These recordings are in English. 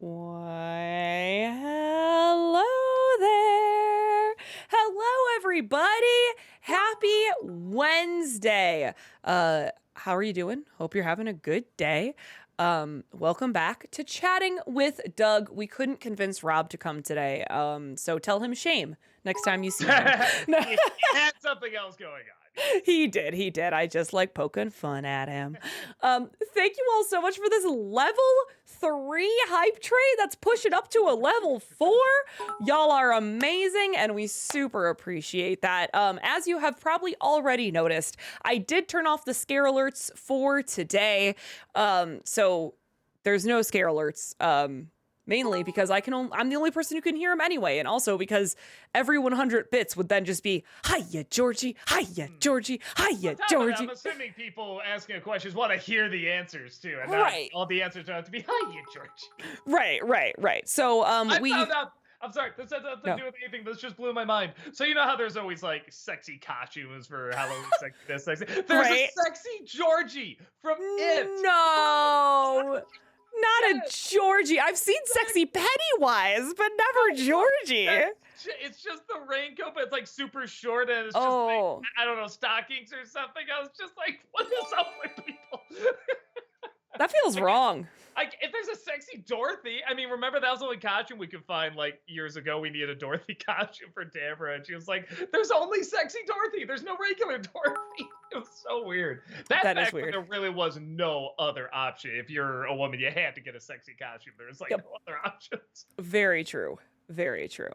Why, hello there. Hello, everybody. Happy Wednesday. How are you doing? Hope you're having a good day. Welcome back to Chatting with Doug. We couldn't convince Rob to come today, so tell him shame next time you see him. He had something else going on. He did. I just like poking fun at him. Thank you all so much for this level 3 hype train that's pushing up to a level 4. Y'all are amazing, and we super appreciate that. As you have probably already noticed, I did turn off the scare alerts for today. So there's no scare alerts. Mainly because I'm the only person who can hear him anyway, and also because every 100 bits would then just be, hiya, Georgie, hiya, Georgie, hiya, Georgie. I'm assuming people asking questions want to hear the answers too, and right. not all the answers don't have to be hiya, Georgie. Right. So we found out. I'm sorry, this has nothing to do with anything. This just blew my mind. So you know how there's always like sexy costumes for Halloween, sexy this, sexy. There's a sexy Georgie from It. No. Not a Georgie. I've seen sexy Pennywise, but never Georgie. It's just the raincoat, but it's like super short, and it's just like, I don't know, stockings or something. I was just like, what is up with people? That feels wrong. Like, if there's a sexy Dorothy, I mean, remember that was the only costume we could find like years ago. We needed a Dorothy costume for Deborah, and she was like, "There's only sexy Dorothy. There's no regular Dorothy." It was so weird. That is weird. There really was no other option. If you're a woman, you had to get a sexy costume. There's like no other options. Very true. Very true.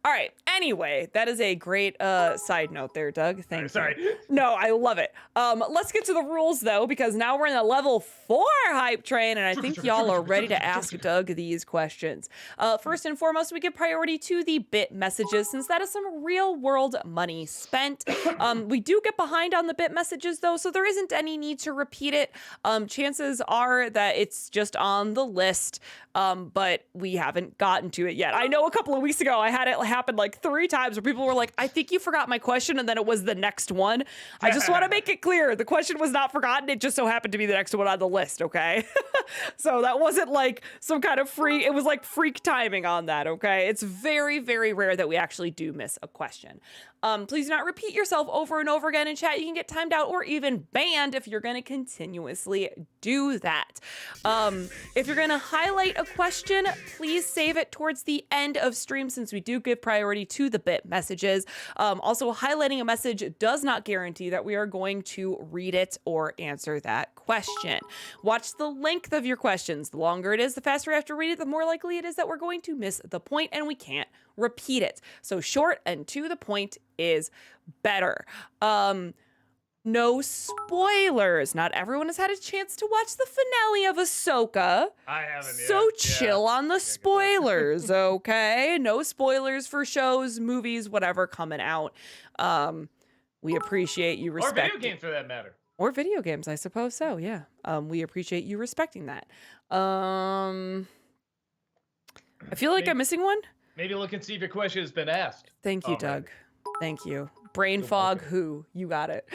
All right. Anyway, that is a great side note there, Doug. Thank you. Sorry. No, I love it. Let's get to the rules, though, because now we're in the level 4 hype train, and I think y'all are ready to ask Doug these questions. First and foremost, we give priority to the bit messages, since that is some real-world money spent. We do get behind on the bit messages, though, so there isn't any need to repeat it. Chances are that it's just on the list, but we haven't gotten to it yet. I know a couple of weeks ago I had it happen like 3 times where people were like, I think you forgot my question, and then it was the next one. I just want to make it clear, the question was not forgotten. It just so happened to be the next one on the list, okay? So that wasn't like some kind of it was like freak timing on that, okay? It's very, very rare that we actually do miss a question. Please do not repeat yourself over and over again in chat. You can get timed out or even banned if you're going to continuously do that. If you're going to highlight a question, please save it towards the end of stream, since we do give priority to the bit messages. Also, highlighting a message does not guarantee that we are going to read it or answer that question. Watch the length of your questions. The longer it is, the faster we have to read it, the more likely it is that we're going to miss the point and we can't repeat it. So short and to the point is better. No spoilers. Not everyone has had a chance to watch the finale of Ahsoka. I haven't yet. So chill on the spoilers, okay? No spoilers for shows, movies, whatever coming out. We appreciate you respecting. Or video games, for that matter. Or video games, I suppose so, yeah. We appreciate you respecting that. I feel like I'm missing one. Maybe look and see if your question has been asked. Thank you, Doug. Thank you. Brain fog, who? You got it.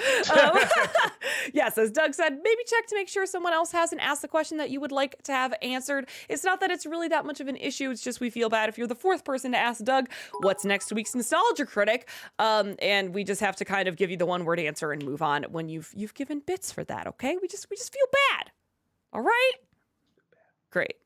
Yes, as Doug said, maybe check to make sure someone else hasn't asked the question that you would like to have answered. It's not that it's really that much of an issue. It's just we feel bad if you're the 4th person to ask Doug, what's next week's Nostalgia Critic? And we just have to kind of give you the one-word answer and move on when you've given bits for that, okay? We just feel bad. All right? Great.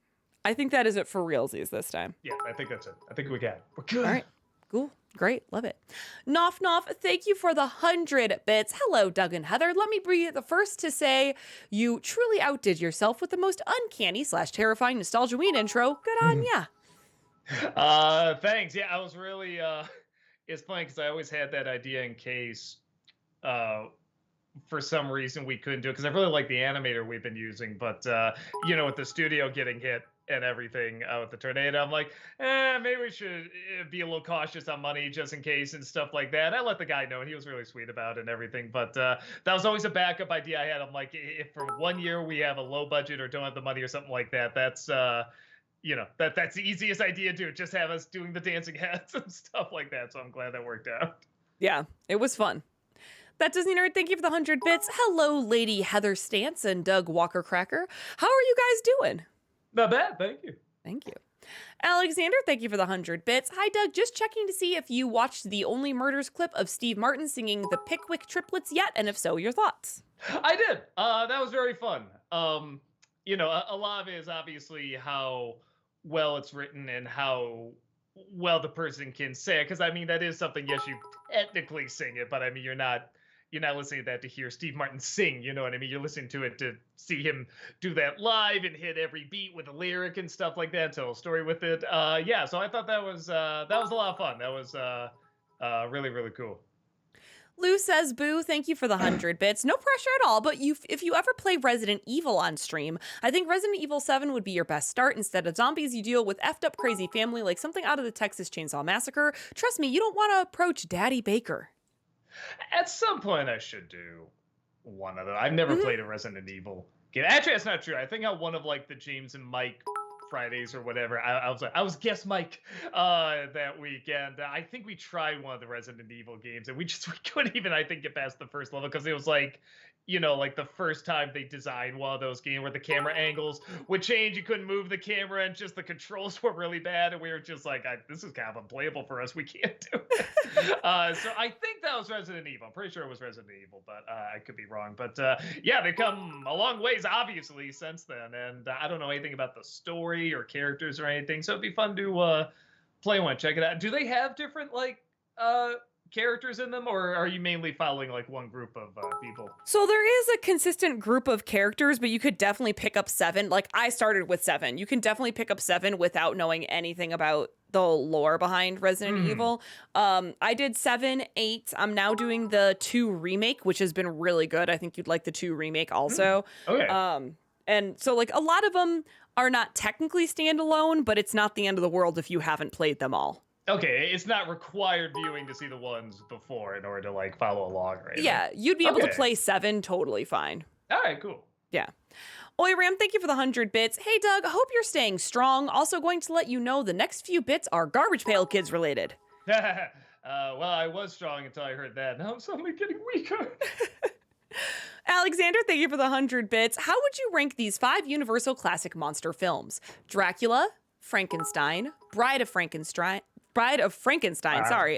I think that is it for realsies this time. Yeah, I think that's it. I think we got it. We're good. All right. Cool. Great. Love it. Noff, thank you for the 100 bits. Hello, Doug and Heather. Let me be the first to say you truly outdid yourself with the most uncanny/terrifying Nostalgia-ween intro. Good on ya. Thanks. Yeah, I was really, it's funny because I always had that idea in case, for some reason we couldn't do it, because I really like the animator we've been using, but, with the studio getting hit and everything with the tornado, I'm like, maybe we should be a little cautious on money just in case and stuff like that. I let the guy know, and he was really sweet about it and everything, but that was always a backup idea I had. I'm like, if for 1 year we have a low budget or don't have the money or something like that, that's that's the easiest idea to do. Just have us doing the dancing heads and stuff like that. So I'm glad that worked out. Yeah, it was fun. That Disney Nerd, thank you for the 100 bits. Hello, Lady Heather Stance and Doug Walker Cracker. How are you guys doing? Not bad, thank you. Thank you. Alexander, thank you for the 100 bits. Hi, Doug. Just checking to see if you watched the Only Murders clip of Steve Martin singing the Pickwick Triplets yet, and if so, your thoughts. I did. That was very fun. A lot of it is obviously how well it's written and how well the person can say it. Because I mean, that is something. Yes, you technically sing it, but I mean, you're not listening to that to hear Steve Martin sing. You know what I mean? You're listening to it to see him do that live and hit every beat with a lyric and stuff like that. Tell a story with it. Yeah. So I thought that was a lot of fun. That was really really cool. Lou says, boo, thank you for the 100 bits. No pressure at all, but if you ever play Resident Evil on stream, I think Resident Evil 7 would be your best start. Instead of zombies, you deal with effed up crazy family like something out of the Texas Chainsaw Massacre. Trust me, you don't want to approach Daddy Baker. At some point, I should do one of them. I've never played a Resident Evil game. Actually, that's not true. I think on one of like the James and Mike Fridays or whatever, I was guest Mike that weekend. I think we tried one of the Resident Evil games, and we couldn't even, I think, get past the first level because it was like, like the first time they designed one of those games where the camera angles would change. You couldn't move the camera, and just the controls were really bad. And we were just like, this is kind of unplayable for us. We can't do it. So I think that was Resident Evil. I'm pretty sure it was Resident Evil, but I could be wrong. But yeah, they've come a long ways, obviously, since then. And I don't know anything about the story or characters or anything. So it'd be fun to play one. Check it out. Do they have different, like, characters in them, or are you mainly following like one group of people? So there is a consistent group of characters, but you could definitely pick up 7. Like I started with 7. You can definitely pick up 7 without knowing anything about the lore behind Resident Evil. I did 7, 8. I'm now doing the 2 remake, which has been really good. I think you'd like the 2 remake also. Okay. And so like a lot of them are not technically standalone, but it's not the end of the world if you haven't played them all. Okay, it's not required viewing to see the ones before in order to like follow along, right? Yeah, you'd be able to play 7 totally fine. All right, cool. Yeah. Oi Ram, thank you for the 100 bits. Hey Doug, hope you're staying strong. Also going to let you know the next few bits are Garbage Pail Kids related. Well, I was strong until I heard that. Now I'm suddenly getting weaker. Alexander, thank you for the 100 bits. How would you rank these 5 Universal classic monster films? Dracula, Frankenstein, Bride of Frankenstein,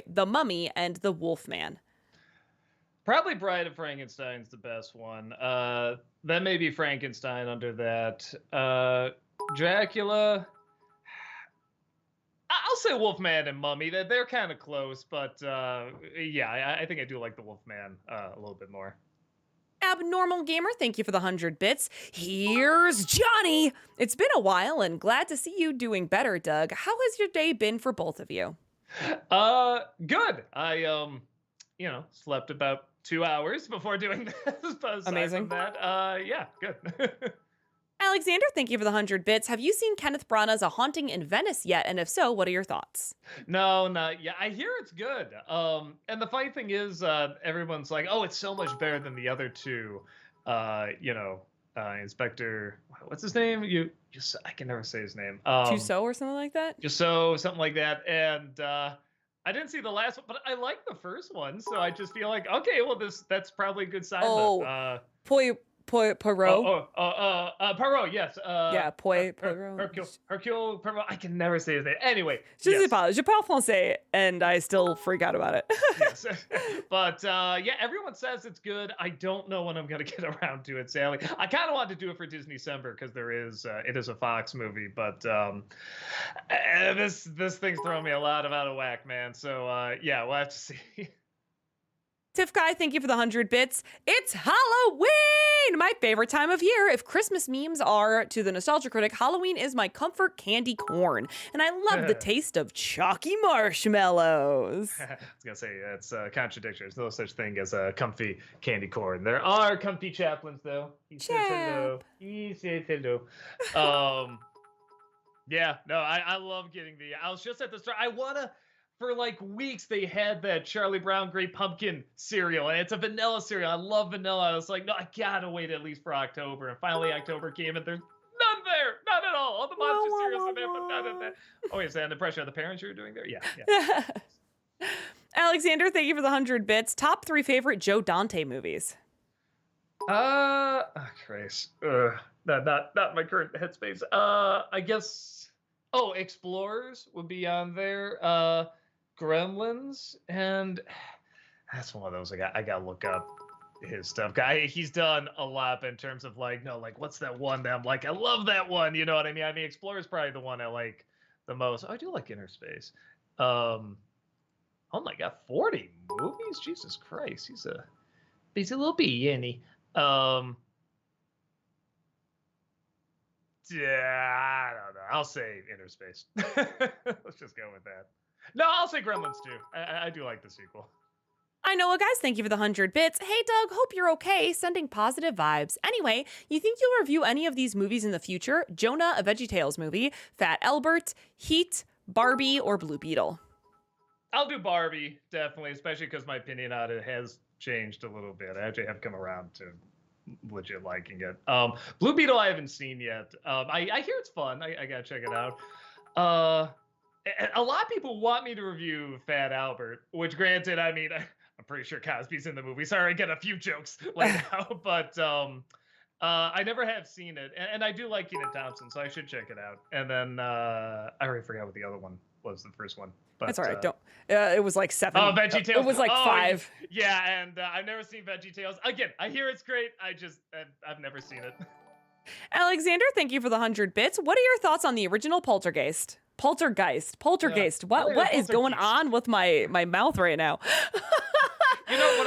The Mummy, and The Wolfman. Probably Bride of Frankenstein's the best one. Then maybe Frankenstein under that. Dracula. I'll say Wolfman and Mummy. They're kind of close, but yeah, I think I do like the Wolfman a little bit more. Abnormal Gamer, thank you for the 100 bits. Here's Johnny. It's been a while and glad to see you doing better, Doug. How has your day been for both of you? Good. I slept about 2 hours before doing this. But amazing. From that, yeah, good. Alexander, thank you for the 100 bits. Have you seen Kenneth Branagh's A Haunting in Venice yet? And if so, what are your thoughts? No, not yet. I hear it's good. And the funny thing is, everyone's like, "Oh, it's so much better than the other two." Inspector, what's his name? I can never say his name. Tussaud or something like that. Tussaud, something like that. And I didn't see the last one, but I like the first one, so I just feel like, okay, well, that's probably a good sign. Oh, Poirot. Poirot, yes. Yeah, Poirot. Hercule Poirot. I can never say his name. Anyway. Je sais pas. Je parle français, and I still freak out about it. Yes. But, yeah, everyone says it's good. I don't know when I'm going to get around to it, Sally. I kind of want to do it for Disney December because it is a Fox movie, but this thing's throwing me a lot out of whack, man. So, yeah, we'll have to see. Tiff Guy, thank you for the 100 bits. It's Halloween! My favorite time of year. If Christmas memes are to the nostalgia critic, Halloween is my comfort candy corn. And I love the taste of chalky marshmallows. I was going to say, that's contradictory. There's no such thing as a comfy candy corn. There are comfy chaplains, though. He says hello. He says hello. Yeah, no, I love getting I was just at the store. For like weeks, they had that Charlie Brown Great Pumpkin cereal, and it's a vanilla cereal. I love vanilla. I was like, no, I gotta wait at least for October. And finally, October came, and there's none there. None at all. All the monster cereals are there, but none of that. Oh, is that under pressure of the parents you were doing there? Yeah. Alexander, thank you for the 100 bits. Top 3 favorite Joe Dante movies. Christ. Not my current headspace. I guess Oh, Explorers would be on there. Gremlins, and that's one of those I got to look up his stuff. He's done a lot in terms of like, no, like what's that one that I'm like, I love that one. You know what I mean? I mean, Explorer is probably the one I like the most. Oh, I do like Inner Space. Oh my God, 40 movies? Jesus Christ, he's a little bee, ain't he? Yeah, I don't know. I'll say Inner Space. Let's just go with that. No, I'll say Gremlins too. I do like the sequel. I know, guys. Thank you for the 100 bits. Hey, Doug, hope you're okay. Sending positive vibes. Anyway, you think you'll review any of these movies in the future? Jonah, a VeggieTales movie, Fat Albert, Heat, Barbie, or Blue Beetle? I'll do Barbie, definitely, especially because my opinion on it has changed a little bit. I actually have come around to legit liking it. Blue Beetle I haven't seen yet. I hear it's fun. I gotta check it out. A lot of people want me to review Fat Albert, which granted, I mean, I'm pretty sure Cosby's in the movie. Sorry, I get a few jokes like now, but I never have seen it, and I do like Kenan Thompson, so I should check it out. And then I already forgot what the other one was. The first one, but that's all right. Don't. It was like 7. Oh, VeggieTales. It was like 5. Yeah, and I've never seen VeggieTales. Again, I hear it's great. I've never seen it. Alexander, thank you for the 100 bits. What are your thoughts on the original Poltergeist? Poltergeist. What is going on with my mouth right now? You know what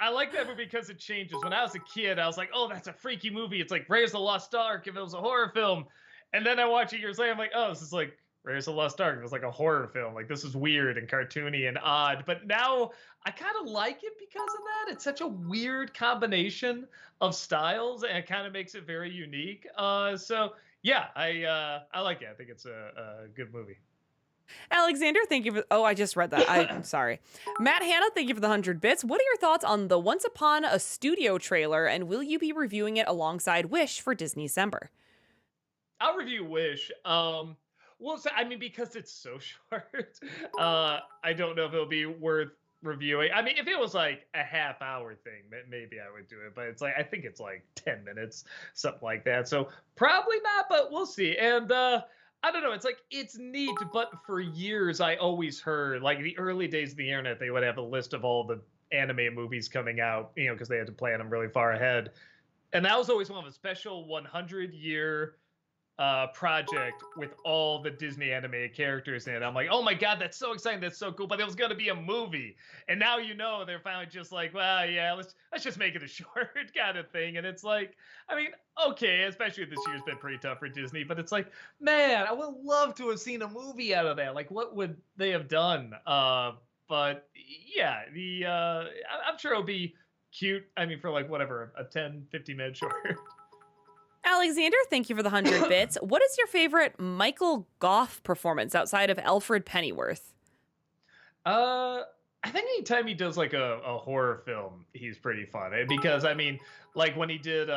I like that movie because it changes. When I was a kid, I was like, "Oh, that's a freaky movie. It's like Raiders of the Lost Ark if it was a horror film." And then I watch it years later. I'm like, "Oh, this is like Raiders of the Lost Ark. It was like a horror film. Like this is weird and cartoony and odd." But now I kind of like it because of that. It's such a weird combination of styles, and it kind of makes it very unique. So yeah, I like it. I think it's a good movie. Alexander, thank you for. Oh, I just read that. I'm sorry. Matt Hanna, thank you for the 100 bits. What are your thoughts on the Once Upon a Studio trailer, and will you be reviewing it alongside Wish for Disneycember? I'll review Wish. Well, so, I mean, because it's so short, I don't know if it'll be worth reviewing. I mean, if it was like a half-hour thing, maybe I would do it. But it's like I think it's like 10 minutes, something like that. So probably not, but we'll see. And I don't know. It's like it's neat, but for years I always heard like the early days of the internet, they would have a list of all the anime movies coming out, you know, because they had to plan them really far ahead. And that was always one of a special 100-year project with all the Disney animated characters in it. I'm like, oh my God, that's so exciting. That's so cool. But it was going to be a movie. And now, you know, they're finally just like, well, yeah, let's just make it a short kind of thing. And it's like, I mean, okay, especially this year's been pretty tough for Disney, but it's like, man, I would love to have seen a movie out of that. Like, what would they have done? But yeah, I'm sure it'll be cute. I mean, for like whatever, a 10, 15-minute short. Alexander, thank you for the 100 bits. What is your favorite Michael Gough performance outside of Alfred Pennyworth? I think anytime he does like a horror film, he's pretty fun. Because I mean, like when he did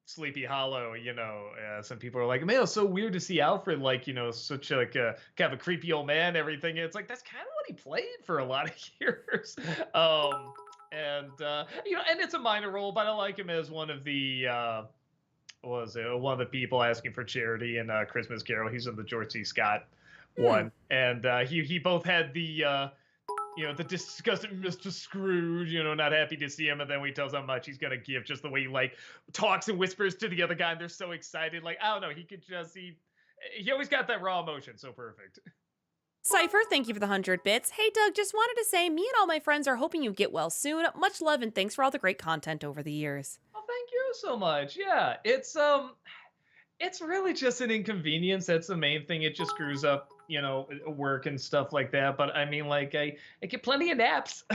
Sleepy Hollow, you know, some people are like, man, it's so weird to see Alfred like, you know, such like a kind of a creepy old man, everything. It's like that's kind of what he played for a lot of years. And you know, and it's a minor role, but I like him as one of the was it one of the people asking for charity in Christmas Carol. He's in the George C. Scott one, and he both had the you know, the disgusting Mr. Scrooge, you know, not happy to see him, and then when he tells how much he's gonna give, just the way he like talks and whispers to the other guy, and they're so excited. Like, I don't know, he could just he always got that raw emotion, so perfect. Cypher, thank you for the 100 bits. Hey, Doug, just wanted to say me and all my friends are hoping you get well soon. Much love and thanks for all the great content over the years. Oh, thank you so much. Yeah, it's really just an inconvenience. That's the main thing. It just screws up, you know, work and stuff like that. But I mean, like, I get plenty of naps.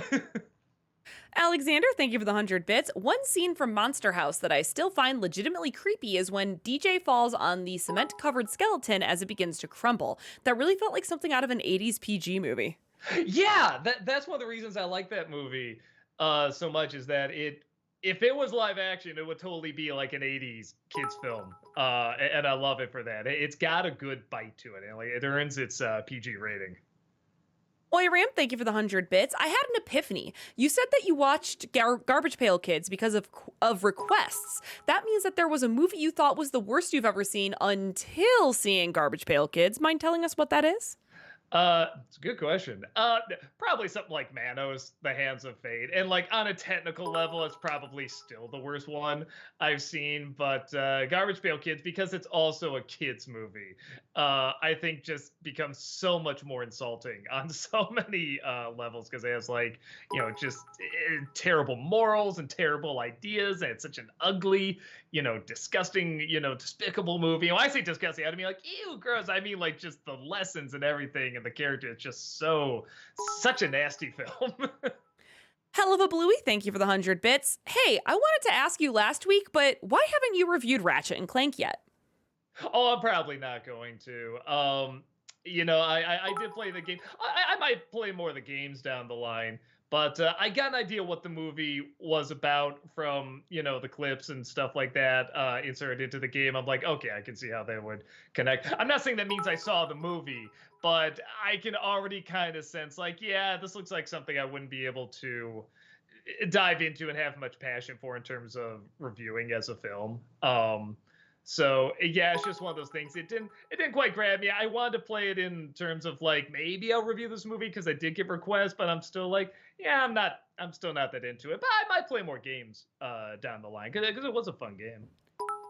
Alexander, thank you for the 100 bits. One scene from Monster House that I still find legitimately creepy is when DJ falls on the cement-covered skeleton as it begins to crumble. That really felt like something out of an 80s PG movie. Yeah, that's one of the reasons I like that movie so much is that if it was live action, it would totally be like an 80s kids film. And I love it for that. It's got a good bite to it. And like, it earns its PG rating. Oi, Ram, thank you for the 100 bits. I had an epiphany. You said that you watched Garbage Pail Kids because of requests. That means that there was a movie you thought was the worst you've ever seen until seeing Garbage Pail Kids. Mind telling us what that is? It's a good question. Probably something like Manos, The Hands of Fate, and like on a technical level, it's probably still the worst one I've seen. But Garbage Pail Kids, because it's also a kids movie, I think just becomes so much more insulting on so many levels because it has like just terrible morals and terrible ideas, and it's such an ugly, disgusting, despicable movie. When I say disgusting, I don't mean like ew, gross. I mean like just the lessons and everything, and the character. It's just such a nasty film. Hell of a Bluey, thank you for the 100 bits. Hey, I wanted to ask you last week, but why haven't you reviewed Ratchet and Clank yet? Oh, I'm probably not going to. I did play the game. I might play more of the games down the line, but I got an idea what the movie was about from the clips and stuff like that inserted into the game. I'm like, okay, I can see how they would connect. I'm not saying that means I saw the movie, but I can already kind of sense like, yeah, this looks like something I wouldn't be able to dive into and have much passion for in terms of reviewing as a film. So yeah, it's just one of those things. It didn't quite grab me. I wanted to play it in terms of like maybe I'll review this movie because I did get requests, but I'm still like, yeah, I'm still not that into it. But I might play more games down the line because it was a fun game.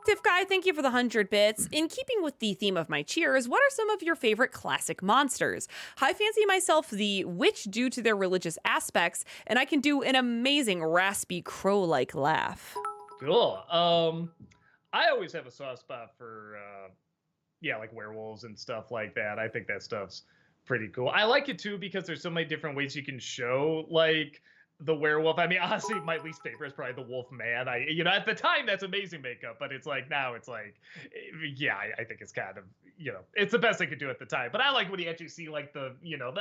Tiff Guy, thank you for the 100 bits. In keeping with the theme of my cheers, what are some of your favorite classic monsters? I fancy myself the witch due to their religious aspects, and I can do an amazing raspy crow-like laugh. Cool. I always have a soft spot for like werewolves and stuff like that. I think that stuff's pretty cool. I like it too because there's so many different ways you can show like the werewolf. I mean, honestly, my least favorite is probably the wolf man. At the time that's amazing makeup, but it's like now it's like, yeah, I think it's kind of, it's the best they could do at the time. But I like when you actually see like the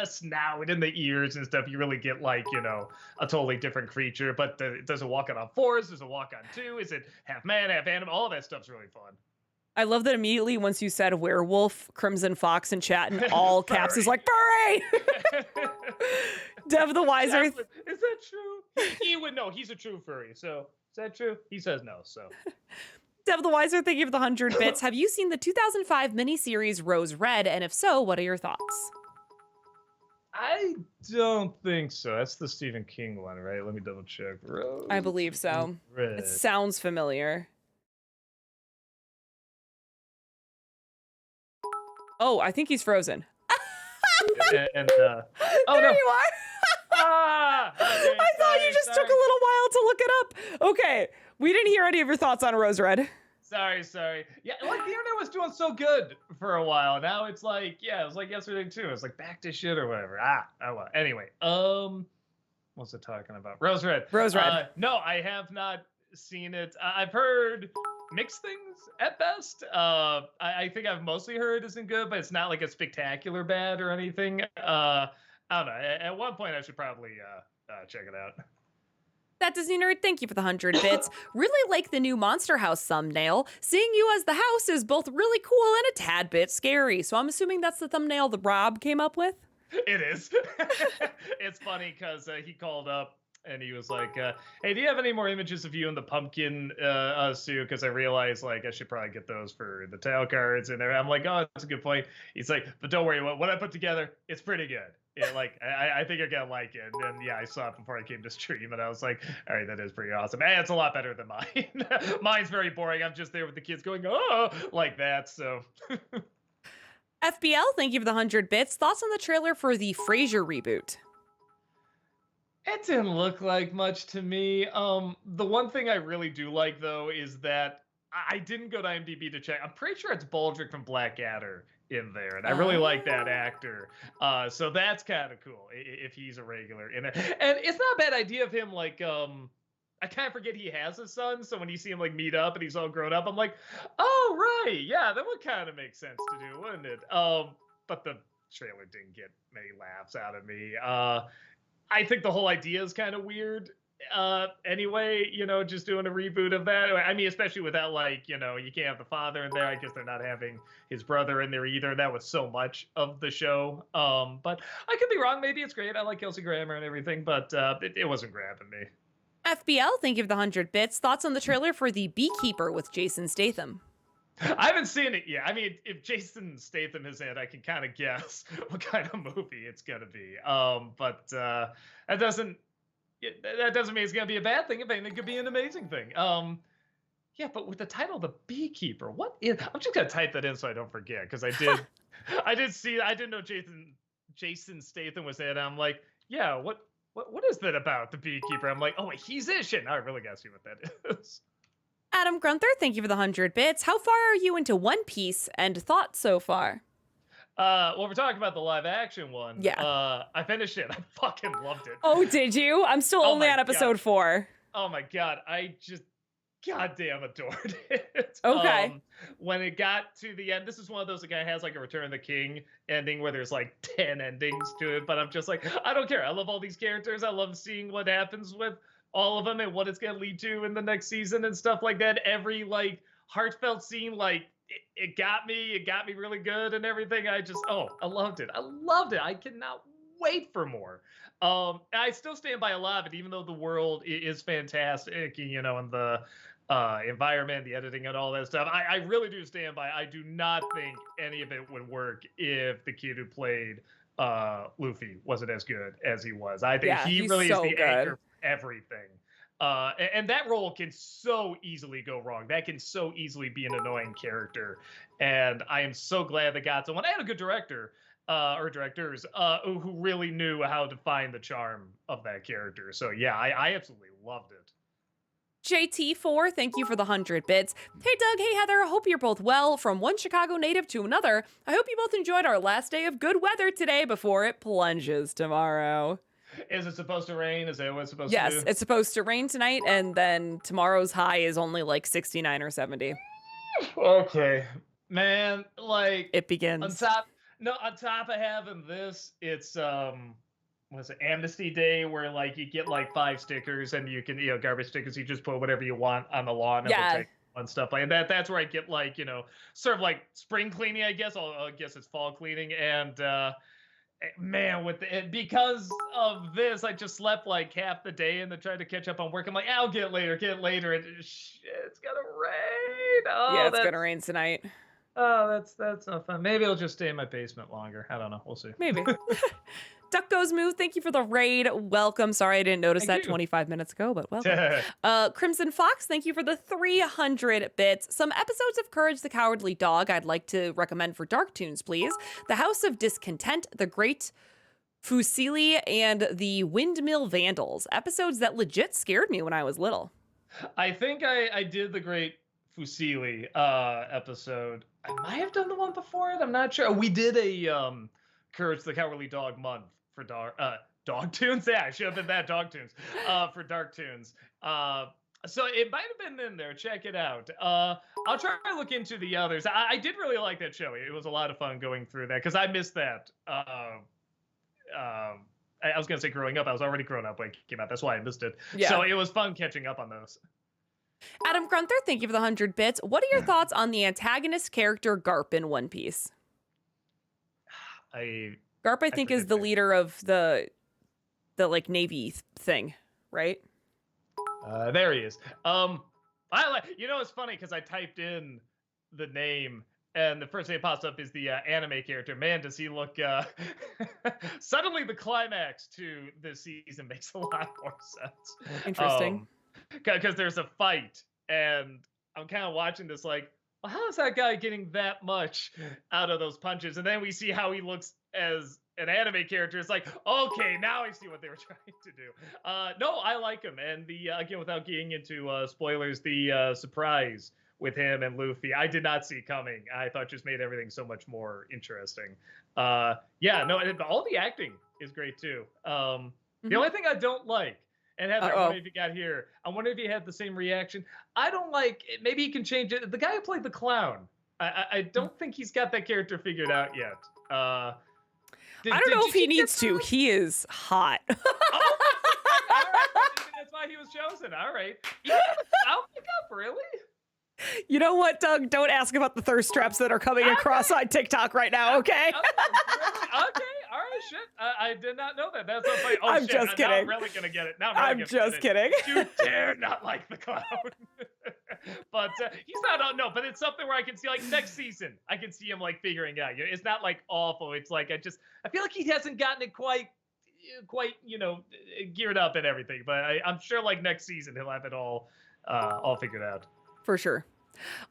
snout and the ears and stuff. You really get like, a totally different creature. But does it walk on all fours? Does it walk on two? Is it half man, half animal? All that stuff's really fun. I love that immediately once you said werewolf, Crimson Fox in chat in all caps is like, furry! Dev the Wiser. Is that true? He would know. He's a true furry. So is that true? He says no. So Dev the Wiser, thank you for the 100 bits. Have you seen the 2005 miniseries Rose Red? And if so, what are your thoughts? I don't think so. That's the Stephen King one, right? Let me double check. Rose I believe so. Red. It sounds familiar. Oh, I think he's frozen. Oh there no! you are. Okay, I thought you just took a little while to look it up. Okay, we didn't hear any of your thoughts on Rose Red. Sorry. Yeah, like the internet was doing so good for a while. Now it's like, yeah, it was like yesterday too. It's like back to shit or whatever. Oh well. Anyway, what's it talking about? Rose Red. Rose Red. No, I have not seen it. I've heard mixed things at best. I think I've mostly heard it isn't good, but it's not like a spectacular bad or anything. I don't know. At one point, I should probably check it out. That Disney Nerd, thank you for the 100 bits. Really like the new Monster House thumbnail. Seeing you as the house is both really cool and a tad bit scary. So I'm assuming that's the thumbnail that Rob came up with? It is. It's funny because he called up and he was like, hey, do you have any more images of you in the pumpkin suit? Because I realized like I should probably get those for the tail cards. And I'm like, oh, that's a good point. He's like, but don't worry, what I put together, it's pretty good. Yeah, like I think you're gonna like it. And yeah, I saw it before I came to stream, and I was like, all right, that is pretty awesome. And it's a lot better than mine. Mine's very boring. I'm just there with the kids going, oh, like that. So FBL, thank you for the 100 bits. Thoughts on the trailer for the Frasier reboot? It didn't look like much to me. The one thing I really do like though is that I didn't go to IMDb to check. I'm pretty sure it's Baldrick from Blackadder in there, and I really like that actor. So that's kind of cool if he's a regular in there. And it's not a bad idea of him like I kind of forget he has a son, so when you see him like meet up and he's all grown up, I'm like, oh right, yeah, that would kind of make sense to do, wouldn't it? But the trailer didn't get many laughs out of me. I think the whole idea is kind of weird anyway, just doing a reboot of that. I mean, especially without like, you can't have the father in there. I guess they're not having his brother in there either. That was so much of the show. But I could be wrong. Maybe it's great. I like Kelsey Grammer and everything, but it wasn't grabbing me. FBL, thank you for the 100 bits. Thoughts on the trailer for The Beekeeper with Jason Statham? I haven't seen it yet. I mean, if Jason Statham is in it, I can kind of guess what kind of movie it's gonna be. But that doesn't mean it's gonna be a bad thing. It could be an amazing thing. Yeah, but with the title "The Beekeeper," what is? I'm just gonna type that in so I don't forget because I didn't know Jason Statham was in it. I'm like, yeah, what is that about The Beekeeper? I'm like, oh wait, he's in shit. Now I really gotta see what that is. Adam Grunther, thank you for the 100 bits. How far are you into One Piece and thoughts so far? Well, we're talking about the live action one. Yeah. I finished it. I fucking loved it. Oh, did you? I'm still only on episode 4. Oh my God. I just goddamn adored it. Okay. When it got to the end, this is one of those, the guy has like a Return of the King ending where there's like 10 endings to it, but I'm just like, I don't care. I love all these characters. I love seeing what happens with all of them and what it's going to lead to in the next season and stuff like that. Every like heartfelt scene, like it got me really good and everything. I loved it. I cannot wait for more. I still stand by a lot of it, even though the world is fantastic, and the environment, the editing, and all that stuff. I really do stand by. I do not think any of it would work if the kid who played Luffy wasn't as good as he was. I think he really is the anchor for everything. And that role can so easily go wrong. That can so easily be an annoying character. And I am so glad they got someone and a good director or directors who really knew how to find the charm of that character. So yeah, I absolutely loved it. JT4, thank you for the 100 bits. Hey Doug, hey Heather, I hope you're both well. From one Chicago native to another, I hope you both enjoyed our last day of good weather today before it plunges tomorrow. Is it supposed to rain? Is that what it's supposed to do? Yes, it's supposed to rain tonight, and then tomorrow's high is only like 69 or 70. Okay. Man, like... It begins. On top of having this, it's... was it Amnesty Day, where like you get like 5 stickers and you can, garbage stickers, you just put whatever you want on the lawn and we'll take and stuff like that. That's where I get like, sort of like spring cleaning, I guess. I guess it's fall cleaning. And man, because of this, I just slept like half the day and then tried to catch up on work. I'm like, I'll get later. And it's gonna rain. Oh, yeah, it's gonna rain tonight. Oh, that's not fun. Maybe I'll just stay in my basement longer. I don't know. We'll see. Maybe. Duck Goes Move, thank you for the raid. Welcome. Sorry I didn't notice that 25 minutes ago, but welcome. Crimson Fox, thank you for the 300 bits. Some episodes of Courage the Cowardly Dog I'd like to recommend for Dark Toons, please. The House of Discontent, The Great Fusili, and The Windmill Vandals. Episodes that legit scared me when I was little. I think I did The Great Fusili episode. I might have done the one before it. I'm not sure. We did a Courage the Cowardly Dog month for Dog Toons. Yeah, I should have been that Dog Toons for Dark Toons. So it might have been in there. Check it out. I'll try to look into the others. I did really like that show. It was a lot of fun going through that because I missed that. I was going to say growing up. I was already grown up when it came out. That's why I missed it. Yeah. So it was fun catching up on those. Adam Grunther, thank you for the 100 bits. What are your thoughts on the antagonist character Garp in One Piece? Garp, I think, is the leader of the like Navy thing, right? There he is. It's funny because I typed in the name and the first thing that pops up is the anime character. Man, does he look... Suddenly the climax to this season makes a lot more sense. Interesting. Because there's a fight and I'm kind of watching this like, well, how is that guy getting that much out of those punches? And then we see how he looks as an anime character. It's like, okay, now I see what they were trying to do. No, I like him. And again, without getting into spoilers, the surprise with him and Luffy, I did not see coming. I thought just made everything so much more interesting. All the acting is great too. The only thing I don't like, and Heather, I wonder if you got here. I wonder if you had the same reaction. I don't like, maybe he can change it. The guy who played the clown, I don't think he's got that character figured out yet. I don't know if he needs to. He is hot. why he was chosen. All right. Even the clown pickup, really? You know what, Doug? Don't ask about the thirst traps that are coming across on TikTok right now, okay? Okay, all right, shit. I did not know that. That's so funny. Oh, I'm shit. just kidding. I'm really gonna get it. Now I'm just kidding. You dare not like the clown. But he's not. No, but it's something where I can see like next season. I can see him like figuring it out. It's not like awful. It's like I feel like he hasn't gotten it quite geared up and everything. But I'm sure like next season he'll have it all figured out. For sure.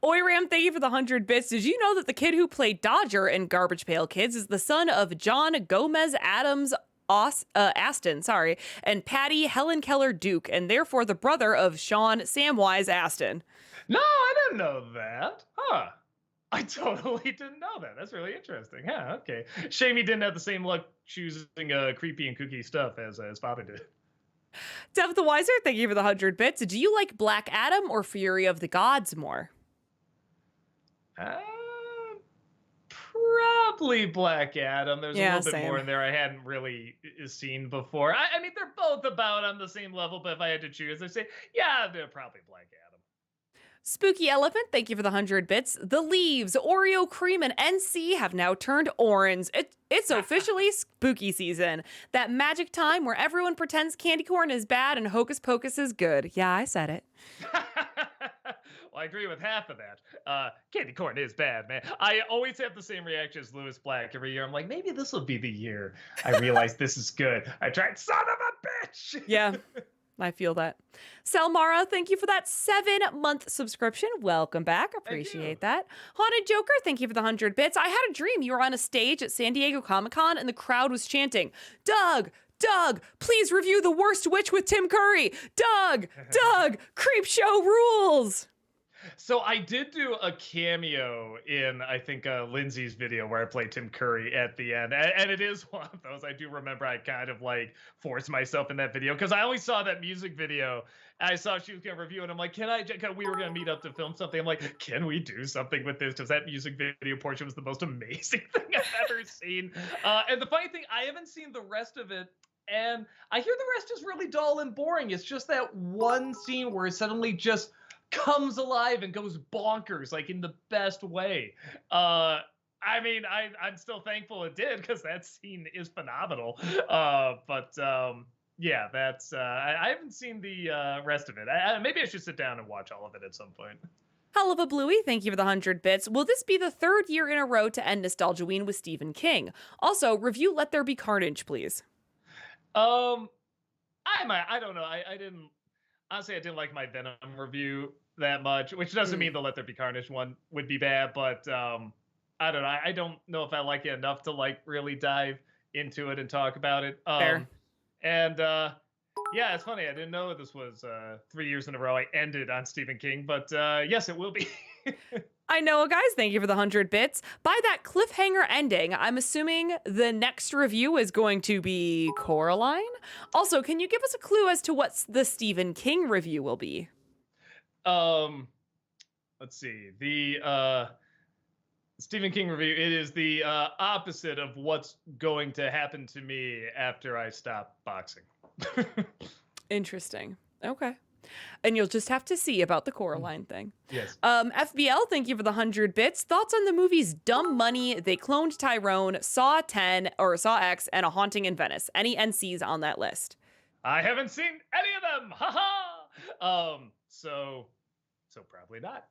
Oiram, thank you for the 100 bits. Did you know that the kid who played Dodger in Garbage Pail Kids is the son of John Gomez Adams Aston, and Patty Helen Keller Duke, and therefore the brother of Sean Samwise Aston? No, I didn't know that. Huh. I totally didn't know that. That's really interesting. Yeah, okay. Shame he didn't have the same luck choosing creepy and kooky stuff as his father did. Dev the Wiser, thank you for the 100 bits. Do you like Black Adam or Fury of the Gods more? Probably Black Adam. There's a little bit more in there I hadn't really seen before. I mean, they're both about on the same level, but if I had to choose, I'd say, yeah, they're probably Black Adam. Spooky Elephant, thank you for the 100 bits. The leaves, Oreo cream, and NC have now turned orange. It's officially spooky season. That magic time where everyone pretends candy corn is bad and hocus pocus is good. Yeah, I said it. Well, I agree with half of that. Candy corn is bad, man. I always have the same reaction as Lewis Black every year. I'm like, maybe this will be the year I realize this is good. I tried, son of a bitch. Yeah. I feel that. Selmara, thank you for that 7-month subscription. Welcome back. Appreciate that. Haunted Joker, thank you for the 100 bits. I had a dream you were on a stage at San Diego Comic-Con and the crowd was chanting, Doug, please review The Worst Witch with Tim Curry. Doug, Creep Show rules. So I did do a cameo in, I think, Lindsay's video where I played Tim Curry at the end. And it is one of those. I do remember I kind of like forced myself in that video because I only saw that music video. And I saw she was going to review it. I'm like, we were going to meet up to film something. I'm like, can we do something with this? Because that music video portion was the most amazing thing I've ever seen. And the funny thing, I haven't seen the rest of it. And I hear the rest is really dull and boring. It's just that one scene where it suddenly just comes alive and goes bonkers, like in the best way. I mean, I'm still thankful it did because that scene is phenomenal. Yeah, that's I haven't seen the rest of it. Maybe I should sit down and watch all of it at some point. Hell of a Bluey, thank you for the 100 bits. Will this be the 3rd year in a row to end Nostalgiaween with Stephen King? Also, review Let There Be Carnage, please. I don't know. Honestly, I didn't like my Venom review that much, which doesn't mean the Let There Be Carnage one would be bad, but I don't know. I don't know if I like it enough to like really dive into it and talk about it. Fair. And yeah, it's funny. I didn't know this was 3 years in a row I ended on Stephen King, but yes, it will be. I know, guys. Thank you for the 100 bits. By that cliffhanger ending, I'm assuming the next review is going to be Coraline. Also, can you give us a clue as to what the Stephen King review will be? Let's see. The Stephen King review, it is the opposite of what's going to happen to me after I stop boxing. Interesting. Okay. And you'll just have to see about the Coraline thing. Yes. FBL, thank you for the 100 bits. Thoughts on the movies Dumb Money, They Cloned Tyrone, Saw X, and A Haunting in Venice? Any NCs on that list? I haven't seen any of them. Haha. So probably not.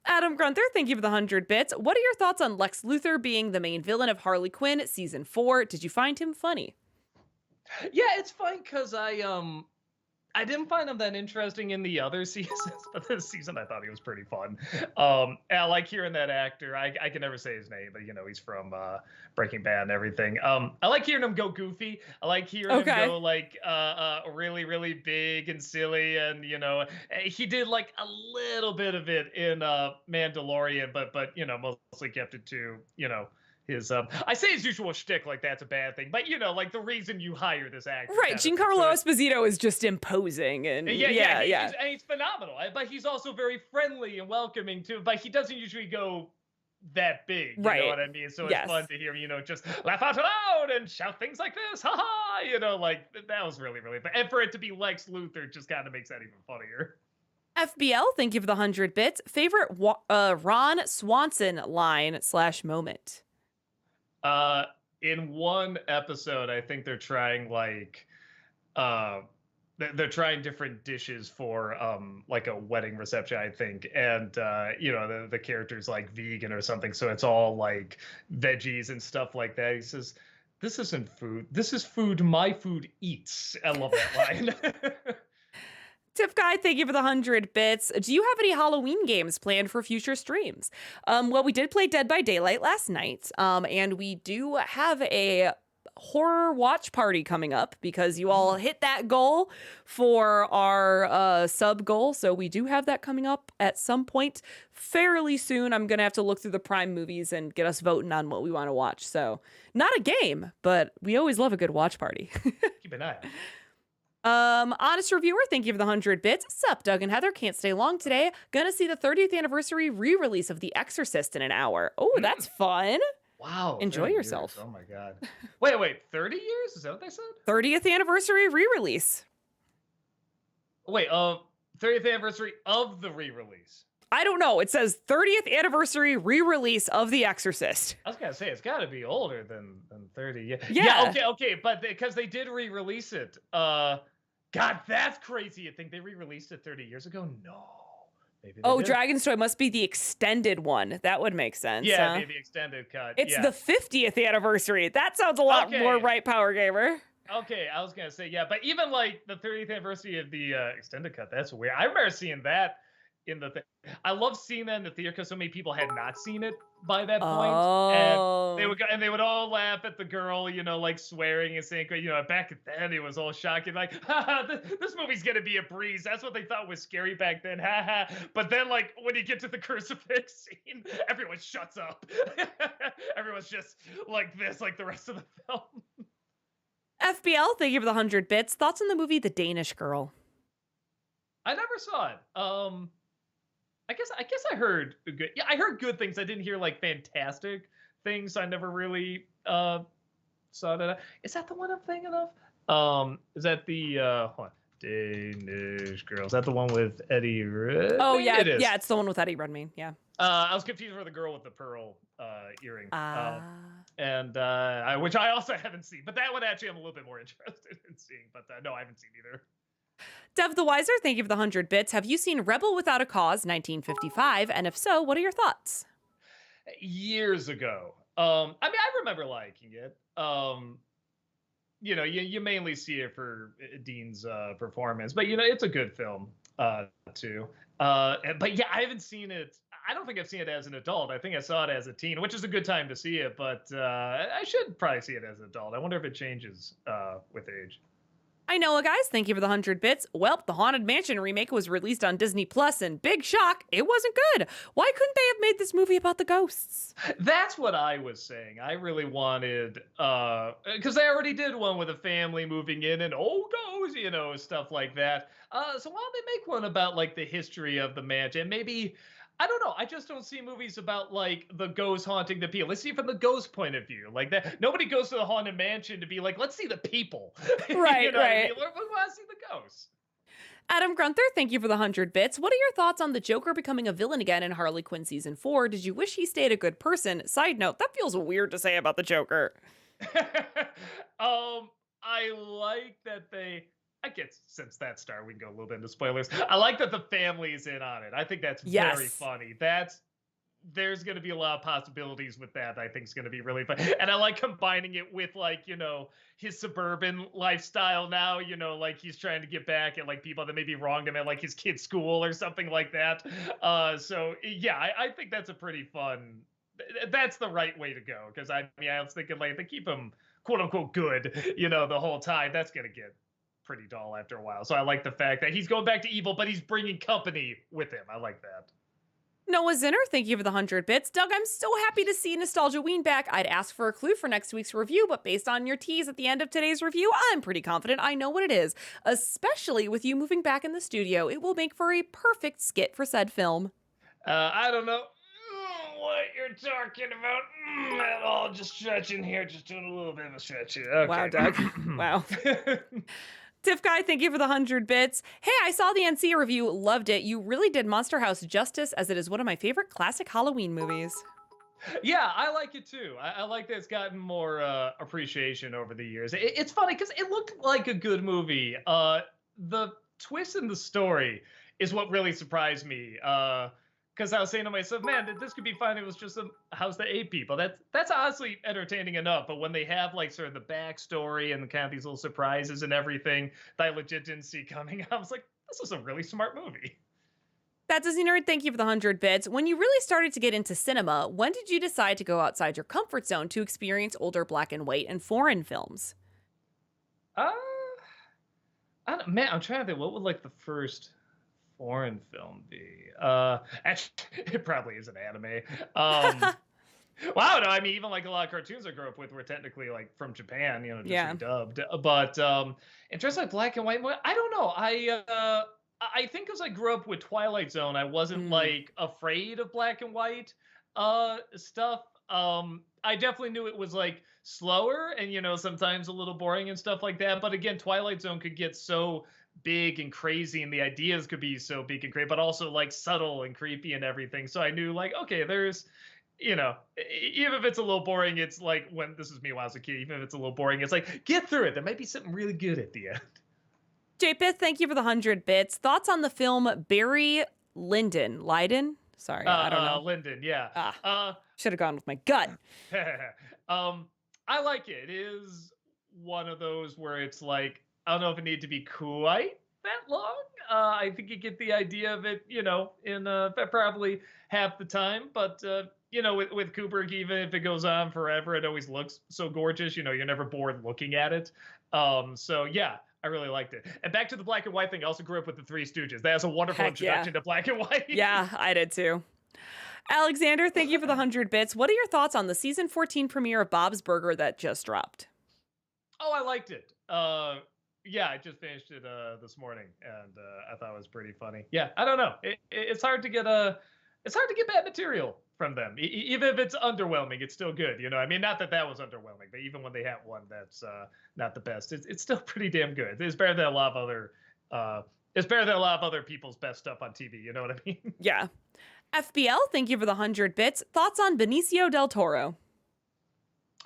Adam Grunther, thank you for the 100 bits. What are your thoughts on Lex Luthor being the main villain of Harley Quinn season 4? Did you find him funny? Yeah, it's fine because I didn't find him that interesting in the other seasons, but this season I thought he was pretty fun. And I like hearing that actor. I can never say his name, but he's from Breaking Bad and everything. I like hearing him go goofy. I like hearing him go like really, really big and silly. And he did like a little bit of it in Mandalorian, but mostly kept it to his I say his usual shtick like that's a bad thing, but like the reason you hire this actor, right? Giancarlo Esposito is just imposing, and and he's phenomenal. But he's also very friendly and welcoming too. But he doesn't usually go that big. You know Right. what I mean? So it's fun Yes. to hear, just laugh out loud and shout things like this. Ha ha! Like that was really, really fun. And for it to be Lex Luthor just kind of makes that even funnier. FBL, thank you for the 100 bits. Favorite Ron Swanson line / moment? Uh, in one episode, I think they're trying uh, they're trying different dishes for like a wedding reception, I think, and the character's like vegan or something, so it's all like veggies and stuff like that. He says, "This isn't food. This is food my food eats." I love that line. Tip Guy, thank you for the 100 bits. Do you have any Halloween games planned for future streams? Well, we did play Dead by Daylight last night, and we do have a horror watch party coming up because you all hit that goal for our sub goal. So we do have that coming up at some point fairly soon. I'm going to have to look through the Prime movies and get us voting on what we want to watch. So not a game, but we always love a good watch party. Keep an eye out. Honest Reviewer, thank you for the 100 bits. Sup, Doug and Heather, can't stay long today. Gonna see the 30th anniversary re-release of The Exorcist in an hour. Oh, that's fun. Wow. Enjoy 30 yourself. Years. Oh my God. Wait, 30 years? Is that what they said? 30th anniversary re-release. Wait, 30th anniversary of the re-release. I don't know. It says 30th anniversary re-release of The Exorcist. I was gonna say it's got to be older than 30. Yeah. Okay, but because they did re-release it. God, that's crazy. You think they re-released it 30 years ago? No. Maybe they did. Dragon's Toy must be the extended one. That would make sense. Yeah, huh? the extended cut. It's yeah. the 50th anniversary. That sounds a lot more right, Power Gamer. Okay, I was gonna say, yeah, but even like the 30th anniversary of the extended cut, that's weird. I remember seeing that in the I love seeing that in the theater because so many people had not seen it by that point. Oh. And they would all laugh at the girl, like swearing and saying, back then it was all shocking, like, this movie's gonna be a breeze. That's what they thought was scary back then, But then, like, when you get to the crucifix scene, everyone shuts up. Everyone's just like this, like the rest of the film. FBL, thank you for the 100 bits. Thoughts on the movie The Danish Girl? I never saw it. I guess I heard good. Yeah, I heard good things. I didn't hear like fantastic things. I never really saw that. Is that the one I'm thinking of? Is that the Danish Girl? Is that the one with Eddie Redmayne? Oh yeah, it is. yeah, it's the one with Eddie Redmayne. Yeah. I was confused for the girl with the pearl earring. Which I also haven't seen, but that one actually I'm a little bit more interested in seeing. But no, I haven't seen either. Dev the Wiser, thank you for the 100 bits. Have you seen Rebel Without a Cause, 1955? And if so, what are your thoughts? Years ago. I remember liking it. You mainly see it for Dean's performance, but it's a good film too. But yeah, I haven't seen it. I don't think I've seen it as an adult. I think I saw it as a teen, which is a good time to see it, but I should probably see it as an adult. I wonder if it changes with age. I know, guys. Thank you for the 100 bits. Well, the Haunted Mansion remake was released on Disney Plus, and big shock, it wasn't good. Why couldn't they have made this movie about the ghosts? That's what I was saying. I really wanted, because they already did one with a family moving in and ghosts, stuff like that. So why don't they make one about like the history of the mansion? Maybe. I don't know. I just don't see movies about like the ghost haunting the people. Let's see it from the ghost point of view. Like that, nobody goes to the haunted mansion to be like, let's see the people. Right, right. I mean? We want to see the ghosts. Adam Grunther, thank you for the 100 bits. What are your thoughts on the Joker becoming a villain again in Harley Quinn season 4? Did you wish he stayed a good person? Side note, that feels weird to say about the Joker. I like that I guess since that star, we can go a little bit into spoilers. I like that the family's in on it. I think that's very funny. There's going to be a lot of possibilities with that. I think it's going to be really fun. And I like combining it with like, his suburban lifestyle now, like he's trying to get back at like people that maybe wronged him at like his kid's school or something like that. So yeah, I think that's a pretty fun, that's the right way to go. Cause I was thinking like they keep him quote unquote good, the whole time. That's going to get pretty dull after a while. So I like the fact that he's going back to evil, but he's bringing company with him. I like that. Noah Zinner, thank you for the 100 bits. Doug, I'm so happy to see Nostalgia Ween back. I'd ask for a clue for next week's review, but based on your tease at the end of today's review, I'm pretty confident I know what it is. Especially with you moving back in the studio, it will make for a perfect skit for said film. I don't know what you're talking about at all. Just stretching here, just doing a little bit of a stretch here. Wow, Okay. Doug. Wow. Tiff Guy, thank you for the 100 bits. Hey, I saw the NC review, loved it. You really did Monster House justice, as it is one of my favorite classic Halloween movies. Yeah, I like it too. I like that it's gotten more appreciation over the years. It's funny because it looked like a good movie. The twist in the story is what really surprised me. Because I was saying to myself, man, this could be fun. It was just a house that ate people. That's honestly entertaining enough. But when they have like sort of the backstory and kind of these little surprises and everything that I legit didn't see coming, I was like, this is a really smart movie. That Disney Nerd, thank you for the 100 bits. When you really started to get into cinema, when did you decide to go outside your comfort zone to experience older black and white and foreign films? Uh, man, I'm trying to think. What would like the first foreign film be? Actually, it probably is an anime. Wow, no, I mean, even like a lot of cartoons I grew up with were technically like from Japan, just Yeah. redubbed. But in terms of like black and white, I don't know. I think as I grew up with Twilight Zone, I wasn't like afraid of black and white stuff. I definitely knew it was like slower and sometimes a little boring and stuff like that. But again, Twilight Zone could get so big and crazy and the ideas could be so big and great, but also like subtle and creepy and everything. So I knew like, okay, there's even if it's a little boring, it's like when this is me when I was a kid, even if it's a little boring, it's like, get through it. There might be something really good at the end. J-Pith, thank you for the 100 bits. Thoughts on the film Barry Lyndon? Sorry, I don't know. Lyndon, yeah. Should have gone with my gut. I like it. It is one of those where it's like, I don't know if it needed to be quite that long. I think you get the idea of it, in probably half the time. But, with Kubrick, even if it goes on forever, it always looks so gorgeous. You're never bored looking at it. So, yeah. I really liked it. And back to the black and white thing, I also grew up with the Three Stooges. That was a wonderful introduction to black and white. Yeah, I did too. Alexander, thank you for the 100 bits. What are your thoughts on the season 14 premiere of Bob's Burger that just dropped? Oh, I liked it. Yeah, I just finished it this morning, and I thought it was pretty funny. Yeah, I don't know. It's hard to get bad material from them. Even if it's underwhelming, it's still good. I mean, not that was underwhelming, but even when they have one that's not the best, it's still pretty damn good. It's better than a lot of other people's best stuff on TV. You know what I mean? Yeah. FBL, thank you for the 100 bits. Thoughts on Benicio del Toro?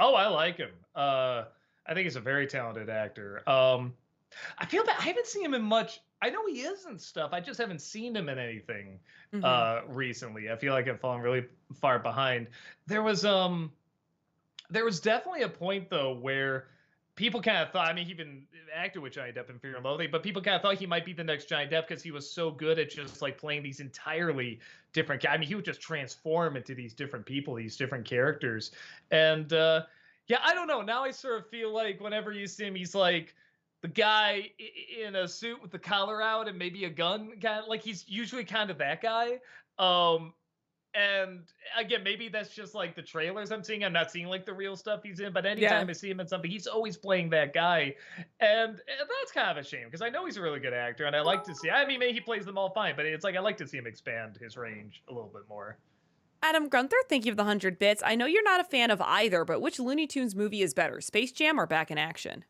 Oh, I like him. I think he's a very talented actor. I feel bad. I haven't seen him in much. I know he is in stuff. I just haven't seen him in anything recently. I feel like I've fallen really far behind. There was definitely a point though where people kind of thought, I mean, he even acted with Johnny Depp in Fear and Loathing, but people kind of thought he might be the next Johnny Depp because he was so good at just like playing these entirely different guys. I mean, he would just transform into these different people, these different characters. And yeah, I don't know. Now I sort of feel like whenever you see him, he's like the guy in a suit with the collar out and maybe a gun, kind of like he's usually kind of that guy. And again, maybe that's just like the trailers I'm seeing. I'm not seeing like the real stuff he's in, but anytime I see him in something, he's always playing that guy. And that's kind of a shame because I know he's a really good actor and I like to see, I mean, maybe he plays them all fine, but it's like I like to see him expand his range a little bit more. Adam Gunther, thank you for the 100 bits. I know you're not a fan of either, but which Looney Tunes movie is better, Space Jam or Back in Action?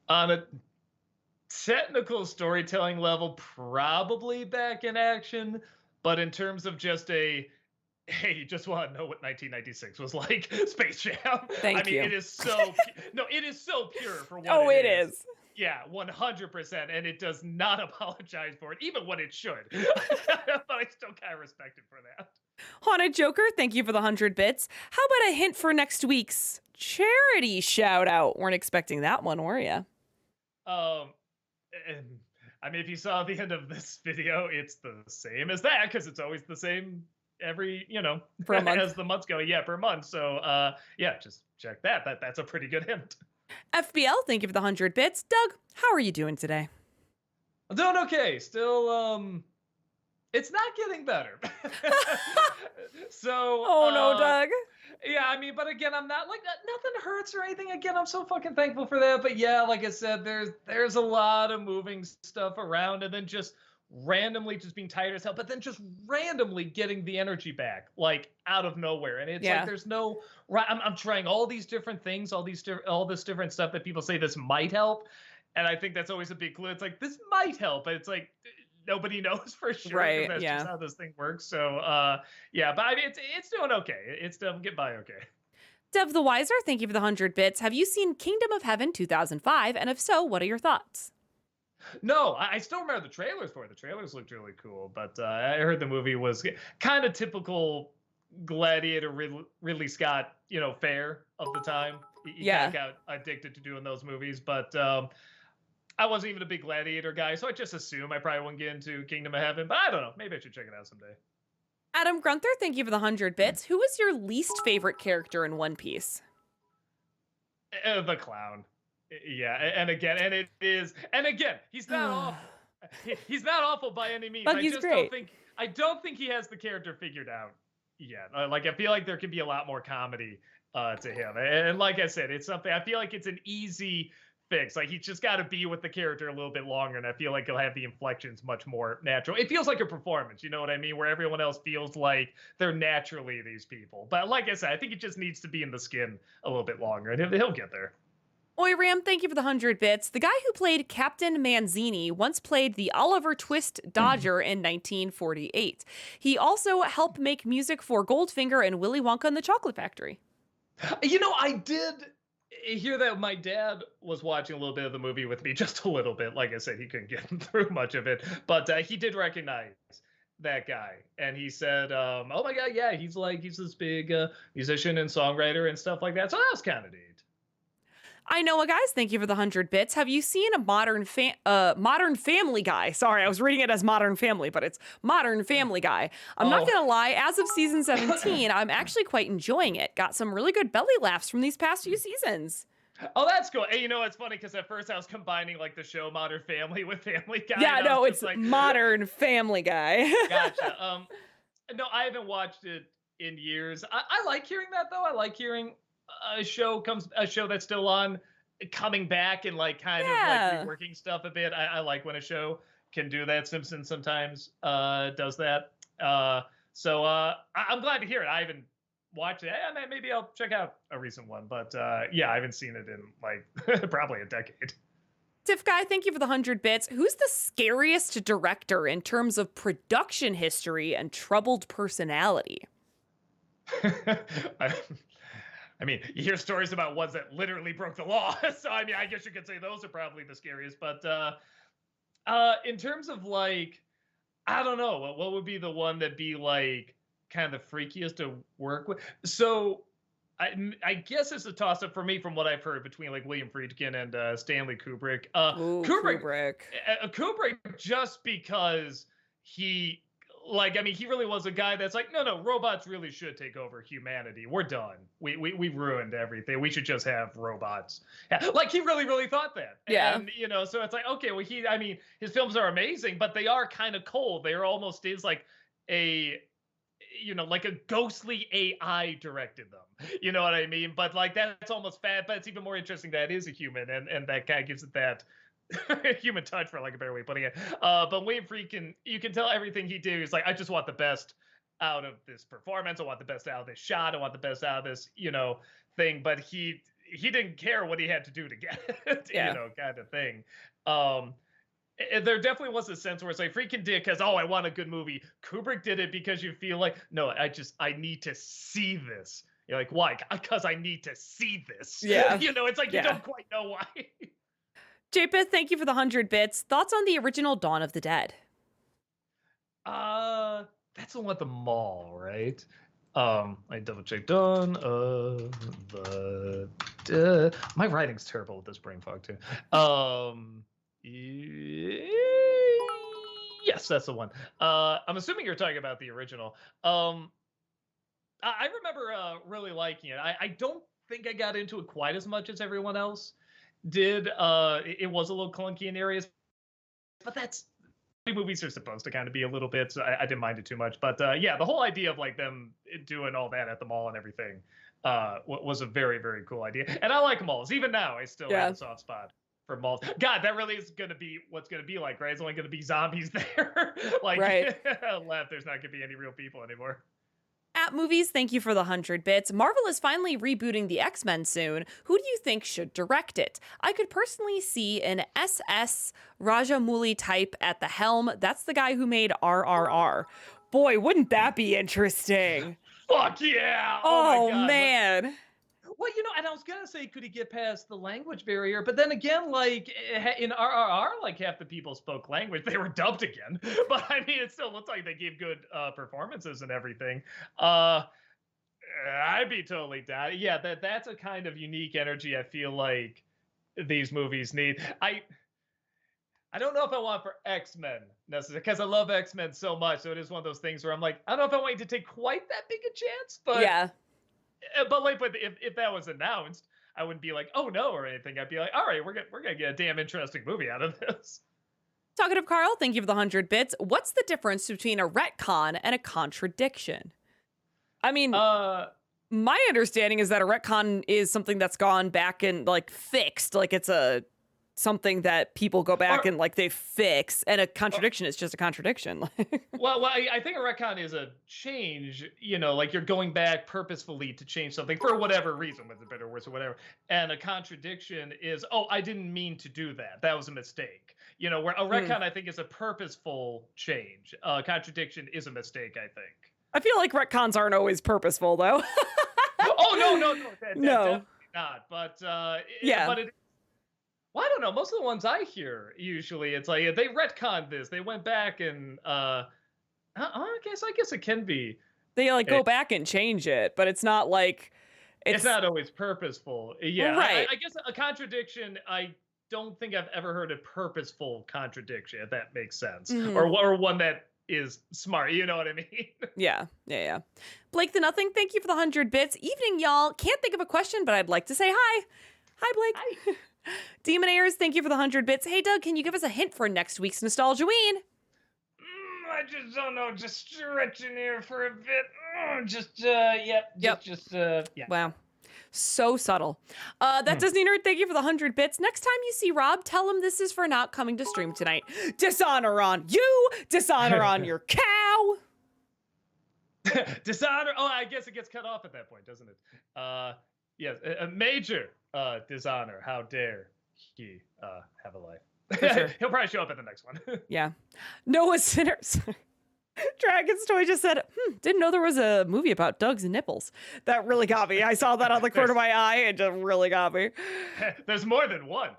On a technical storytelling level, probably Back in Action, but in terms of just hey, you just want to know what 1996 was like, Space Jam. Thank you. It is so it is so pure for what it is. Yeah, 100%, and it does not apologize for it, even when it should. But I still kind of respect it for that. Haunted Joker, thank you for the 100 bits. How about a hint for next week's charity shout out? Weren't expecting that one, were you? I mean, if you saw the end of this video, it's the same as that because it's always the same every, for a month. As the months go. Yeah, per month. So, yeah, just check that. That's a pretty good hint. FBL, thank you for the 100 bits. Doug, how are you doing today? I'm doing okay. Still, it's not getting better. So. Oh no, Doug. Yeah, I mean, but again, I'm not like nothing hurts or anything. Again, I'm so fucking thankful for that. But yeah, like I said, there's a lot of moving stuff around, and then just randomly just being tired as hell, but then just randomly getting the energy back, like out of nowhere. And it's like Yeah. there's no right. I'm trying all these different things, all this different stuff that people say this might help, and I think that's always a big clue. It's like this might help, but it's like nobody knows for sure because Right. that's just Yeah. how this thing works. So yeah, but I mean it's doing okay. It's still get by okay. Dev the Wiser, thank you for the 100 bits. Have you seen Kingdom of Heaven 2005? And if so, what are your thoughts? No, I still remember the trailers for it. The trailers looked really cool, but I heard the movie was kind of typical Gladiator Ridley Scott, fare of the time. He kind Yeah. of got addicted to doing those movies, but I wasn't even a big Gladiator guy, so I just assume I probably wouldn't get into Kingdom of Heaven. But I don't know. Maybe I should check it out someday. Adam Grunther, thank you for the 100 bits. Who is your least favorite character in One Piece? The clown. Yeah, and again, he's not awful. He's not awful by any means. But he's great. I don't think he has the character figured out yet. Like I feel like there could be a lot more comedy to him. And like I said, it's something I feel like it's an easy fix. Like he's just got to be with the character a little bit longer, and I feel like he'll have the inflections much more natural. It feels like a performance, you know what I mean? Where everyone else feels like they're naturally these people. But like I said, I think it just needs to be in the skin a little bit longer, and he'll get there. Oi Ram, thank you for the 100 bits. The guy who played Captain Manzini once played the Oliver Twist Dodger in 1948. He also helped make music for Goldfinger and Willy Wonka and the Chocolate Factory. I did hear that my dad was watching a little bit of the movie with me, just a little bit. Like I said, he couldn't get through much of it, but he did recognize that guy, and he said, "Oh my God, yeah, he's this big musician and songwriter and stuff like that." So that was kind of neat. I know, guys. Thank you for the 100 bits. Have you seen a Modern Family Guy? Sorry, I was reading it as Modern Family, but it's Modern Family Guy. I'm not gonna lie. As of season 17, I'm actually quite enjoying it. Got some really good belly laughs from these past few seasons. Oh, that's cool. Hey, it's funny because at first I was combining like the show Modern Family with Family Guy. Yeah, no, it's like Modern Family Guy. Gotcha. No, I haven't watched it in years. I like hearing that though. I like hearing a show that's still on coming back and like kind of like reworking stuff a bit. I like when a show can do that. Simpsons sometimes does that. So I'm glad to hear it. I haven't watched it. Maybe I'll check out a recent one, but yeah, I haven't seen it in like probably a decade. Tiff Guy, thank you for the 100 bits. Who's the scariest director in terms of production history and troubled personality? I mean, you hear stories about ones that literally broke the law. So, I mean, I guess you could say those are probably the scariest. But in terms of like, I don't know, what would be the one that'd be like kind of the freakiest to work with? So I guess it's a toss up for me from what I've heard between like William Friedkin and Stanley Kubrick. Ooh, Kubrick. Kubrick, just because he really was a guy that's like, no, robots really should take over humanity. We're done. We ruined everything. We should just have robots. Yeah, like he really, really thought that. Yeah. And, so it's like, okay, well, his films are amazing, but they are kind of cold. They are almost is like like a ghostly AI directed them. You know what I mean? But like, that's almost bad, but it's even more interesting that it is a human and that guy gives it that human touch, for like a better way of putting it. But William Friedkin, you can tell everything he did. He's like, I just want the best out of this performance. I want the best out of this shot. I want the best out of this, thing. But he didn't care what he had to do to get it, kind of thing. There definitely was a sense where it's like Friedkin did because, I want a good movie. Kubrick did it because you feel like, no, I need to see this. You're like, why? Because I need to see this. Yeah. It's like you don't quite know why. Japeth, thank you for the 100 bits. Thoughts on the original Dawn of the Dead? That's the one at the mall, right? I double checked Dawn of the Dead. My writing's terrible with this brain fog too. Yes, that's the one. I'm assuming you're talking about the original. I remember really liking it. I don't think I got into it quite as much as everyone else did. It was a little clunky in areas, but that's movies are supposed to kind of be a little bit, so I didn't mind it too much. But yeah, the whole idea of like them doing all that at the mall and everything was a very, very cool idea. And I like malls. Even now, I still have a soft spot for multi. God, that really is going to be what's going to be like, right? It's only going to be zombies there. Like Right. left, there's not going to be any real people anymore. At Movies, thank you for the 100 bits. Marvel is finally rebooting the X-Men soon. Who do you think should direct it? I could personally see an SS Rajamouli type at the helm. That's the guy who made RRR. Boy, wouldn't that be interesting? Fuck yeah! Oh, my God. man. Well, and I was gonna say, could he get past the language barrier? But then again, like in RRR, Like half the people spoke language. They were dubbed again. But I mean, it still looked like they gave good performances and everything. I'd be totally down. Yeah, that's a kind of unique energy I feel like these movies need. I don't know if I want for X-Men necessarily, because I love X-Men so much. So it is one of those things where I'm like, I don't know if I want you to take quite that big a chance, but Yeah. But if that was announced, I wouldn't be like, oh no, or anything. I'd be like, all right, we're gonna get a damn interesting movie out of this. Talkative Carl, thank you for the 100 bits. What's the difference between a retcon and a contradiction? I mean, my understanding is that a retcon is something that's gone back and like fixed, like it's something that people go back and like they fix, and a contradiction is just a contradiction. well, I think a retcon is a change, like you're going back purposefully to change something for whatever reason, whether better or worse or whatever. And a contradiction is, oh, I didn't mean to do that. That was a mistake. Where a retcon, I think, is a purposeful change. Contradiction is a mistake, I think. I feel like retcons aren't always purposeful, though. Oh, no. No. Definitely not. But, yeah. But well, I don't know. Most of the ones I hear, usually, it's like they retconned this. They went back and I guess it can be. They like go back and change it, but it's not like it's not always purposeful. Yeah, right. I guess a contradiction. I don't think I've ever heard a purposeful contradiction, if that makes sense, or one that is smart. You know what I mean? Yeah. Blake the Nothing, thank you for the 100 bits. Evening, y'all. Can't think of a question, but I'd like to say hi. Hi, Blake. Hi. Demon Airs, thank you for the 100 bits. Hey, Doug, can you give us a hint for next week's Nostalgia-ween? I just don't know. Just stretching here for a bit. Yeah. Wow. So subtle. That Disney Nerd, thank you for the 100 bits. Next time you see Rob, tell him this is for not coming to stream tonight. Dishonor on you. Dishonor on your cow. Dishonor. Oh, I guess it gets cut off at that point, doesn't it? Yes, a major dishonor. How dare he have a life? Sure. He'll probably show up at the next one. Yeah. Noah Sinners. Dragon's Toy just said, didn't know there was a movie about Doug's nipples. That really got me. I saw that on the corner of my eye. It just really got me. There's more than one.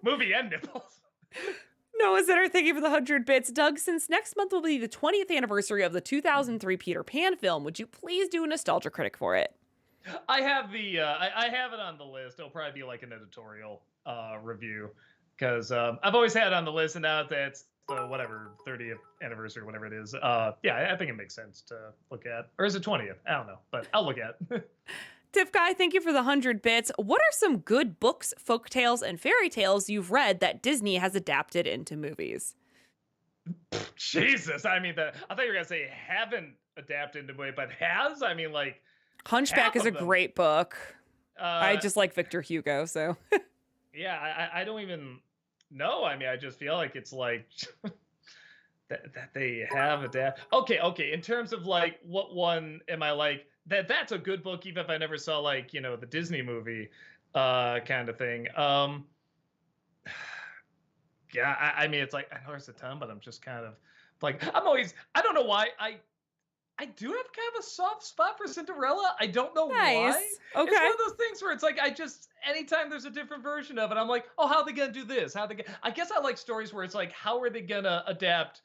Movie and nipples. Noah Sinner, thank you for the 100 bits. Doug, since next month will be the 20th anniversary of the 2003 Peter Pan film, would you please do a nostalgia critic for it? I have I have it on the list. It'll probably be like an editorial review, because I've always had it on the list, and now that's the 30th anniversary, whatever it is. Yeah, I think it makes sense to look at. Or is it 20th? I don't know, but I'll look at it. Tiff Guy, thank you for the 100 bits. What are some good books, folk tales, and fairy tales you've read that Disney has adapted into movies? Jesus, I mean, I thought you were gonna say haven't adapted into movie, but has. I mean, like, Hunchback is a great book. I just like Victor Hugo, so. Yeah, I don't even know. I mean, I just feel like it's like that they have adapted. Okay. In terms of like, what one am I like? That's a good book, even if I never saw like, the Disney movie kind of thing. Yeah, I mean, it's like, I know there's a ton, but I'm just kind of like, I don't know why, I do have kind of a soft spot for Cinderella. I don't know why. Okay. It's one of those things where it's like, anytime there's a different version of it, I'm like, oh, how are they going to do this? I guess I like stories where it's like, how are they going to adapt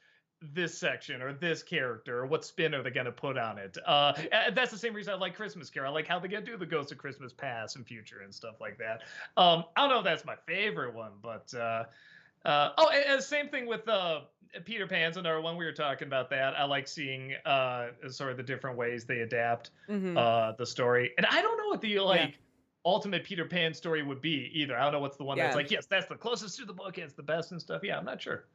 this section or this character, or what spin are they going to put on it? And that's the same reason I like Christmas Carol. I like how they going to do the Ghost of Christmas Past and Future and stuff like that. I don't know if that's my favorite one, but and same thing with Peter Pan's another one. We were talking about that. I like seeing sort of the different ways they adapt the story. And I don't know what the ultimate Peter Pan story would be either. I don't know what's the one that's like, yes, that's the closest to the book, it's the best and stuff. Yeah, I'm not sure.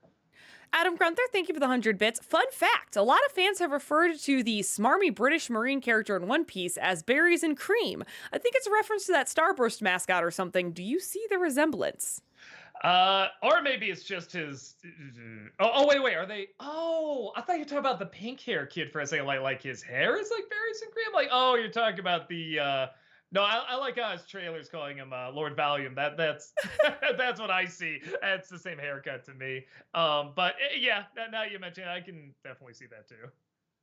Adam Grunther, thank you for the 100 bits. Fun fact, a lot of fans have referred to the smarmy British Marine character in One Piece as Berries and Cream. I think it's a reference to that Starburst mascot or something. Do you see the resemblance? Or maybe it's just his. Oh, wait. Are they? Oh, I thought you were talking about the pink hair kid for a second. Like his hair is like Varys and Graham. Like, oh, you're talking about the. No, I like how his trailer's calling him Lord Valium. That's that's what I see. It's the same haircut to me. But yeah, now you mention it, I can definitely see that too.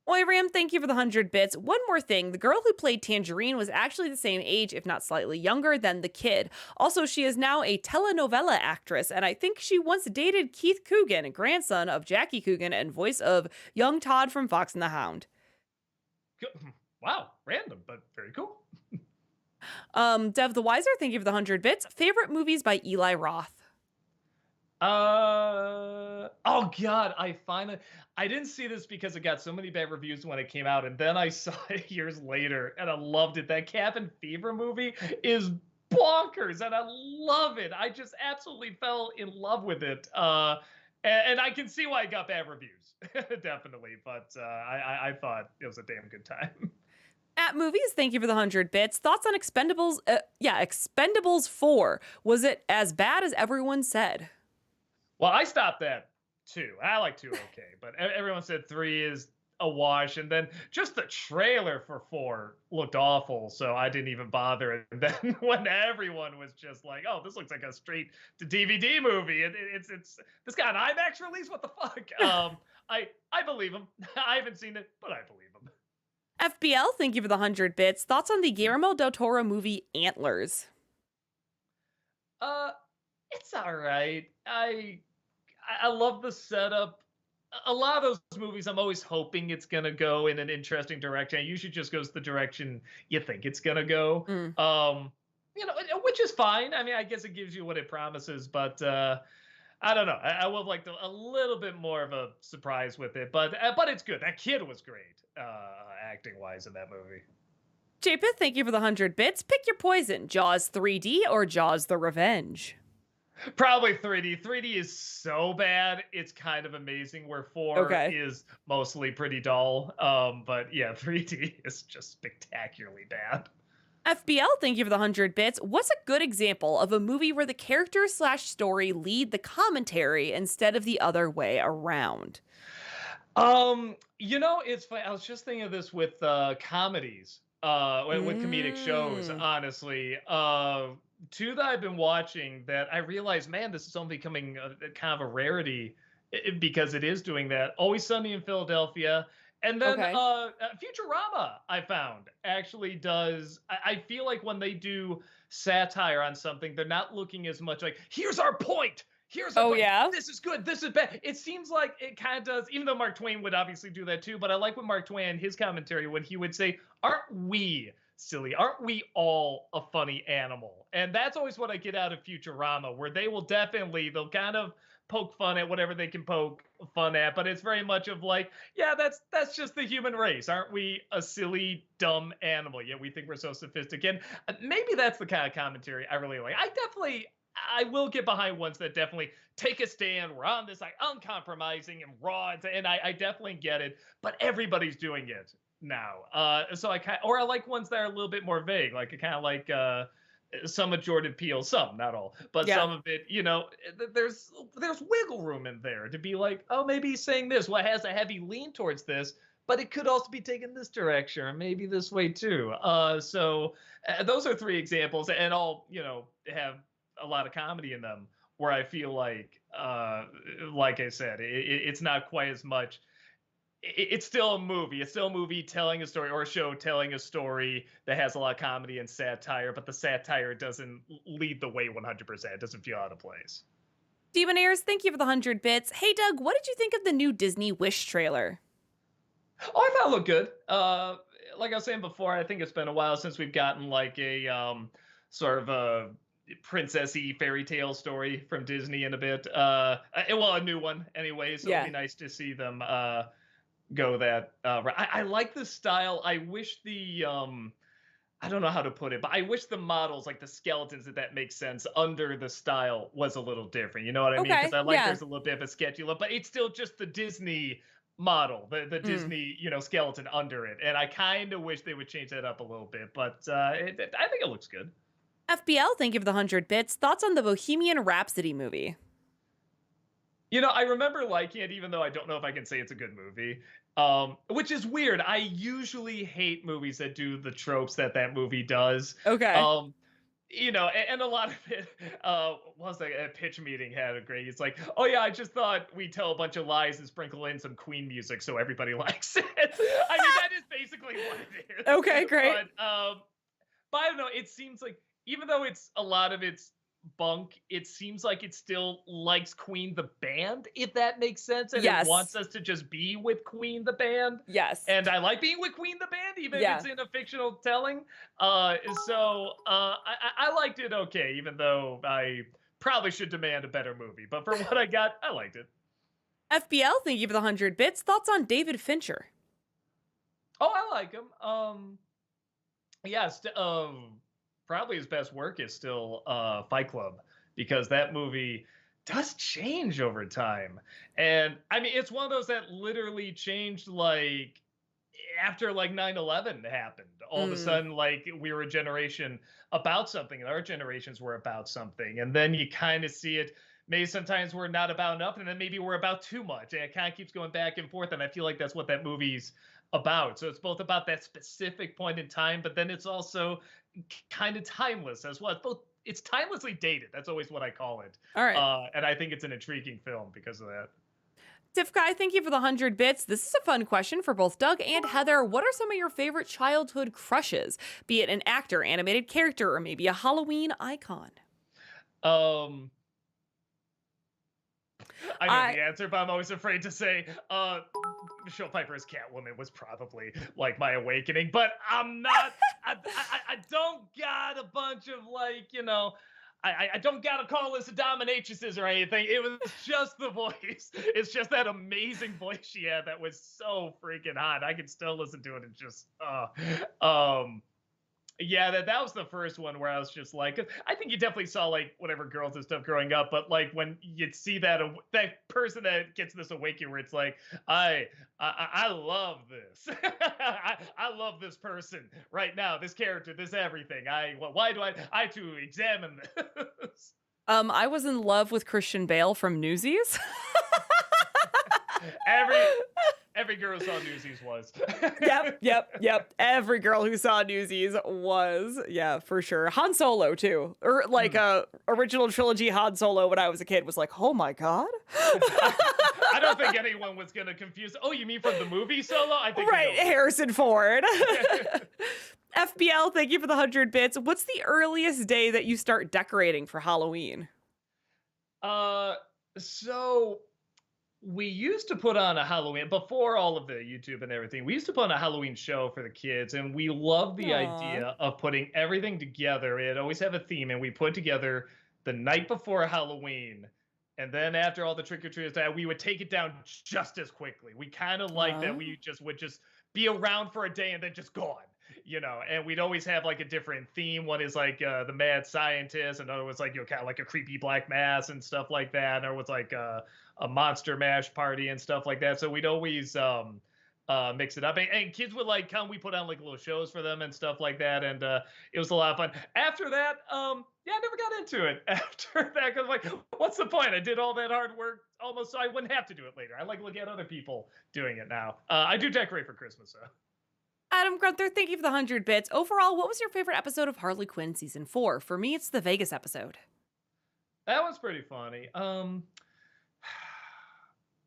Ram, thank you for the 100 bits. One more thing. The girl who played Tangerine was actually the same age, if not slightly younger, than the kid. Also, she is now a telenovela actress, and I think she once dated Keith Coogan, grandson of Jackie Coogan and voice of young Todd from Fox and the Hound. Wow, random, but very cool. Dev the Wiser, thank you for the 100 bits. Favorite movies by Eli Roth? Oh god, I didn't see this because it got so many bad reviews when it came out, and then I saw it years later and I loved it. That Cabin Fever movie is bonkers and I love it. I just absolutely fell in love with it. And I can see why it got bad reviews. Definitely, but I thought it was a damn good time. At Movies, thank you for the 100 bits. Thoughts on Expendables? Expendables 4. Was it as bad as everyone said? Well, I stopped at 2. I like 2 okay, but everyone said 3 is a wash, and then just the trailer for 4 looked awful, so I didn't even bother. And then when everyone was just like, "Oh, this looks like a straight to DVD movie," it's this got an IMAX release. What the fuck? I believe him. I haven't seen it, but I believe him. FBL, thank you for the 100 bits. Thoughts on the Guillermo del Toro movie Antlers? It's all right. I love the setup. A lot of those movies, I'm always hoping it's gonna go in an interesting direction. It usually just goes the direction you think it's gonna go. Which is fine. I mean, I guess it gives you what it promises, but I don't know. I would have liked a little bit more of a surprise with it, but it's good. That kid was great, acting wise in that movie. Japeth, thank you for the 100 bits. Pick your poison: Jaws 3D or Jaws the Revenge? Probably 3D. 3D is so bad, it's kind of amazing. Where 4 is mostly pretty dull. But yeah, 3D is just spectacularly bad. FBL, thank you for the 100 bits. What's a good example of a movie where the character/story lead the commentary instead of the other way around? It's funny. I was just thinking of this with comedies, with comedic shows, honestly. 2 that I've been watching that I realized, man, this is only becoming a kind of a rarity because it is doing that. Always Sunny in Philadelphia. And then Futurama, I found, actually does. I feel like when they do satire on something, they're not looking as much like, here's our point. Here's our point. Yeah? This is good. This is bad. It seems like it kind of does, even though Mark Twain would obviously do that too. But I like when Mark Twain, his commentary, when he would say, aren't we silly? Aren't we all a funny animal? And that's always what I get out of Futurama, where they'll kind of poke fun at whatever they can poke fun at, but it's very much of like, yeah, that's just the human race. Aren't we a silly, dumb animal? Yet we think we're so sophisticated. Maybe that's the kind of commentary I really like. I will get behind ones that definitely take a stand. We're on this like uncompromising and raw, and I definitely get it, but everybody's doing it now. So I like ones that are a little bit more vague, like I kind of like some of Jordan Peele, some, not all, but some of it, there's wiggle room in there to be like, oh, maybe he's saying this. Well, it has a heavy lean towards this, but it could also be taken this direction, or maybe this way too. So those are 3 examples, and all, have a lot of comedy in them, where I feel like I said, it's not quite as much. It's still a movie. It's still a movie telling a story, or a show telling a story that has a lot of comedy and satire, but the satire doesn't lead the way 100%. It doesn't feel out of place. Demonaires, thank you for the 100 bits. Hey, Doug, what did you think of the new Disney Wish trailer? Oh, I thought it looked good. Like I was saying before, I think it's been a while since we've gotten like a sort of a princessy fairy tale story from Disney in a bit. A new one anyway, so it'd be nice to see them go that I like the style. I wish the I don't know how to put it, but I wish the models, like the skeletons, if that makes sense, under the style was a little different. You know what I mean? Because I like there's a little bit of a sketchy look, but it's still just the Disney model, the Disney, skeleton under it. And I kind of wish they would change that up a little bit, but I think it looks good. FBL, thank you for the 100 bits. Thoughts on the Bohemian Rhapsody movie? You know, I remember liking it, even though I don't know if I can say it's a good movie. Which is weird. I usually hate movies that do the tropes that that movie does. Okay. You know, and a lot of it was like a pitch meeting had a great. It's like, oh yeah, I just thought we'd tell a bunch of lies and sprinkle in some Queen music so everybody likes it. I mean, that is basically what it is. Okay, great. But I don't know. It seems like even though it's a lot of it's bunk, it seems like it still likes Queen the band, if that makes sense, and Yes. it wants us to just be with Queen the band. Yes. And I like being with Queen the band, even Yeah. if it's in a fictional telling. I liked it okay, even though I probably should demand a better movie. But for what I got, I liked it. FBL, thank you for the 100 bits. Thoughts on David Fincher? Oh, I like him. Probably his best work is still Fight Club, because that movie does change over time. And I mean, it's one of those that literally changed like after like 9/11 happened. All of a sudden, like we were a generation about something and our generations were about something. And then you kind of see it. Maybe sometimes we're not about enough, and then maybe we're about too much. And it kind of keeps going back and forth. And I feel like that's what that movie's about. So it's both about that specific point in time, but then it's also kind of timeless as well. It's timelessly dated. That's always what I call it. All right. And I think it's an intriguing film because of that. Tiff Guy, thank you for the 100 bits. This is a fun question for both Doug and Heather. What are some of your favorite childhood crushes? Be it an actor, animated character, or maybe a Halloween icon. I know the answer, but I'm always afraid to say Michelle Pfeiffer's Catwoman was probably like my awakening, but I'm not. I don't got a bunch of like, you know, I don't got to call this a dominatrixes or anything. It was just the voice. It's just that amazing voice she had that was so freaking hot. I can still listen to it and just yeah, that was the first one where I was just like, I think you definitely saw like whatever girls and stuff growing up, but like when you'd see that person that gets this awakening where it's like, I love this, I love this person right now, this character, this everything. Why do I to examine this? I was in love with Christian Bale from Newsies. Every girl who saw Newsies was. Yep. Every girl who saw Newsies was, yeah, for sure. Han Solo too, or like original trilogy Han Solo when I was a kid was like, oh my god. I don't think anyone was gonna confuse. Oh, you mean from the movie Solo? I think right, Harrison Ford. FBL, thank you for the 100 bits. What's the earliest day that you start decorating for Halloween? So we used to put on a Halloween, before all of the YouTube and everything, we used to put on a Halloween show for the kids, and we loved the idea of putting everything together. It'd always have a theme, and we put together the night before Halloween, and then after all the trick-or-treaters, we would take it down just as quickly. We kind of like that we would just be around for a day and then just gone. You know, and we'd always have like a different theme. One is like the mad scientist, another was like, you know, kind of like a creepy black mass and stuff like that. Or was like a monster mash party and stuff like that. So we'd always mix it up, and kids would like come. We put on like little shows for them and stuff like that, and it was a lot of fun. After that, I never got into it. After that, because like, what's the point? I did all that hard work almost, so I wouldn't have to do it later. I like looking at other people doing it now. I do decorate for Christmas, though. Adam Grunther, thank you for the 100 bits. Overall, what was your favorite episode of Harley Quinn season 4? For me, it's the Vegas episode. That was pretty funny.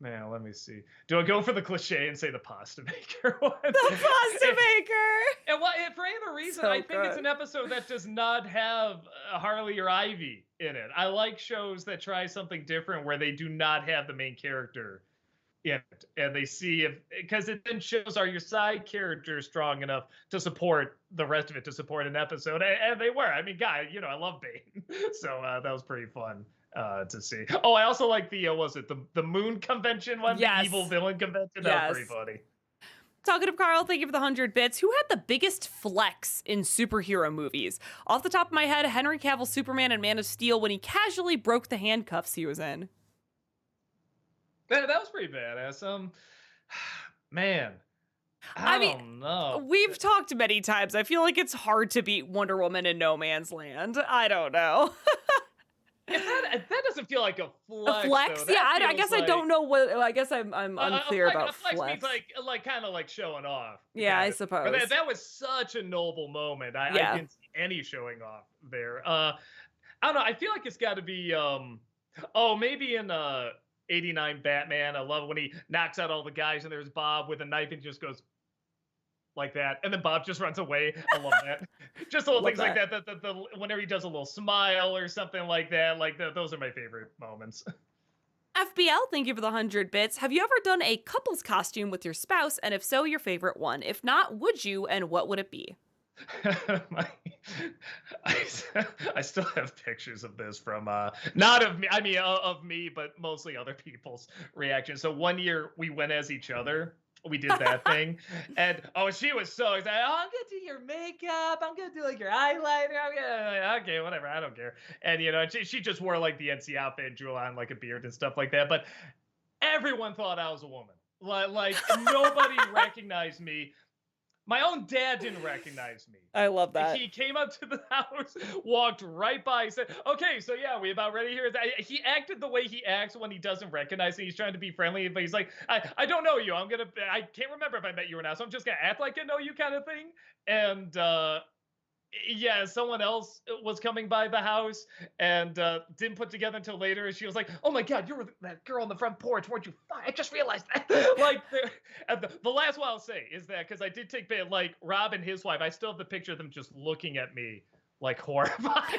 Man, let me see. Do I go for the cliche and say the pasta maker one? The pasta maker! And for any other reason, So I think good. it's an episode that does not have Harley or Ivy in it. I like shows that try something different where they do not have the main character in it, and they see if, because it then shows, are your side characters strong enough to support the rest of it, to support an episode, and they were. I mean, guy, you know, I love Bane, so that was pretty fun to see. Oh, I also like the was it the Moon Convention one, Yes. the evil villain convention. That was pretty funny. Talkative Carl, thank you for the 100 bits. Who had the biggest flex in superhero movies? Off the top of my head, Henry Cavill Superman and Man of Steel when he casually broke the handcuffs he was in. That was pretty badass. Man, I I mean, don't know. we've talked many times. I feel like it's hard to beat Wonder Woman in No Man's Land. I don't know. That doesn't feel like a A flex though. flex? Yeah, That I feels guess I like don't know what. I guess I'm unclear about a flex means flex. like kind of like showing off. Yeah, I Kind of. But suppose. that was such a noble moment. I Yeah. didn't see any showing off there. I don't know. I feel like it's got to be oh, maybe in '89 Batman. I love when he knocks out all the guys and there's Bob with a knife and just goes like that, and then Bob just runs away. I love that. Just little Love things like that. that. Whenever he does a little smile or something like that, like those are my favorite moments. FBL, thank you for the 100 bits. Have you ever done a couple's costume with your spouse? And if so, your favorite one? If not, would you, and what would it be? My, I, I still have pictures of this from not of me. I mean of me, but mostly other people's reactions. So one year we went as each other. We did that thing, and oh, she was so excited. Oh, I'm gonna do your makeup. I'm gonna do like your eyeliner. I'm gonna okay, whatever. I don't care. And she just wore like the NC outfit and drew on like a beard and stuff like that. But everyone thought I was a woman. Like nobody recognized me. My own dad didn't recognize me. I love that. He came up to the house, walked right by, said, "Okay, so yeah, we about ready here." He acted the way he acts when he doesn't recognize me. He's trying to be friendly, but he's like, "I don't know you. I can't remember if I met you or not, so I'm just gonna act like I know you," kind of thing. And yeah, someone else was coming by the house and didn't put together until later. And she was like, "Oh my God, you were that girl on the front porch, weren't you? I just realized that." Like, the last one I'll say is that because I did take like Rob and his wife, I still have the picture of them just looking at me like horrified.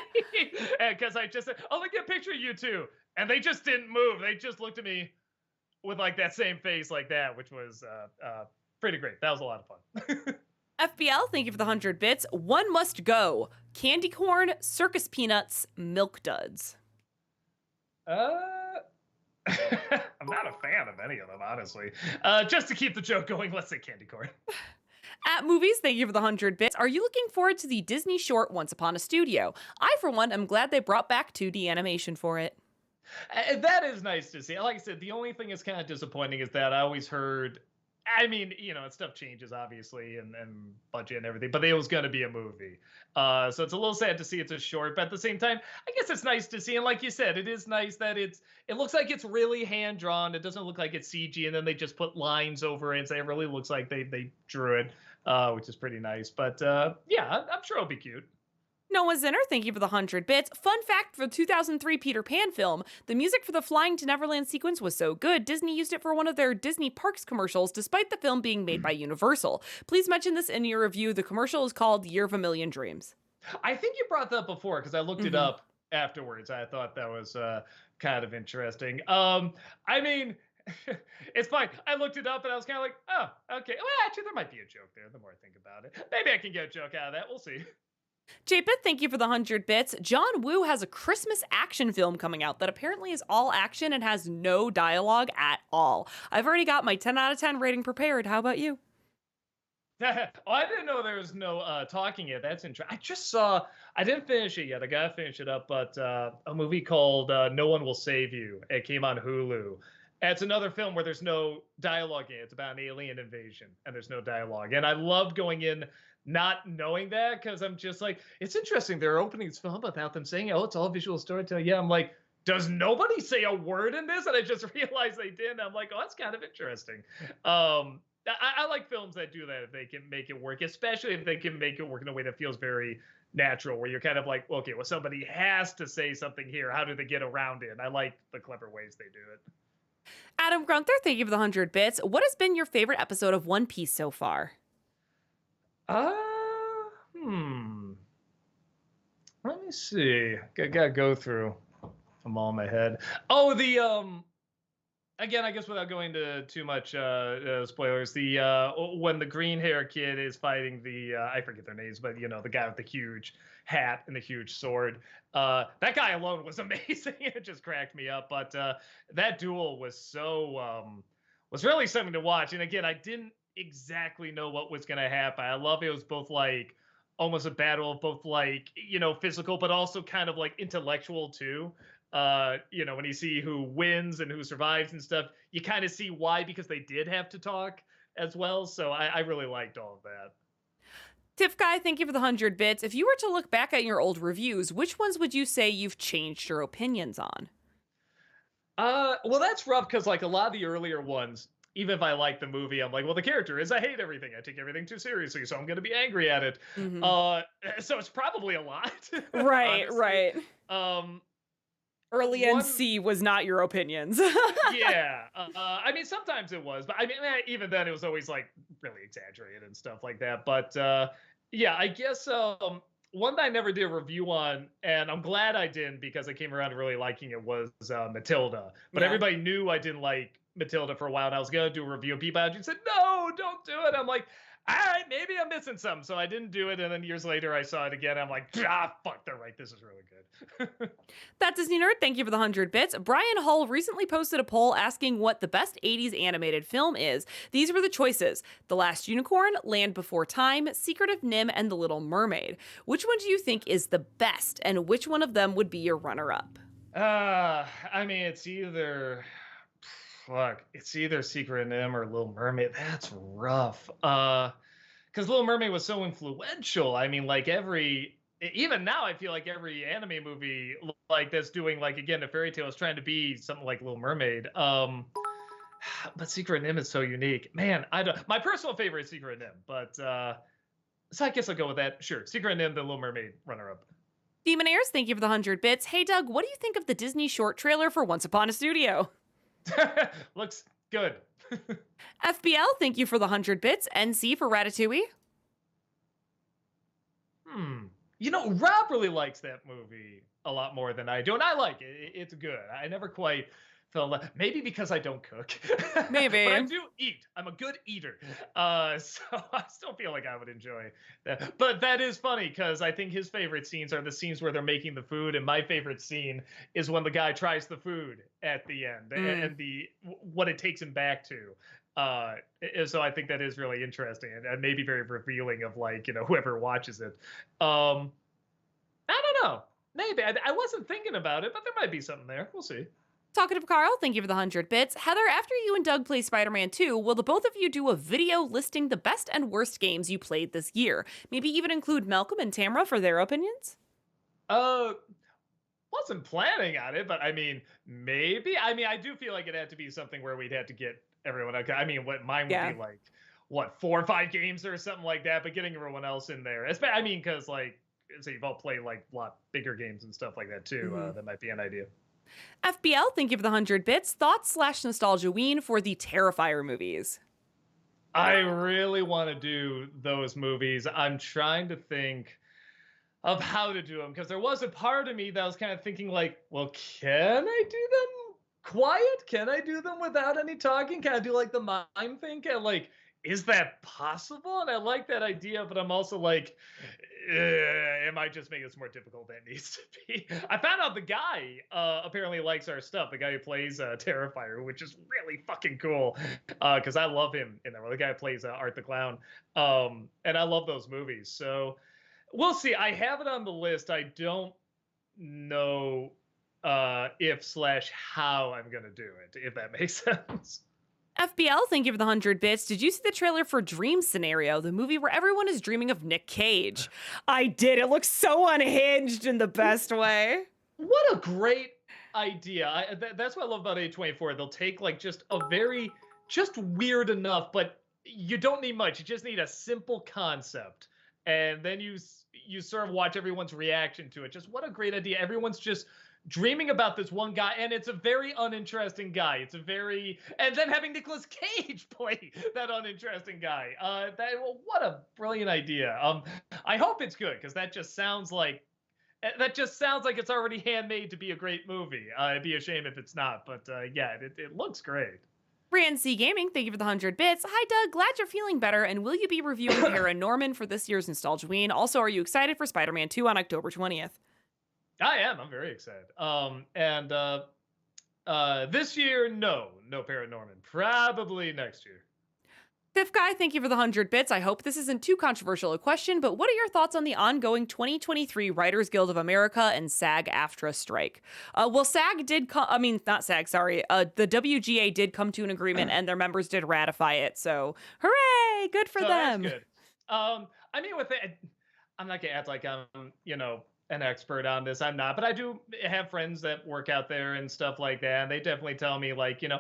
Because I just said, "Oh, look at a picture of you two," and they just didn't move. They just looked at me with like that same face like that, which was pretty great. That was a lot of fun. FBL, thank you for the 100 bits. One must go. Candy corn, circus peanuts, milk duds. I'm not a fan of any of them, honestly. Just to keep the joke going, let's say candy corn. At Movies, thank you for the 100 bits. Are you looking forward to the Disney short Once Upon a Studio? I, for one, am glad they brought back 2D animation for it. That is nice to see. Like I said, the only thing that's kind of disappointing is that I always heard, I mean, stuff changes obviously and budget and everything, but it was going to be a movie. So it's a little sad to see it's a short, but at the same time, I guess it's nice to see. And like you said, it is nice that it looks like it's really hand drawn. It doesn't look like it's CG, and then they just put lines over it. So it really looks like they drew it, which is pretty nice. But yeah, I'm sure it'll be cute. Noah Zinner, thank you for the 100 bits. Fun fact for the 2003 Peter Pan film, the music for the Flying to Neverland sequence was so good, Disney used it for one of their Disney Parks commercials, despite the film being made by Universal. Please mention this in your review. The commercial is called Year of a Million Dreams. I think you brought that up before because I looked it up afterwards. I thought that was kind of interesting. I mean, it's fine. I looked it up and I was kind of like, oh, okay. Well, actually, there might be a joke there the more I think about it. Maybe I can get a joke out of that. We'll see. J-Pit, thank you for the 100 bits. John Woo has a Christmas action film coming out that apparently is all action and has no dialogue at all. I've already got my 10 out of 10 rating prepared. How about you? Oh, I didn't know there was no talking yet. That's interesting. I just saw, I didn't finish it yet. I got to finish it up, but a movie called No One Will Save You. It came on Hulu. And it's another film where there's no dialogue in it. It's about an alien invasion, and there's no dialogue. And I loved going in not knowing that because I'm just like, it's interesting. They're opening this film without them saying, oh, it's all visual storytelling. Yeah, I'm like, does nobody say a word in this? And I just realized they did. And I'm like, oh, that's kind of interesting. I like films that do that if they can make it work, especially if they can make it work in a way that feels very natural, where you're kind of like, okay, well, somebody has to say something here. How do they get around it? And I like the clever ways they do it. Adam Grunther, thank you for the 100 bits. What has been your favorite episode of One Piece so far? Let me see. Gotta go through them all in my head. Oh, again, I guess without going into too much spoilers, when the green hair kid is fighting I forget their names, but the guy with the huge hat and the huge sword. That guy alone was amazing. It just cracked me up. But that duel was was really something to watch. And again, I didn't exactly know what was going to happen. I love it was both like almost a battle of both like physical, but also kind of like intellectual too. When you see who wins and who survives and stuff, you kind of see why, because they did have to talk. as well. So I really liked all of that. Tiff Guy, thank you for the 100 bits. If you were to look back at your old reviews, which ones would you say you've changed your opinions on? Well, that's rough because like a lot of the earlier ones, even if I like the movie, I'm like, well, the character is I hate everything. I take everything too seriously, so I'm gonna be angry at it. Mhm. So it's probably a lot. Right, honestly. right. Um, Early one, NC was not your opinions. yeah. I mean, sometimes it was, but I mean, even then, it was always like really exaggerated and stuff like that. But yeah, I guess one that I never did a review on, and I'm glad I didn't because I came around to really liking it, was Matilda. But Yeah. everybody knew I didn't like Matilda for a while, and I was gonna do a review, and people actually said, "No, don't do it." I'm like, all right, maybe I'm missing something, so I didn't do it. And then years later, I saw it again. I'm like, fuck, they're right. This is really good. That Disney Nerd, thank you for the 100 bits. Brian Hull recently posted a poll asking what the best 80s animated film is. These were the choices: The Last Unicorn, Land Before Time, Secret of Nim, and The Little Mermaid. Which one do you think is the best, and which one of them would be your runner-up? I mean, it's either it's either Secret of Nim or Little Mermaid. That's rough. Because Little Mermaid was so influential. I mean, like even now, I feel like every anime movie like that's doing like again a fairy tale is trying to be something like Little Mermaid. But Secret of Nim is so unique. Man, I don't. My personal favorite is Secret of Nim, but so I guess I'll go with that. Sure, Secret of Nim, the Little Mermaid runner-up. Demon Airs, thank you for the 100 bits. Hey Doug, what do you think of the Disney short trailer for Once Upon a Studio? Looks good. FBL, thank you for the 100 bits. NC for Ratatouille. You know, Rob really likes that movie a lot more than I do, and I like it. It's good. I never quite felt maybe because I don't cook. Maybe. But I do eat. I'm a good eater. So I still feel like I would enjoy that. But that is funny because I think his favorite scenes are the scenes where they're making the food, and my favorite scene is when the guy tries the food at the end and the what it takes him back to. So I think that is really interesting and maybe very revealing of like, you know, whoever watches it. I don't know. Maybe I wasn't thinking about it, but there might be something there. We'll see. Talkative Carl, thank you for the 100 bits. Heather, after you and Doug play Spider-Man 2, will the both of you do a video listing the best and worst games you played this year? Maybe even include Malcolm and Tamra for their opinions? Wasn't planning on it, but I mean, maybe. I mean, I do feel like it had to be something where we'd have to get everyone. I mean, what mine would be like, what 4 or 5 games or something like that. But getting everyone else in there, I mean, because like, so you've all played like a lot bigger games and stuff like that too. That might be an idea. FBL, thank you for the 100 bits. Thoughts / nostalgia ween for the Terrifier movies. I really want to do those movies. I'm trying to think of how to do them because there was a part of me that was kind of thinking like, well, can I do them quiet? Can I do them without any talking? Can I do like the mime thing? Like, is that possible? And I like that idea, but I'm also like, it might just make this more difficult than it needs to be. I found out the guy apparently likes our stuff. The guy who plays Terrifier, which is really fucking cool because I love him in there. Well, the guy who plays Art the Clown, and I love those movies. So we'll see. I have it on the list. I don't know if / how I'm gonna do it, if that makes sense. FBL, thank you for the 100 bits. Did you see the trailer for Dream Scenario, the movie where everyone is dreaming of Nick Cage? I did. It looks so unhinged in the best way. What a great idea. That's what I love about A24. They'll take like just weird enough, but you don't need much. You just need a simple concept. And then you sort of watch everyone's reaction to it. Just what a great idea. Everyone's just dreaming about this one guy, and it's a very uninteresting guy. And then having Nicolas Cage play that uninteresting guy. What a brilliant idea. I hope it's good because that just sounds like it's already handmade to be a great movie. It'd be a shame if it's not, but yeah, it looks great. Brian C. Gaming, thank you for the 100 bits. Hi, Doug. Glad you're feeling better. And will you be reviewing Paranorman for this year's Nostalgia Ween? Also, are you excited for Spider-Man 2 on October 20th? I am. I'm very excited. This year, no Paranorman. Probably next year. Tiff Guy, thank you for the 100 bits. I hope this isn't too controversial a question, but what are your thoughts on the ongoing 2023 Writers Guild of America and SAG-AFTRA strike? Well, SAG did not SAG, sorry. The WGA did come to an agreement and their members did ratify it. So, hooray! Good for So them. that's good. I mean, with it, I'm not gonna act like I'm, an expert on this. I'm not, but I do have friends that work out there and stuff like that. And they definitely tell me, like, the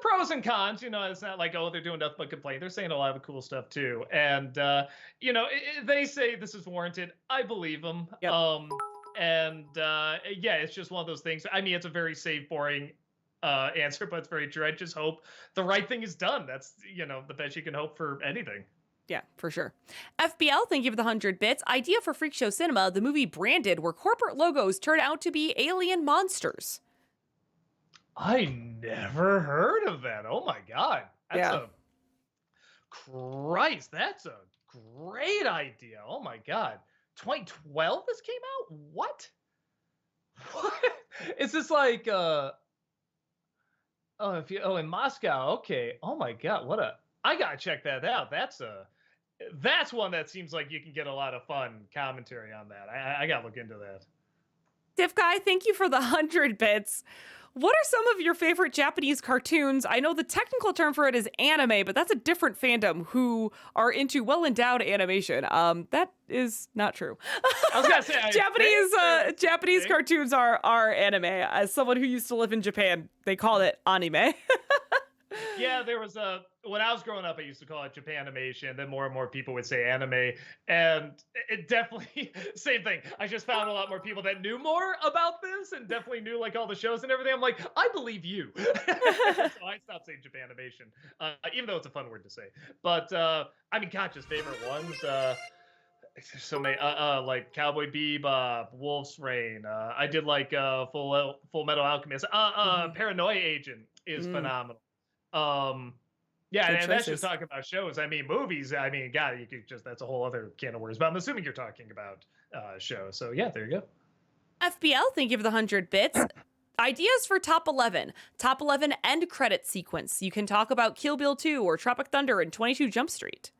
pros and cons. It's not like, oh, they're doing nothing but complain. They're saying a lot of cool stuff too. And they say this is warranted. I believe them. Yep. Yeah, it's just one of those things. I mean, it's a very safe, boring answer, but it's very true. I just hope the right thing is done. That's the best you can hope for anything. Yeah, for sure. FBL, thank you for the 100 bits. Idea for Freak Show Cinema, the movie Branded, where corporate logos turn out to be alien monsters. I never heard of that. Oh my God. That's that's a great idea. Oh my God. 2012 this came out? What? What? Is this like in Moscow? Okay. Oh my God. I gotta check that out. That's one that seems like you can get a lot of fun commentary on that. I gotta look into that. Tiff Guy, thank you for the 100 bits. What are some of your favorite Japanese cartoons? I know the technical term for it is anime, but that's a different fandom who are into well-endowed animation. That is not true. I was gonna say Japanese cartoons are anime. As someone who used to live in Japan, they call it anime. Yeah, there was when I was growing up, I used to call it Japanimation. Then more and more people would say anime, and it definitely same thing. I just found a lot more people that knew more about this and definitely knew like all the shows and everything. I'm like, I believe you. So I stopped saying Japanimation, even though it's a fun word to say. But I mean, God, just favorite ones. There's so many, like Cowboy Bebop, Wolf's Rain. I did like Full Metal Alchemist. Paranoia Agent is phenomenal. Yeah, Good and that's choices. just talking about shows. I mean, movies. I mean, God, you could that's a whole other can of worms. But I'm assuming you're talking about shows. So yeah, there you go. FBL, thank you for the 100 bits. Ideas for top 11 end credit sequence. You can talk about Kill Bill 2 or Tropic Thunder and 22 Jump Street.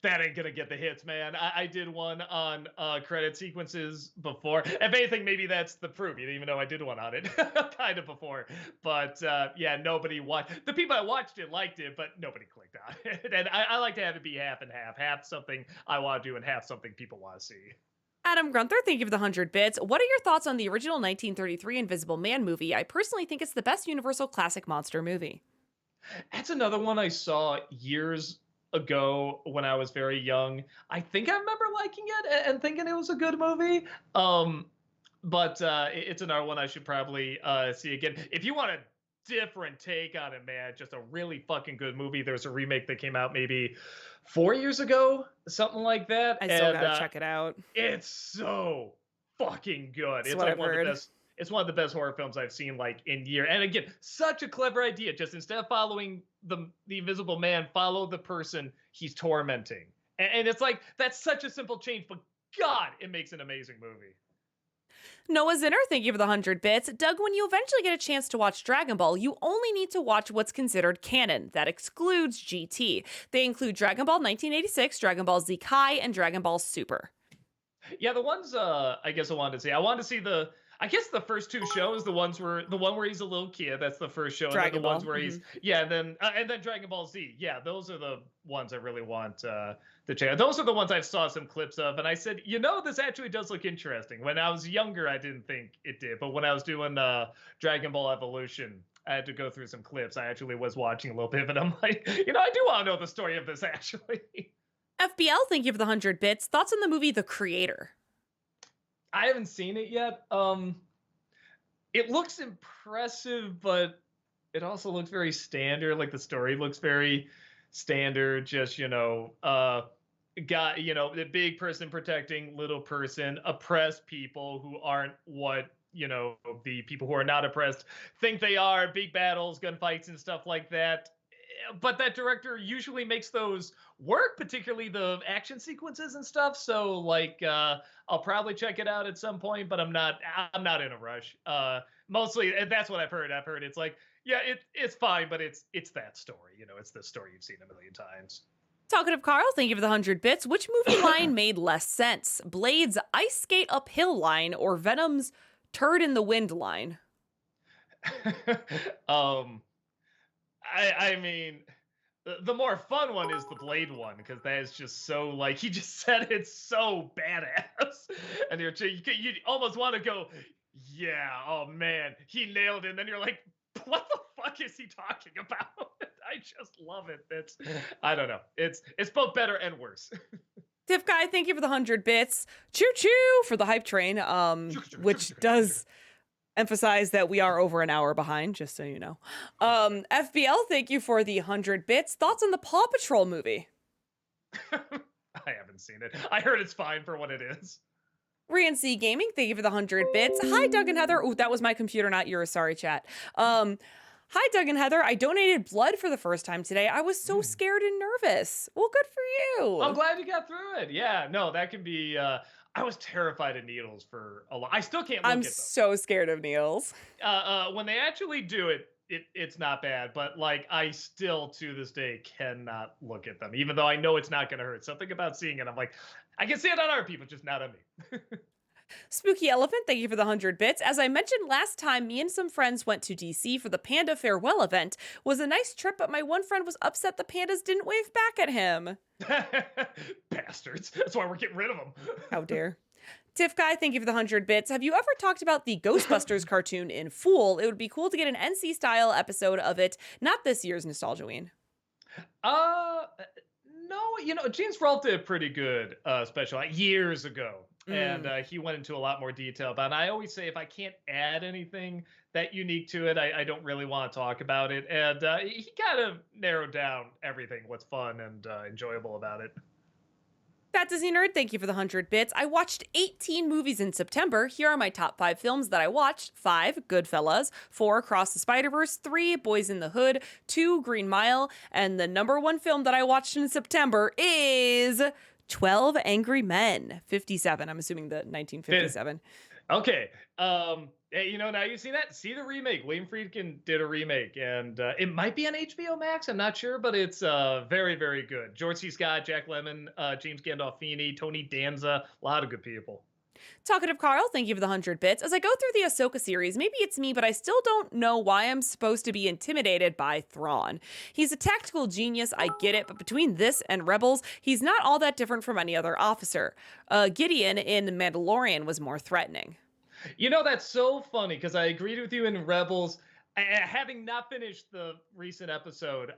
That ain't gonna get the hits, man. I did one on credit sequences before. If anything, maybe that's the proof. You didn't even know I did one on it, kind of before. But yeah, nobody watched. The people that watched it liked it, but nobody clicked on it. And I like to have it be half and half. Half something I want to do and half something people want to see. Adam Grunther, thank you for the 100 bits. What are your thoughts on the original 1933 Invisible Man movie? I personally think it's the best Universal classic monster movie. That's another one I saw years ago when I was very young. I think I remember liking it and thinking it was a good movie. But it's another one I should probably see again. If you want a different take on it, man, just a really fucking good movie. There's a remake that came out maybe 4 years ago, something like that. I still gotta check it out. It's so fucking good. That's It's what like I've one heard. of the best. It's one of the best horror films I've seen like in years. And again, such a clever idea. Just instead of following the Invisible Man, follow the person he's tormenting. And it's like, that's such a simple change, but God, it makes an amazing movie. Noah Zinner, thank you for the 100 bits. Doug, when you eventually get a chance to watch Dragon Ball, you only need to watch what's considered canon. That excludes GT. They include Dragon Ball 1986, Dragon Ball Z Kai, and Dragon Ball Super. Yeah, the ones I guess I wanted to see. I wanted to see the first two shows, the one where he's a little kid, that's the first show, Dragon and then the ones Ball. where he's and then Dragon Ball Z. Yeah, those are the ones I really want to check out. Those are the ones I saw some clips of, and I said, this actually does look interesting. When I was younger, I didn't think it did, but when I was doing Dragon Ball Evolution, I had to go through some clips. I actually was watching a little bit of it. I'm like, I do want to know the story of this actually. FBL, thank you for the 100 bits. Thoughts on the movie The Creator? I haven't seen it yet. It looks impressive, but it also looks very standard. Like the story looks very standard. Just the big person protecting little person, oppressed people who aren't what the people who are not oppressed think they are. Big battles, gunfights, and stuff like that. But that director usually makes those work, particularly the action sequences and stuff. So like, I'll probably check it out at some point, but I'm not in a rush. Mostly, and that's what I've heard. I've heard it's like, yeah, it's fine, but it's that story. It's the story you've seen a million times. Talkative Carl, thank you for the 100 bits. Which movie line made less sense? Blade's ice skate uphill line or Venom's turd in the wind line? I mean, the more fun one is the Blade one because that is just so like he just said it's so badass, and you almost want to go, yeah, oh man, he nailed it. And then you're like, what the fuck is he talking about? I just love it. I don't know. It's both better and worse. Tiff Guy, thank you for the 100 bits. Choo choo for the hype train, which does emphasize that we are over an hour behind, just so you know. FBL, thank you for the 100 bits. Thoughts on the Paw Patrol movie? I haven't seen it. I heard it's fine for what it is. RNC Gaming, thank you for the 100 bits. Hi, Doug and Heather. Ooh, that was my computer, not yours. Sorry, chat. Hi, Doug and Heather. I donated blood for the first time today. I was so scared and nervous. Well, good for you. I'm glad you got through it. Yeah, no, that can be... I was terrified of needles for a lot. I still can't look at them. I'm so scared of needles. When they actually do it, it's not bad. But, like, I still, to this day, cannot look at them. Even though I know it's not going to hurt. Something about seeing it, I'm like, I can see it on other people, just not on me. Spooky Elephant, thank you for the 100 bits. As I mentioned last time, me and some friends went to DC for the Panda Farewell event. It was a nice trip, but my one friend was upset the pandas didn't wave back at him. Bastards. That's why we're getting rid of them. How dare. Tiff Guy, thank you for the 100 bits. Have you ever talked about the Ghostbusters cartoon in Fool? It would be cool to get an NC-style episode of it, not this year's Nostalgiaween. No, Gene Sproult did a pretty good special years ago. And he went into a lot more detail about it. I always say if I can't add anything that unique to it, I don't really want to talk about it. And he kind of narrowed down everything, what's fun and enjoyable about it. Fat Disney Nerd, thank you for the 100 bits. I watched 18 movies in September. Here are my top 5 films that I watched. 5, Goodfellas. 4, Across the Spider-Verse. 3, Boys in the Hood. 2, Green Mile. And the number 1 film that I watched in September is 12 Angry Men. 57. I'm assuming the 1957. Okay. Now you've seen that. See the remake. William Friedkin did a remake, and it might be on HBO Max. I'm not sure, but it's very, very good. George C. Scott, Jack Lemmon, James Gandolfini, Tony Danza, a lot of good people. Talkative Carl, thank you for the 100 bits. As I go through the Ahsoka series, maybe it's me, but I still don't know why I'm supposed to be intimidated by Thrawn. He's a tactical genius, I get it, but between this and Rebels, he's not all that different from any other officer. Gideon in Mandalorian was more threatening. That's so funny, because I agreed with you in Rebels. Having not finished the recent episode,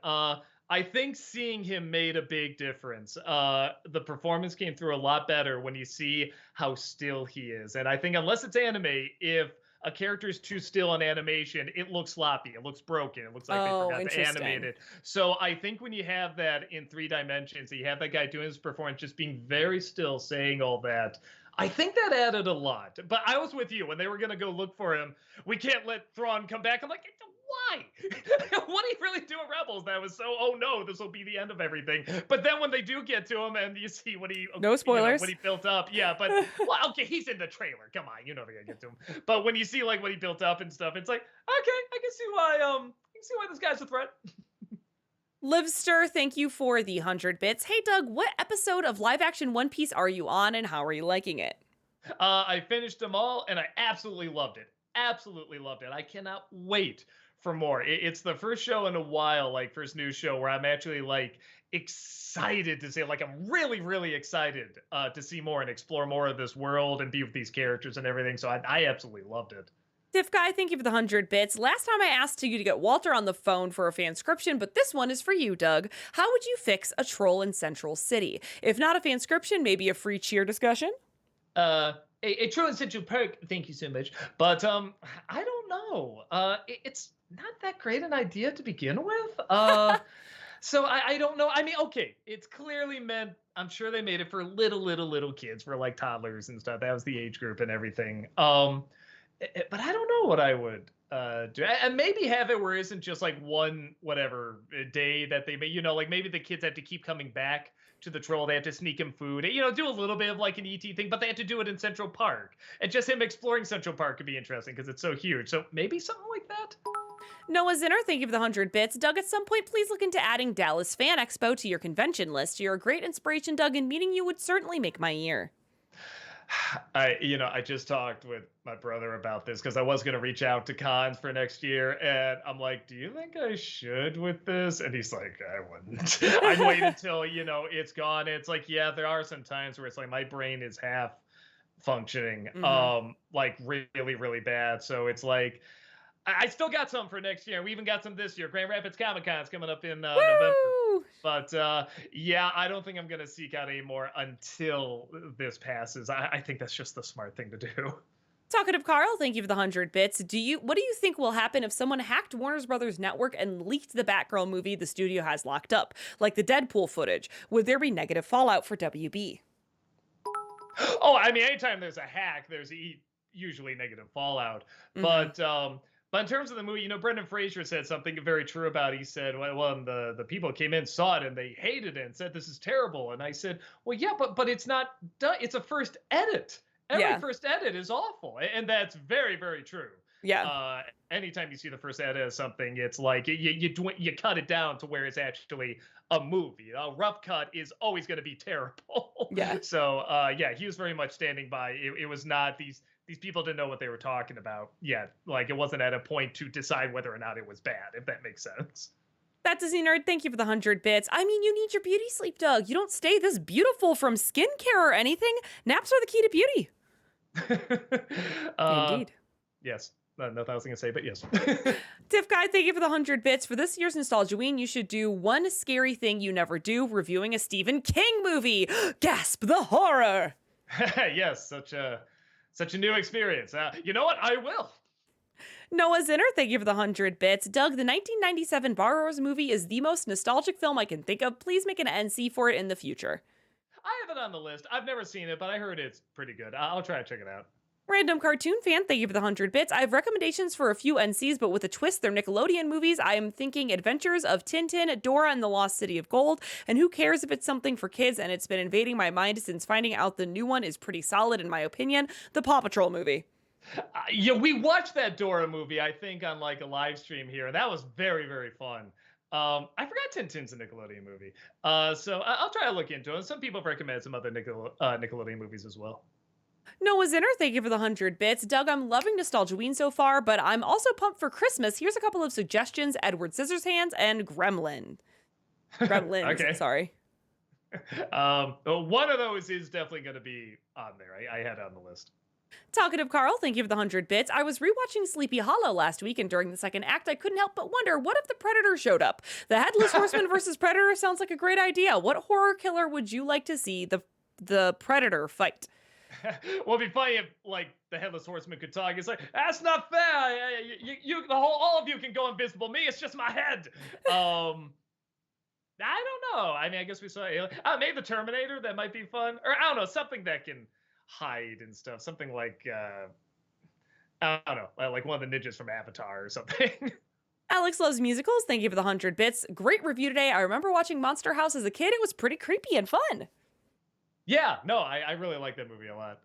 I think seeing him made a big difference. The performance came through a lot better when you see how still he is. And I think unless it's anime, if a character is too still in animation, it looks sloppy. It looks broken. It looks like they forgot to animate it. So I think when you have that in 3 dimensions, you have that guy doing his performance, just being very still, saying all that, I think that added a lot. But I was with you when they were going to go look for him. We can't let Thrawn come back. I'm like, why? What did he really do in Rebels? That was so, oh no, this will be the end of everything. But then when they do get to him and you see what he... No spoilers. What he built up. Yeah, but, well, okay, he's in the trailer. Come on, they're going to get to him. But when you see, like, what he built up and stuff, it's like, okay, I can see why this guy's a threat. Livster, thank you for the 100 bits. Hey, Doug, what episode of live-action One Piece are you on, and how are you liking it? I finished them all, and I absolutely loved it. Absolutely loved it. I cannot wait for more. It's the first show in a while, like first news show, where I'm actually like excited to see, like I'm really, really excited to see more and explore more of this world and be with these characters and everything. So I absolutely loved it. Tiff Guy, thank you for the 100 bits. Last time I asked you to get Walter on the phone for a fanscription, but this one is for you, Doug. How would you fix a troll in Central City? If not a fanscription, maybe a free cheer discussion? A troll in Central Park, thank you so much. But I don't know. It's not that great an idea to begin with. So I don't know. I mean, okay, it's clearly meant, I'm sure they made it for little kids, for like toddlers and stuff. That was the age group and everything. But I don't know what I would do. And maybe have it where it isn't just like one whatever day that they may, like maybe the kids have to keep coming back to the troll. They have to sneak him food, do a little bit of like an ET thing, but they have to do it in Central Park. And just him exploring Central Park could be interesting because it's so huge. So maybe something like that. Noah Zinner, thank you for the 100 bits. Doug, at some point, please look into adding Dallas Fan Expo to your convention list. You're a great inspiration, Doug, and meeting you would certainly make my year. I just talked with my brother about this because I was going to reach out to cons for next year. And I'm like, do you think I should with this? And he's like, I wouldn't. I'd wait until, it's gone. It's like, yeah, there are some times where it's like my brain is half functioning, like really, really bad. So it's like, I still got some for next year. We even got some this year. Grand Rapids Comic Con's coming up in November. But yeah, I don't think I'm going to seek out any more until this passes. I think that's just the smart thing to do. Talkative Carl, thank you for the 100 bits. What do you think will happen if someone hacked Warner Brothers network and leaked the Batgirl movie the studio has locked up, like the Deadpool footage? Would there be negative fallout for WB? Oh, I mean, anytime there's a hack, there's usually negative fallout. But in terms of the movie, Brendan Fraser said something very true about it. He said, well, the people came in, saw it, and they hated it and said, this is terrible. And I said, well, yeah, but it's not done. It's a first edit. Every first edit is awful. And that's very, very true. Yeah. Anytime you see the first edit of something, it's like you cut it down to where it's actually a movie. A rough cut is always going to be terrible. Yeah. So, yeah, he was very much standing by. It was not these people didn't know what they were talking about yet. Like, it wasn't at a point to decide whether or not it was bad, if that makes sense. That Disney Nerd, thank you for the 100 bits. I mean, you need your beauty sleep, Doug. You don't stay this beautiful from skincare or anything. Naps are the key to beauty. Indeed. Yes. Nothing I was going to say, but yes. Tiff Guy, thank you for the 100 bits. For this year's Nostalgiaween, you should do one scary thing you never do, reviewing a Stephen King movie. Gasp, the horror. Yes, such a new experience. You know what? I will. Noah Zinner, thank you for the 100 bits. Doug, the 1997 Borrowers movie is the most nostalgic film I can think of. Please make an NC for it in the future. I have it on the list. I've never seen it, but I heard it's pretty good. I'll try to check it out. Random Cartoon Fan, thank you for the 100 bits. I have recommendations for a few NCs, but with a twist, they're Nickelodeon movies. I am thinking Adventures of Tintin, Dora and the Lost City of Gold, and who cares if it's something for kids, and it's been invading my mind since finding out the new one is pretty solid in my opinion, the Paw Patrol movie. Yeah, we watched that Dora movie, I think, on like a live stream here, and that was very, very fun. I forgot Tintin's a Nickelodeon movie, so I'll try to look into it. Some people have recommended some other Nickelodeon movies as well. Noah Zinner, thank you for the 100 bits. Doug, I'm loving Nostalgiaween so far, but I'm also pumped for Christmas. Here's a couple of suggestions: Edward Scissorhands and Gremlins. Okay. Sorry. One of those is definitely going to be on there. I had it on the list. Talkative Carl, thank you for the 100 bits. I was rewatching Sleepy Hollow last week, and during the second act, I couldn't help but wonder, what if the Predator showed up? The Headless Horseman versus Predator sounds like a great idea. What horror killer would you like to see the Predator fight? Well, it'd be funny if, like, the Headless Horseman could talk. It's like, that's not fair. All of you can go invisible. Me, it's just my head. I don't know. I mean, I guess we saw maybe the Terminator. That might be fun. Or I don't know, something that can hide and stuff. Something like I don't know, like one of the ninjas from Avatar or something. Alex Loves Musicals, thank you for the 100 bits. Great review today. I remember watching Monster House as a kid. It was pretty creepy and fun. Yeah, no, I really like that movie a lot.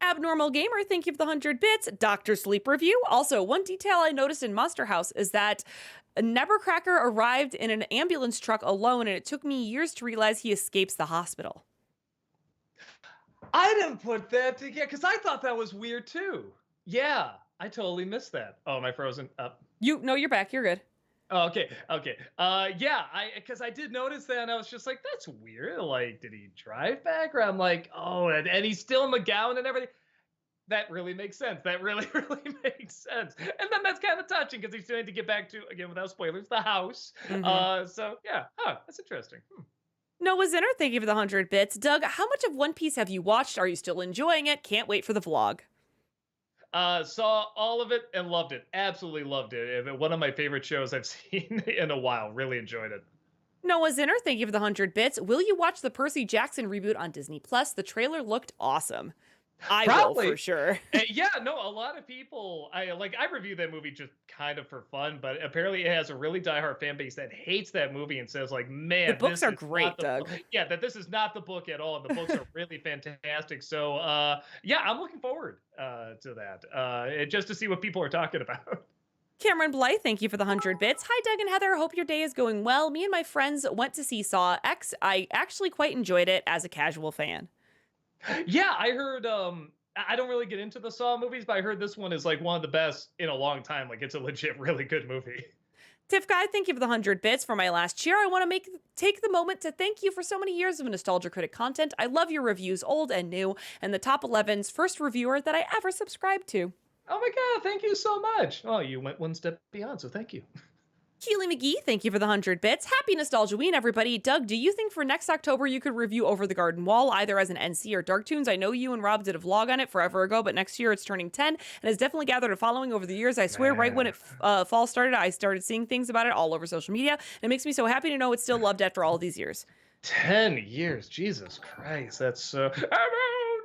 Abnormal Gamer, thank you for the 100 bits. Dr. Sleep review. Also, one detail I noticed in Monster House is that Nevercracker arrived in an ambulance truck alone, and it took me years to realize he escapes the hospital. I didn't put that together because I thought that was weird too. Yeah, I totally missed that. Oh, am I frozen up? No, you're back. You're good. Oh, okay. Yeah, because I did notice that, and I was just like, that's weird. Like, did he drive back? Or I'm like, oh, and he's still in McGowan and everything. That really makes sense. That really, really makes sense. And then that's kind of touching because he's trying to get back to, again, without spoilers, the house. So yeah, that's interesting. Noah Zinner, thank you for the 100 bits. Doug, how much of One Piece have you watched? Are you still enjoying it? Can't wait for the vlog. Saw all of it and loved it. Absolutely loved it. One of my favorite shows I've seen in a while. Really enjoyed it. Noah Zinner, thank you for the 100 bits. Will you watch the Percy Jackson reboot on Disney Plus? The trailer looked awesome. I will Probably. for sure. Yeah, no, a lot of people I reviewed that movie just kind of for fun, but apparently it has a really diehard fan base that hates that movie and says like, The man, books this are is great, not the Doug. yeah, that this is not the book at all. And the books are really fantastic. So yeah, I'm looking forward to that. Just to see what people are talking about. Cameron Blythe, thank you for the 100 bits. Hi, Doug and Heather. Hope your day is going well. Me and my friends went to see Saw X. I actually quite enjoyed it as a casual fan. Yeah, I heard I don't really get into the Saw movies, but I heard this one is like one of the best in a long time. Like it's a legit really good movie. Tiff Guy, thank you for the 100 bits. For my last cheer, I want to take the moment to thank you for so many years of Nostalgia Critic content. I love your reviews, old and new, and the Top 11's first reviewer that I ever subscribed to. Oh my God, thank you so much. Oh, you went one step beyond, so thank you. Keely McGee, thank you for the 100 bits. Happy Nostalgiaween, everybody. Doug, do you think for next October you could review Over the Garden Wall, either as an NC or Dark Toons? I know you and Rob did a vlog on it forever ago, but next year it's turning 10 and has definitely gathered a following over the years. I swear, right when it fall started, I started seeing things about it all over social media, and it makes me so happy to know it's still loved after all these years. 10 years, Jesus Christ, that's so... I'm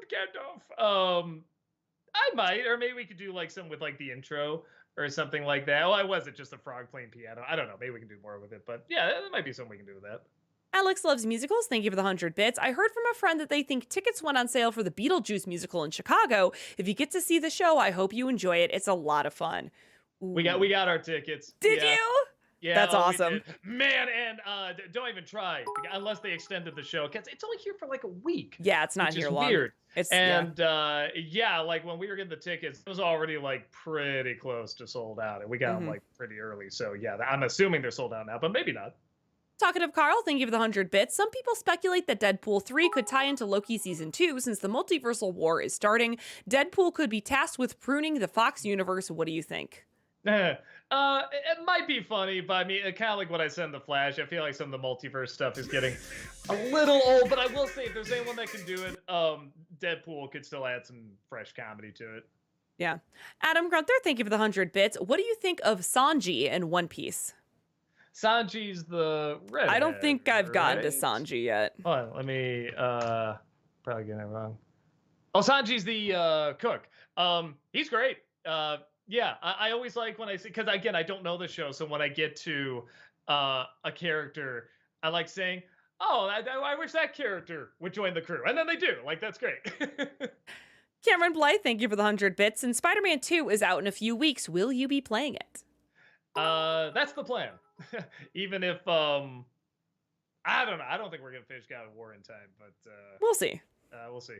Gandalf. I might, or maybe we could do like some with like the intro or something like that. Oh, I wasn't just a frog playing piano. I don't know. Maybe we can do more with it, but yeah, that might be something we can do with that. Alex loves musicals. Thank you for the 100 bits. I heard from a friend that they think tickets went on sale for the Beetlejuice musical in Chicago. If you get to see the show, I hope you enjoy it. It's a lot of fun. Ooh. We got our tickets. Did you? Yeah, that's awesome. Man, and don't even try unless they extended the show. It's only here for like a week. Yeah, it's not here long. Weird. It's yeah, like when we were getting the tickets, it was already like pretty close to sold out, and we got them like pretty early. So yeah, I'm assuming they're sold out now, but maybe not. Talkative Carl, thank you for the 100 bits. Some people speculate that Deadpool 3 could tie into Loki Season 2 since the multiversal war is starting. Deadpool could be tasked with pruning the Fox universe. What do you think? It might be funny, but I mean, kind of like what I said in The Flash. I feel like some of the multiverse stuff is getting a little old, but I will say if there's anyone that can do it, Deadpool could still add some fresh comedy to it. Yeah. Adam Grunther, thank you for the 100 bits. What do you think of Sanji in One Piece? Sanji's the red. I don't think I've gotten to Sanji yet. Hold on, let me probably getting it wrong. Oh, Sanji's the cook. He's great. Yeah, I always like when I see, because again, I don't know the show, so when I get to a character, I like saying, oh, I wish that character would join the crew. And then they do. Like, that's great. Cameron Blythe, thank you for the 100 bits. And Spider-Man 2 is out in a few weeks. Will you be playing it? That's the plan. Even if, I don't know. I don't think we're going to finish God of War in time, but we'll see. We'll see.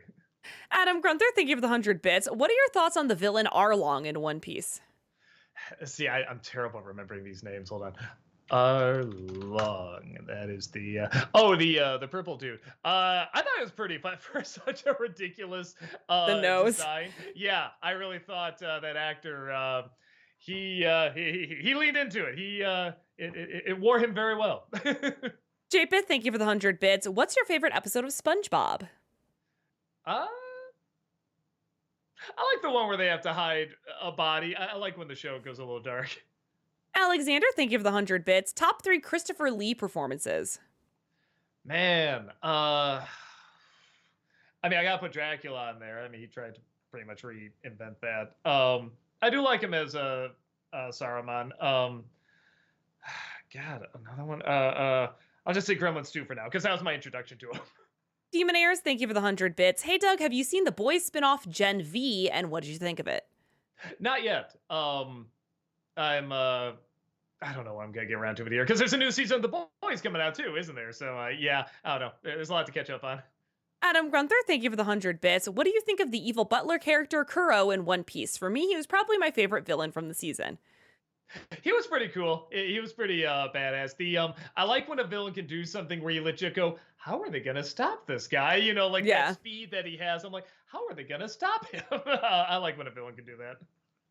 Adam Grunther, thank you for the 100 bits. What are your thoughts on the villain Arlong in One Piece? See, I'm terrible at remembering these names. Hold on. Arlong. That is the the purple dude. I thought it was pretty fun for such a ridiculous the nose design. Yeah, I really thought that actor he leaned into it. It wore him very well. Japeth, thank you for the 100 bits. What's your favorite episode of SpongeBob? I like the one where they have to hide a body. I like when the show goes a little dark. Alexander, thank you for the 100 bits. Top 3 Christopher Lee performances. Man, I mean, I gotta put Dracula on there. I mean, he tried to pretty much reinvent that. I do like him as Saruman. God, another one. I'll just say Gremlins 2 for now, because that was my introduction to him. Demonaires, thank you for the 100 bits. Hey, Doug, have you seen The Boys spinoff Gen V, and what did you think of it? Not yet. I don't know when I'm going to get around to it here, because there's a new season of The Boys coming out too, isn't there? So, yeah, I don't know. There's a lot to catch up on. Adam Grunther, thank you for the 100 bits. What do you think of the evil butler character Kuro in One Piece? For me, he was probably my favorite villain from the season. He was pretty cool. He was pretty badass. I like when a villain can do something where you legit go, how are they gonna stop this guy? You know, like that speed that he has. I'm like, how are they gonna stop him? I like when a villain can do that.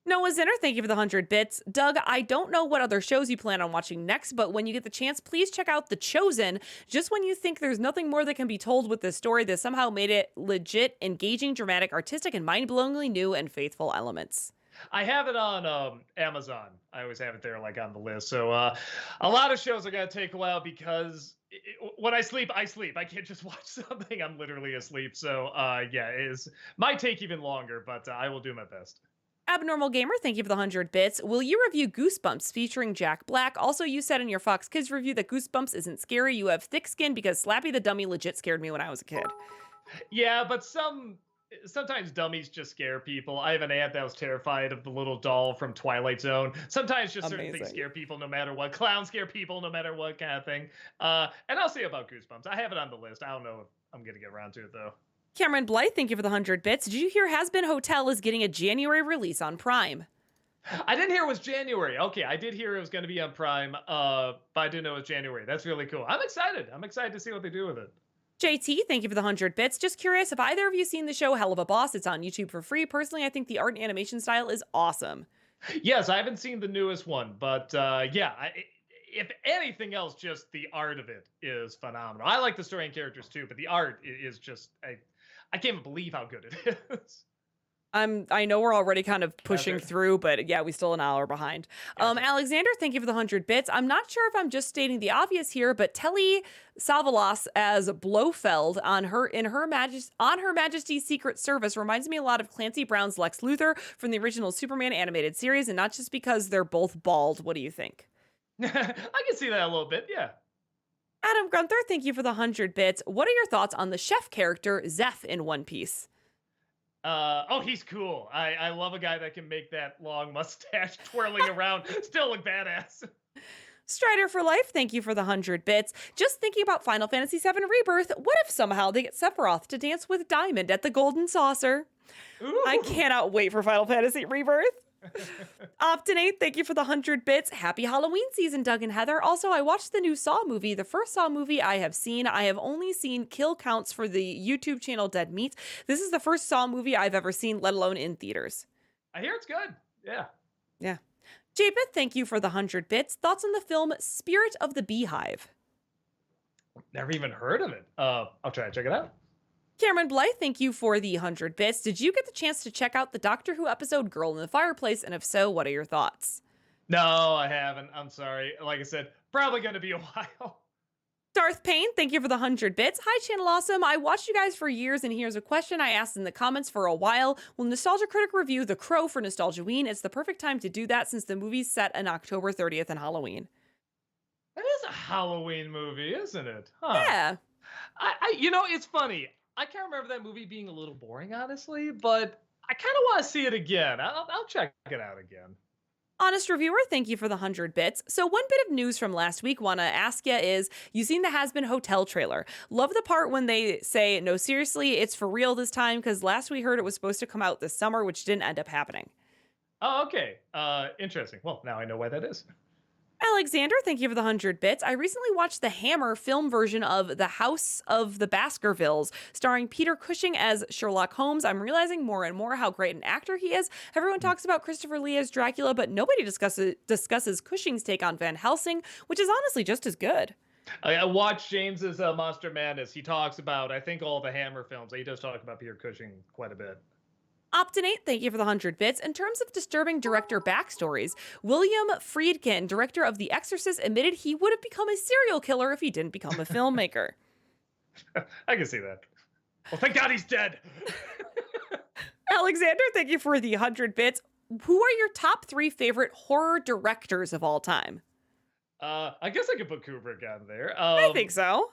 Noah Zinner, thank you for the 100 bits. Doug, I don't know what other shows you plan on watching next, but when you get the chance, please check out The Chosen. Just when you think there's nothing more that can be told with this story, they somehow made it legit, engaging, dramatic, artistic, and mind-blowingly new and faithful elements. I have it on Amazon. I always have it there, like on the list. So a lot of shows are gonna take a while because when I sleep, I sleep. I can't just watch something. I'm literally asleep. So yeah, it is might take even longer, but I will do my best. Abnormal Gamer, thank you for the 100 bits. Will you review Goosebumps featuring Jack Black? Also, you said in your Fox Kids review that Goosebumps isn't scary. You have thick skin because Slappy the Dummy legit scared me when I was a kid. Yeah, but sometimes dummies just scare people. I have an aunt that was terrified of the little doll from Twilight Zone. Sometimes just certain things Amazing. scare people no matter what. Clowns scare people no matter what kind of thing. And I'll say about Goosebumps. I have it on the list. I don't know if I'm gonna get around to it though. Cameron Blythe, thank you for the 100 bits. Did you hear Has Been Hotel is getting a January release on Prime? I didn't hear it was January. Okay, I did hear it was going to be on Prime, but I didn't know it was January. That's really cool. I'm excited. I'm excited to see what they do with it. JT, thank you for the 100 bits. Just curious if either of you seen the show Hell of a Boss. It's on YouTube for free. Personally, I think the art and animation style is awesome. Yes, I haven't seen the newest one, but yeah, if anything else, just the art of it is phenomenal. I like the story and characters too, but the art is just I can't even believe how good it is. I know we're already kind of pushing Okay. through, but yeah, we still an hour behind. Gotcha. Alexander, thank you for the 100 bits. I'm not sure if I'm just stating the obvious here, but Telly Savalas as Blofeld on Her Majesty's Secret Service reminds me a lot of Clancy Brown's Lex Luthor from the original Superman animated series, and not just because they're both bald. What do you think? I can see that a little bit. Yeah. Adam Gunther, thank you for the 100 bits. What are your thoughts on the chef character Zeph in One Piece? Oh, he's cool. I love a guy that can make that long mustache twirling around, still look badass. Strider for Life, thank you for the 100 bits. Just thinking about Final Fantasy VII Rebirth, what if somehow they get Sephiroth to dance with Diamond at the Golden Saucer? I Ooh. cannot wait for Final Fantasy Rebirth. Optinate, thank you for the 100 bits. Happy Halloween season, Doug and Heather. Also, I watched the new Saw movie, the first Saw movie I have seen. I have only seen kill counts for the YouTube channel Dead Meat. This is the first Saw movie I've ever seen, let alone in theaters. I hear it's good. Yeah. Yeah. Japeth, thank you for the 100 bits. Thoughts on the film Spirit of the Beehive? Never even heard of it. I'll try to check it out. Cameron Blythe, thank you for the 100 bits. Did you get the chance to check out the Doctor Who episode Girl in the Fireplace? And if so, what are your thoughts? No, I haven't. I'm sorry. Like I said, probably going to be a while. Darth Payne, thank you for the 100 bits. Hi, Channel Awesome. I watched you guys for years, and here's a question I asked in the comments for a while. Will Nostalgia Critic review The Crow for Nostalgiaween? It's the perfect time to do that since the movie's set on October 30th and Halloween. It is a Halloween movie, isn't it? Huh. Yeah. It's funny. I can't remember that movie being a little boring, honestly, but I kind of want to see it again. I'll check it out again. Honest Reviewer, thank you for the 100 bits. So one bit of news from last week want to ask you is, you seen the Has Been Hotel trailer. Love the part when they say, no, seriously, it's for real this time, because last we heard it was supposed to come out this summer, which didn't end up happening. Oh, okay. Interesting. Well, now I know why that is. Alexander, thank you for the 100 bits. I recently watched the Hammer film version of The House of the Baskervilles, starring Peter Cushing as Sherlock Holmes. I'm realizing more and more how great an actor he is. Everyone talks about Christopher Lee as Dracula, but nobody discusses Cushing's take on Van Helsing, which is honestly just as good. I watched James's Monster Madness. He talks about, I think, all the Hammer films. He does talk about Peter Cushing quite a bit. Optinate, thank you for the 100 bits. In terms of disturbing director backstories, William Friedkin, director of The Exorcist, admitted he would have become a serial killer if he didn't become a filmmaker. I can see that. Well, thank God he's dead. Alexander, thank you for the 100 bits. Who are your top 3 favorite horror directors of all time? I guess I could put Kubrick on there. I think so.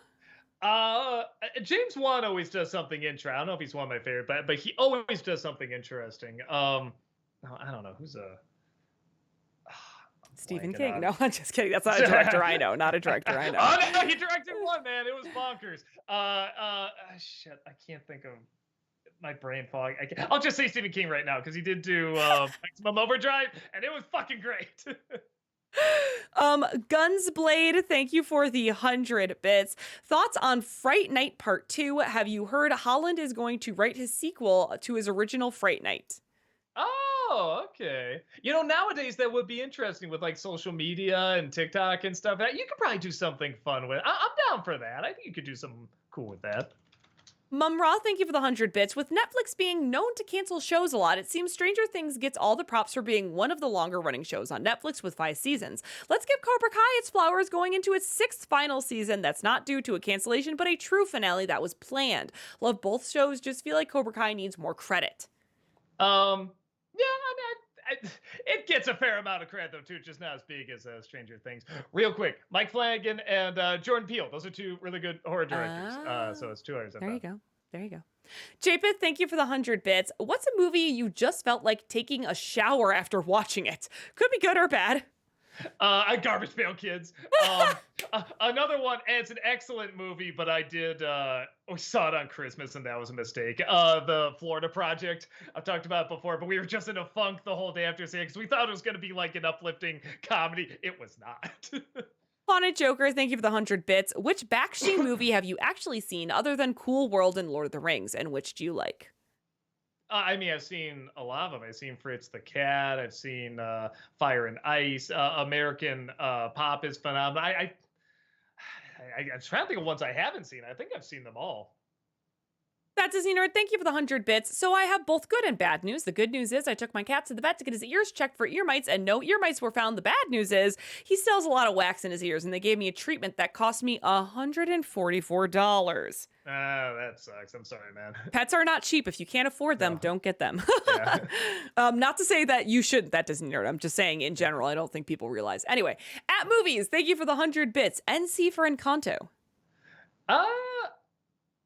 James Wan always does something interesting. I don't know if he's one of my favorite, but he always does something interesting. No, I don't know who's Stephen blanking King. on No, I'm just kidding. That's not a director I know. Not a director I know. Oh no, he directed one, man. It was bonkers. Shit, I can't think of my brain fog. I'll just say Stephen King right now because he did do Maximum Overdrive, and it was fucking great. Gunsblade, thank you for the 100 bits. Thoughts on Fright Night Part 2? Have you heard Holland is going to write his sequel to his original Fright Night? Oh, okay. Nowadays that would be interesting with like social media and TikTok and stuff. That you could probably do something fun with. I'm down for that. I think you could do something cool with that. Mumra, thank you for the 100 bits. With Netflix being known to cancel shows a lot, it seems Stranger Things gets all the props for being one of the longer running shows on Netflix with 5 seasons. Let's give Cobra Kai its flowers going into its 6th final season that's not due to a cancellation, but a true finale that was planned. Love both shows, just feel like Cobra Kai needs more credit. Yeah, I mean, it gets a fair amount of credit though too, just not as big as Stranger Things. Real quick, Mike Flanagan and Jordan Peele. Those are 2 really good horror directors. So it's 2 hours. There you go. There you go. Japeth, thank you for the 100 bits. What's a movie you just felt like taking a shower after watching it? Could be good or bad. Garbage Pail Kids. Another one, and it's an excellent movie, but we saw it on Christmas and that was a mistake. The Florida Project. I've talked about it before, but we were just in a funk the whole day after seeing it because we thought it was going to be like an uplifting comedy. It was not. Haunted Joker, thank you for the 100 bits. Which Bakshi movie have you actually seen other than Cool World and Lord of the Rings, and which do you like? I mean, I've seen a lot of them. I've seen Fritz the Cat. I've seen Fire and Ice. American Pop is phenomenal. I'm trying to think of ones I haven't seen. I think I've seen them all. That Disney Nerd, thank you for the 100 bits. So I have both good and bad news. The good news is I took my cat to the vet to get his ears checked for ear mites, and no ear mites were found. The bad news is he still has a lot of wax in his ears, and they gave me a treatment that cost me $144. That sucks. I'm sorry, man. Pets are not cheap. If you can't afford them, don't get them. Yeah. Not to say that you shouldn't, that Disney Nerd. I'm just saying in general, I don't think people realize. Anyway, at movies, thank you for the 100 bits. NC for Encanto.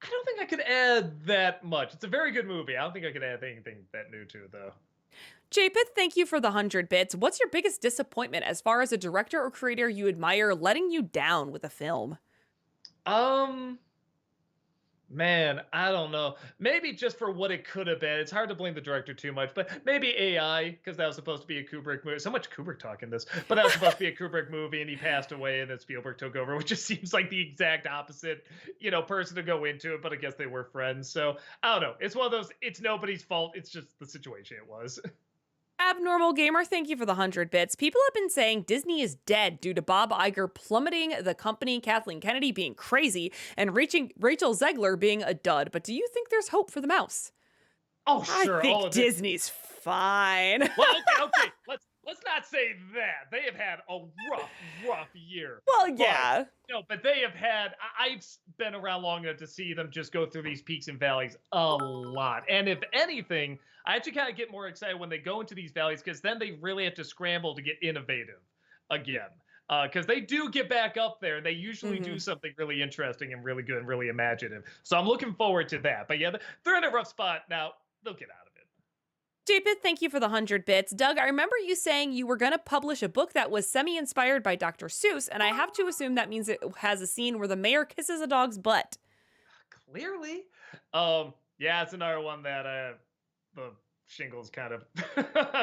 I don't think I could add that much. It's a very good movie. I don't think I could add anything that new to it, though. Japeth, thank you for the 100 bits. What's your biggest disappointment as far as a director or creator you admire letting you down with a film? Man, I don't know. Maybe just for what it could have been. It's hard to blame the director too much, but maybe AI, because that was supposed to be a Kubrick movie. So much Kubrick talk in this, but that was supposed to be a Kubrick movie, and he passed away, and then Spielberg took over, which just seems like the exact opposite, person to go into it. But I guess they were friends, so I don't know. It's one of those. It's nobody's fault. It's just the situation it was. Abnormal Gamer, thank you for the 100 bits. People have been saying Disney is dead due to Bob Iger plummeting the company, Kathleen Kennedy being crazy, and Rachel Zegler being a dud. But do you think there's hope for the mouse? Oh, sure. I think Disney's fine. Well, okay. Let's not say that. They have had a rough year. Well, yeah. But they have had. I've been around long enough to see them just go through these peaks and valleys a lot. And if anything, I actually kind of get more excited when they go into these valleys because then they really have to scramble to get innovative again. Because they do get back up there. They usually do something really interesting and really good and really imaginative. So I'm looking forward to that. But yeah, they're in a rough spot now. They'll get out of it. Japeth, thank you for the 100 bits. Doug, I remember you saying you were going to publish a book that was semi-inspired by Dr. Seuss, and I have to assume that means it has a scene where the mayor kisses a dog's butt. Clearly. Yeah, it's another one that the shingles kind of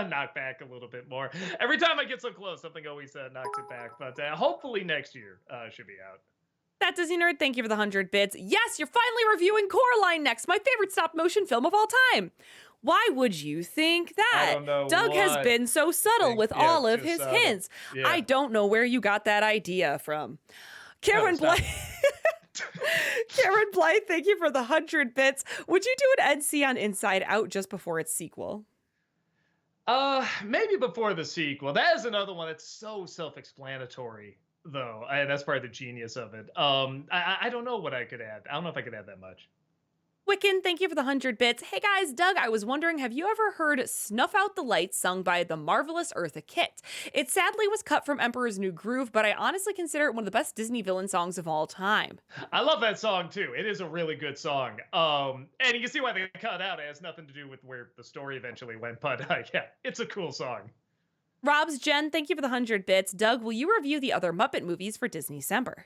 knock back a little bit more. Every time I get so close, something always knocks it back. But hopefully next year should be out. That Disney Nerd, thank you for the 100 bits. Yes, you're finally reviewing Coraline next, my favorite stop-motion film of all time. Why would you think that? I don't know. Doug has been so subtle with all of his hints. Yeah. I don't know where you got that idea from. Cameron Blythe. Cameron Blythe, thank you for the 100 bits. Would you do an NC on Inside Out just before its sequel? Maybe before the sequel. That is another one that's so self-explanatory, though. That's part of the genius of it. I don't know what I could add. I don't know if I could add that much. Wiccan, thank you for the 100 bits. Hey guys, Doug, I was wondering, have you ever heard Snuff Out the Lights sung by the marvelous Eartha Kitt? It sadly was cut from Emperor's New Groove, but I honestly consider it one of the best Disney villain songs of all time. I love that song too. It is a really good song. And you can see why they cut it out. It has nothing to do with where the story eventually went, but yeah, it's a cool song. Rob's Jen, thank you for the 100 bits. Doug, will you review the other Muppet movies for Disney-cember?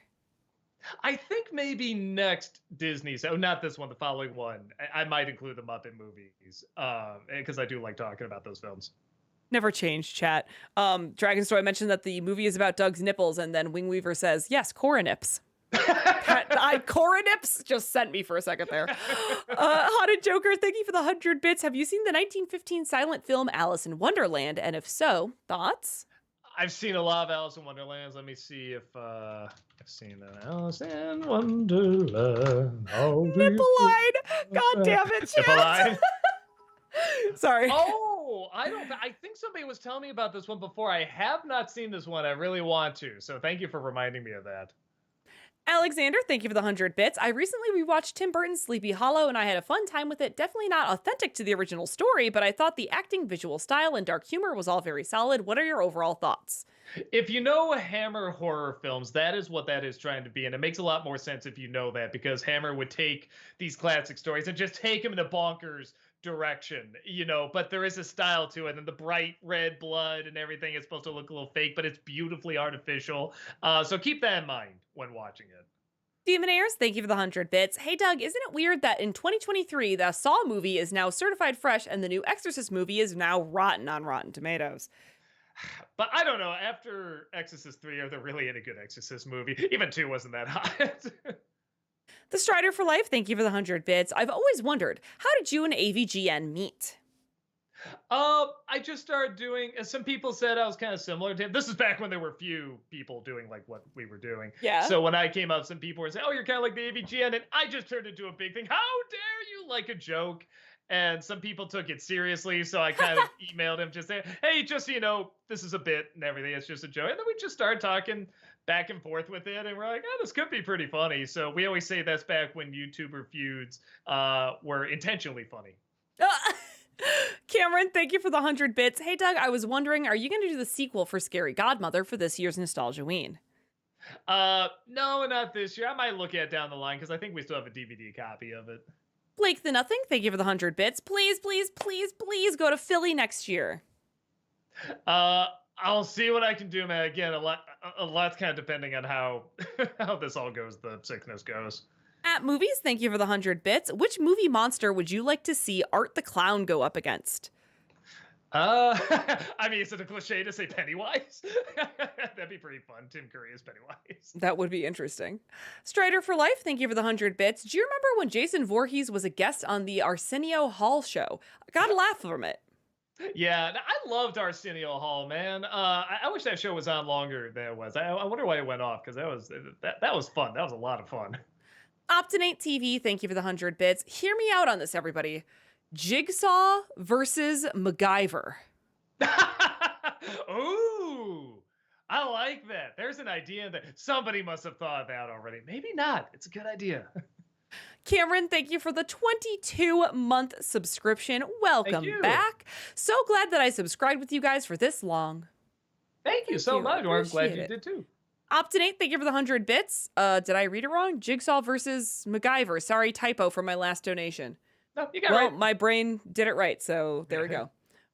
I think maybe next Disney, so not this one, the following one, I might include the Muppet movies, because I do like talking about those films. Never changed, chat. Dragonstoy mentioned that the movie is about Doug's nipples, and then Wingweaver says, yes, Coronips. Coronips just sent me for a second there. Haunted Joker, thank you for the 100 bits. Have you seen the 1915 silent film Alice in Wonderland? And if so, thoughts? I've seen a lot of Alice in Wonderlands. Let me see if I've seen an Alice in Wonderland. Nipple line. God damn it, Nipple Chance. line. Sorry. Oh, I think somebody was telling me about this one before. I have not seen this one. I really want to. So thank you for reminding me of that. Alexander, thank you for the 100 bits. I recently rewatched Tim Burton's Sleepy Hollow and I had a fun time with it. Definitely not authentic to the original story, but I thought the acting, visual style, and dark humor was all very solid. What are your overall thoughts? If you know Hammer horror films, that is what that is trying to be. And it makes a lot more sense if you know that, because Hammer would take these classic stories and just take them in a bonkers direction, but there is a style to it, and the bright red blood and everything is supposed to look a little fake, but it's beautifully artificial. So keep that in mind when watching it. Demon Airs, thank you for the 100 bits. Hey Doug, isn't it weird that in 2023, the Saw movie is now certified fresh and the new Exorcist movie is now rotten on Rotten Tomatoes? But I don't know, after Exorcist 3, are there really any good Exorcist movie? Even 2 wasn't that hot. The Strider for Life, thank you for the 100 bits. I've always wondered, how did you and AVGN meet? I just started doing, as some people said, I was kind of similar to him. This is back when there were few people doing like what we were doing. Yeah. So when I came up, some people were saying, oh, you're kind of like the AVGN. And I just turned into a big thing. How dare you, like a joke? And some people took it seriously. So I kind of emailed him just saying, hey, just so you know, this is a bit and everything. It's just a joke. And then we just started talking back and forth with it. And we're like, oh, this could be pretty funny. So we always say that's back when YouTuber feuds were intentionally funny. Cameron, thank you for the 100 bits. Hey, Doug, I was wondering, are you going to do the sequel for Scary Godmother for this year's Nostalgiaween? No, not this year. I might look at it down the line because I think we still have a DVD copy of it. Blake the Nothing, thank you for the 100 bits. Please, please, please, please go to Philly next year. I'll see what I can do, man. Again, a lot's kind of depending on how how this all goes, the sickness goes. At Movies, thank you for the 100 bits. Which movie monster would you like to see Art the Clown go up against? I mean, is it a cliche to say Pennywise? That'd be pretty fun. Tim Curry is Pennywise. That would be interesting. Strider for Life, thank you for the 100 bits. Do you remember when Jason Voorhees was a guest on the Arsenio Hall show? I got a laugh from it. Yeah, I loved Arsenio Hall, man. I wish that show was on longer than it was. I wonder why it went off, because that was fun. That was a lot of fun. Optinate TV, thank you for the 100 bits. Hear me out on this, everybody. Jigsaw versus MacGyver. Ooh, I like that. There's an idea that somebody must have thought of that already. Maybe not. It's a good idea. Cameron, thank you for the 22-month subscription. Welcome back. So glad that I subscribed with you guys for this long. Thank you so much. I'm glad you did too. Optinate, thank you for the 100 bits. Did I read it wrong? Jigsaw versus MacGyver. Sorry, typo for my last donation. No, you got it right. My brain did it right, so there we go.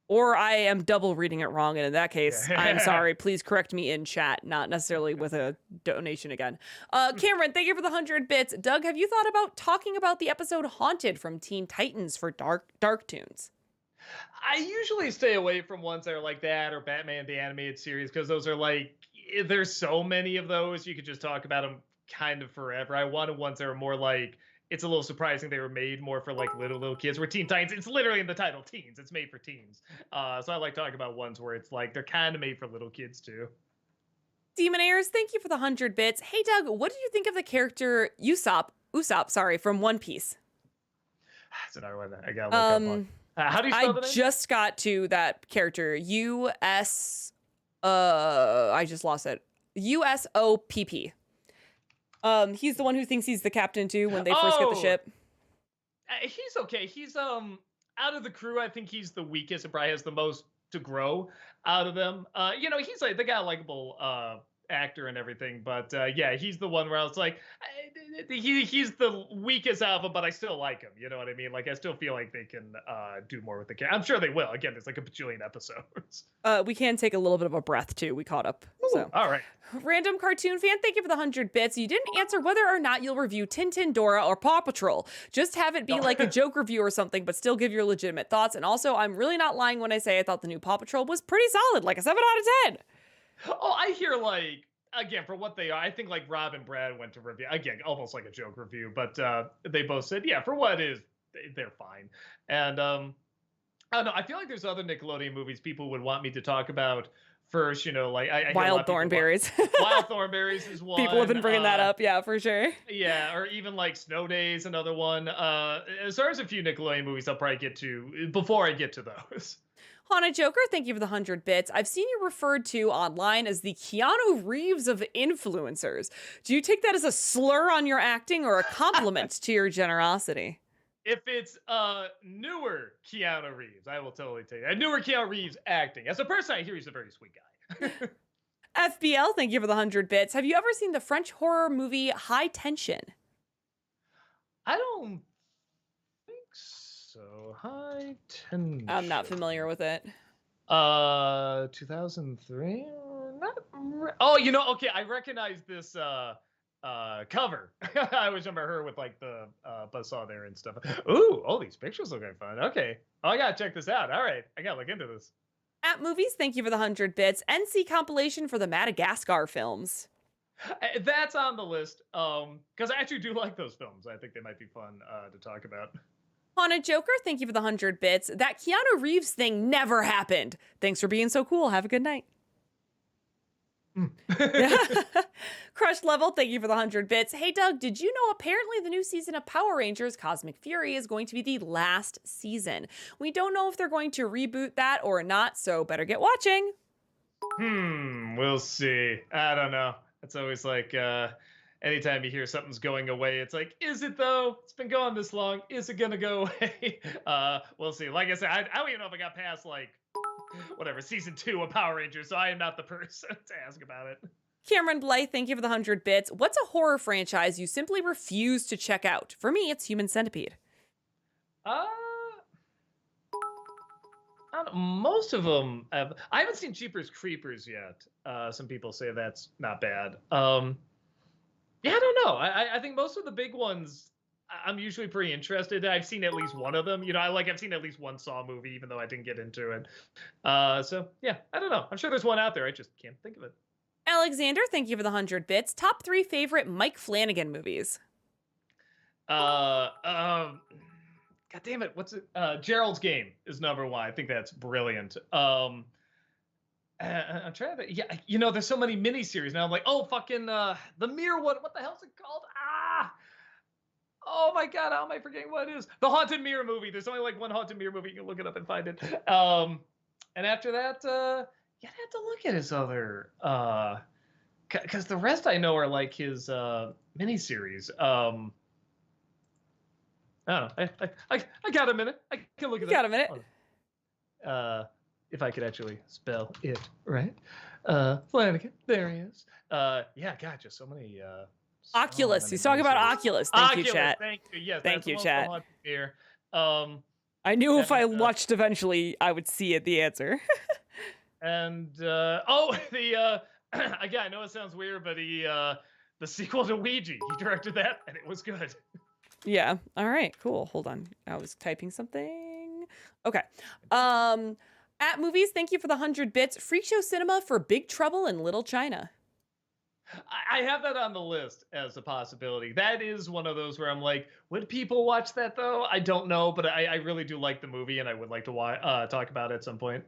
Or I am double reading it wrong, and in that case, I'm sorry. Please correct me in chat, not necessarily with a donation again. Cameron, thank you for the 100 bits. Doug, have you thought about talking about the episode Haunted from Teen Titans for Dark Toons? I usually stay away from ones that are like that or Batman the Animated Series, because those are like, there's so many of those. You could just talk about them kind of forever. I wanted ones that are more like, it's a little surprising they were made more for like little kids. Where Teen Titans, it's literally in the title, teens. It's made for teens. So I like talking about ones where it's like they're kind of made for little kids too. Demon Airs, thank you for the 100 bits. Hey Doug, what did you think of the character Usopp, from One Piece? That's another one I got to look up on. How do you spell the name? I just got to that character. I just lost it. USOPP. He's the one who thinks he's the captain too when they first get the ship. He's okay. He's out of the crew, I think he's the weakest and probably has the most to grow out of them. He's like they got a likable actor and everything, but yeah, he's the one where I was like, he's the weakest out of them, but I still like him. You know what I mean? Like I still feel like they can do more with the character. I'm sure they will. Again, there's like a bajillion episodes. We can take a little bit of a breath too. We caught up. Ooh, so all right. Random cartoon fan, thank you for the 100 bits. You didn't answer whether or not you'll review Tintin, Dora, or Paw Patrol. Just have it be like a joke review or something, but still give your legitimate thoughts. And also, I'm really not lying when I say I thought the new Paw Patrol was pretty solid, like a 7 out of 10. Oh, I hear like, again, for what they are, I think like Rob and Brad went to review, again, almost like a joke review, but they both said, yeah, for what it is, they're fine. And I don't know, I feel like there's other Nickelodeon movies people would want me to talk about first. Like I hear a lot Wild of people thornberries. Wild thornberries is one. People have been bringing that up. Yeah, for sure. Yeah, or even like Snow Days, another one. As far as a few Nickelodeon movies, I'll probably get to before I get to those. Haunted Joker, thank you for the 100 bits. I've seen you referred to online as the Keanu Reeves of influencers. Do you take that as a slur on your acting or a compliment to your generosity? If it's newer Keanu Reeves, I will totally take it. Newer Keanu Reeves acting. As a person, I hear he's a very sweet guy. FBL, thank you for the 100 bits. Have you ever seen the French horror movie High Tension? I don't think so. High Tension. I'm not familiar with it. 2003? Oh, okay, I recognize this cover. I always remember her with like the buzzsaw there and stuff. Ooh, all these pictures look like fun. Okay. Oh, I gotta check this out. All right. I gotta look into this. At Movies, thank you for the 100 bits. NC compilation for the Madagascar films. That's on the list. Because I actually do like those films. I think they might be fun to talk about. Haunted Joker, thank you for the 100 bits. That Keanu Reeves thing never happened. Thanks for being so cool. Have a good night. Crush Level, thank you for the 100 bits. Hey Doug, did you know apparently the new season of Power Rangers Cosmic Fury is going to be the last season? We don't know if they're going to reboot that or not, so better get watching. We'll see. I don't know. It's always like anytime you hear something's going away, it's like, is it though? It's been going this long. Is it gonna go away? We'll see. Like I said, I don't even know if I got past like whatever, season 2 of Power Rangers, so I am not the person to ask about it. Cameron Blythe, thank you for the 100 bits. What's a horror franchise you simply refuse to check out? For me, it's Human Centipede. I don't know, most of them I haven't seen Jeepers Creepers yet. Some people say that's not bad. Yeah, I don't know. I think most of the big ones I'm usually pretty interested. I've seen at least one of them. I've seen at least one Saw movie, even though I didn't get into it. So yeah, I don't know. I'm sure there's one out there. I just can't think of it. Alexander, thank you for the 100 bits. Top 3 favorite Mike Flanagan movies. God damn it. What's it? Gerald's Game is number 1. I think that's brilliant. I'm trying to, yeah, there's so many miniseries now. I'm like, oh, fucking the Mirror one. What the hell's it called? Oh my God, how am I forgetting what it is? The Haunted Mirror movie. There's only like one Haunted Mirror movie. You can look it up and find it. And after that, you'd have to look at his other, because the rest I know are like his miniseries. I don't know. I got a minute. I can look at that. Got a minute. If I could actually spell it right. Flanagan. There he is. Yeah, God, just so many. Oculus. He's talking about Oculus. Thank you, chat. Thank you. Yes. Thank you, chat. Here. I knew if I watched eventually, I would see it. The answer. And again, I know it sounds weird, but the sequel to Ouija, he directed that, and it was good. Yeah. All right. Cool. Hold on. I was typing something. Okay. At Movies, thank you for the 100 bits. Freak Show Cinema for Big Trouble in Little China. I have that on the list as a possibility. That is one of those where I'm like, would people watch that though? I don't know, but I really do like the movie, and I would like to talk about it at some point.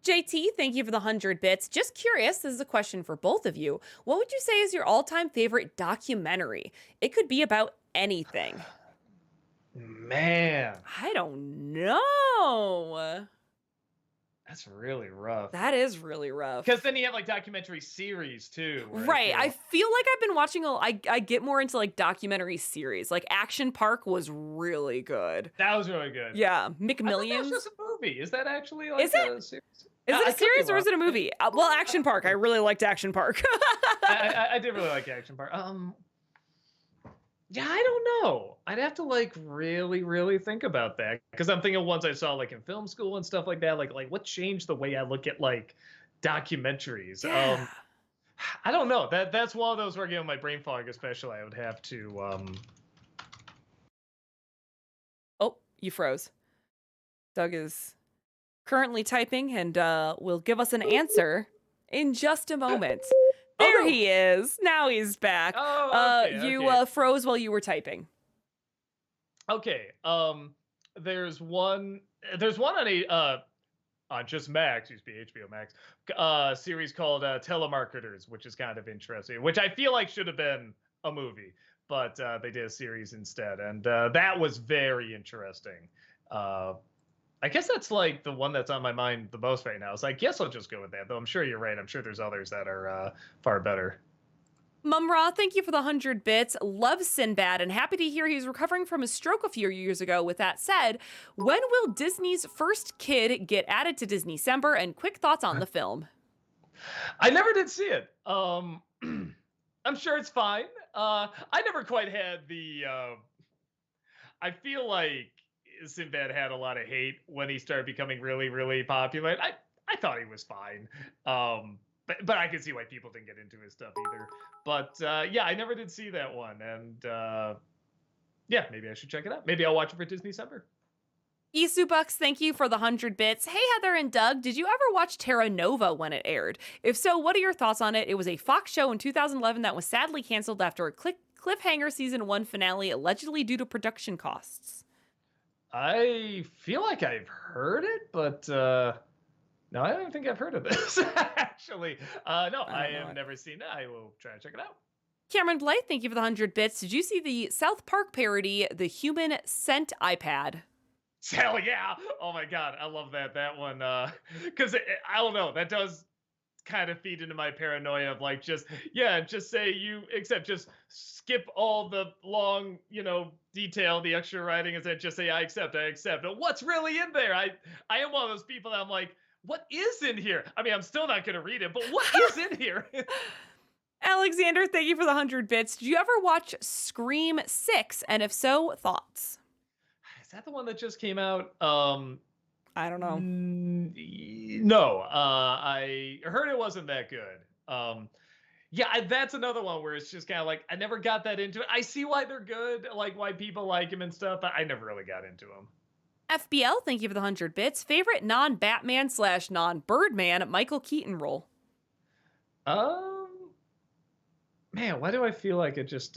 JT, thank you for the 100 bits. Just curious, this is a question for both of you. What would you say is your all-time favorite documentary? It could be about anything. Man. I don't know. That's really rough. That is really rough. Because then you have like documentary series too. Right. I feel like I've been watching I get more into like documentary series. Like Action Park was really good. That was really good. Yeah. I McMillions. thought that was just a movie. Is that actually like a series? Is it a series or is it a movie? Well, Action Park. I really liked Action Park. I did really like Action Park. Yeah, I don't know. I'd have to like really, really think about that, because I'm thinking of ones I saw like in film school and stuff like that. Like what changed the way I look at like documentaries? Yeah. I don't know. That's one of those where, my brain fog, especially, I would have to. Oh, you froze. Doug is currently typing and will give us an answer in just a moment. There he is. Now he's back. Oh, okay, you froze while you were typing. Okay. There's one on on just Max, used to be HBO Max, series called Telemarketers, which is kind of interesting, which I feel like should have been a movie, but they did a series instead, and that was very interesting. I guess that's like the one that's on my mind the most right now. So I guess I'll just go with that, though I'm sure you're right. I'm sure there's others that are far better. Mumra, thank you for the 100 bits. Love Sinbad and happy to hear he's recovering from a stroke a few years ago. With that said, when will Disney's first kid get added to Disneycember? And quick thoughts on the film. I never did see it. I'm sure it's fine. I never quite had the. I feel like Sinbad had a lot of hate when he started becoming really, really popular. I thought he was fine. But I can see why people didn't get into his stuff either. But yeah, I never did see that one, and yeah, maybe I should check it out. Maybe I'll watch it for Disneycember. Bucks, thank you for the 100 bits. Hey, Heather and Doug, did you ever watch Terra Nova when it aired? If so, what are your thoughts on it? It was a Fox show in 2011 that was sadly canceled after a cliffhanger season 1 finale, allegedly due to production costs. I feel like I've heard it, but no, I don't think I've heard of this, actually. No, I have never seen it. I will try to check it out. Cameron Blythe, thank you for the 100 bits. Did you see the South Park parody, The Human Scent iPad? Hell yeah. Oh my God. I love that one. Because I don't know. That does kind of feed into my paranoia of like, just say just skip all the long, detail, the extra writing, is that just say, I accept. But what's really in there? I am one of those people that I'm like, what is in here? I mean, I'm still not going to read it, but what is in here? Alexander, thank you for the 100 bits. Did you ever watch Scream 6? And if so, thoughts? Is that the one that just came out? I don't know. No, I heard it wasn't that good. Yeah, that's another one where it's just kind of like, I never got that into it. I see why they're good, like why people like them and stuff, but I never really got into them. FBL, thank you for the 100 bits. Favorite non-Batman / non-Birdman Michael Keaton role? Man, why do I feel like it just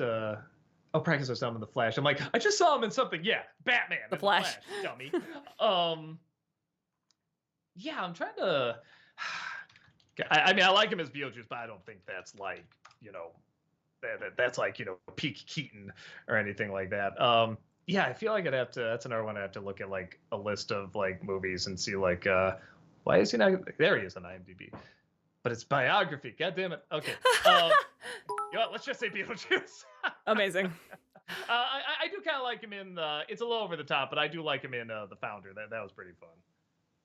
Practice or something in The Flash. I'm like, I just saw him in something. Yeah, Batman. The Flash. Dummy. Yeah, I'm trying to. I mean, I like him as Beetlejuice, but I don't think that's like, that's like, peak Keaton or anything like that. Yeah, I feel like I'd have to. That's another one I have to look at, like a list of like movies and see like, why is he not? There he is on IMDb. But it's biography. God damn it. Okay. Let's just say Beetlejuice. Amazing. I do kind of like him in it's a little over the top, but I do like him in The Founder. That was pretty fun.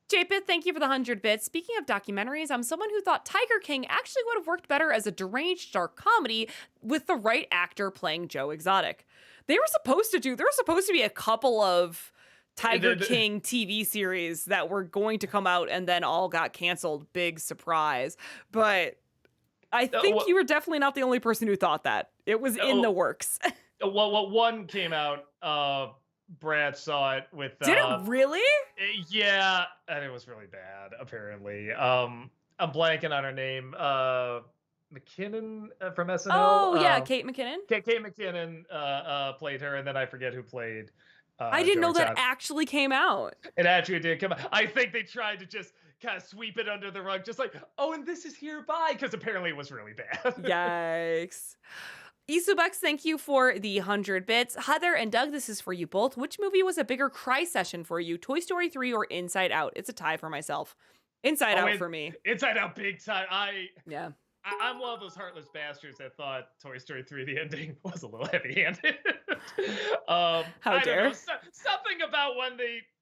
J-Pit, thank you for the 100 bits. Speaking of documentaries, I'm someone who thought Tiger King actually would have worked better as a deranged dark comedy with the right actor playing Joe Exotic. There were supposed to be a couple of Tiger King TV series that were going to come out and then all got canceled. Big surprise. But I think you were definitely not the only person who thought that. It was in the works. Well, one came out. Brad saw it with. Did it really? Yeah, and it was really bad. Apparently, I'm blanking on her name. McKinnon from SNL. Oh yeah, Kate McKinnon. Kate McKinnon played her, and then I forget who played. I didn't know that actually came out. It actually did come out. I think they tried to just kind of sweep it under the rug, just like, oh, and this is hereby, because apparently it was really bad. Yikes. Isubex, thank you for the 100 bits. Heather and Doug, this is for you both. Which movie was a bigger cry session for you? Toy Story 3 or Inside Out? It's a tie for myself. Inside Out for me. Inside Out big time. I'm one of those heartless bastards that thought Toy Story 3, the ending, was a little heavy-handed. How dare. Know, something about when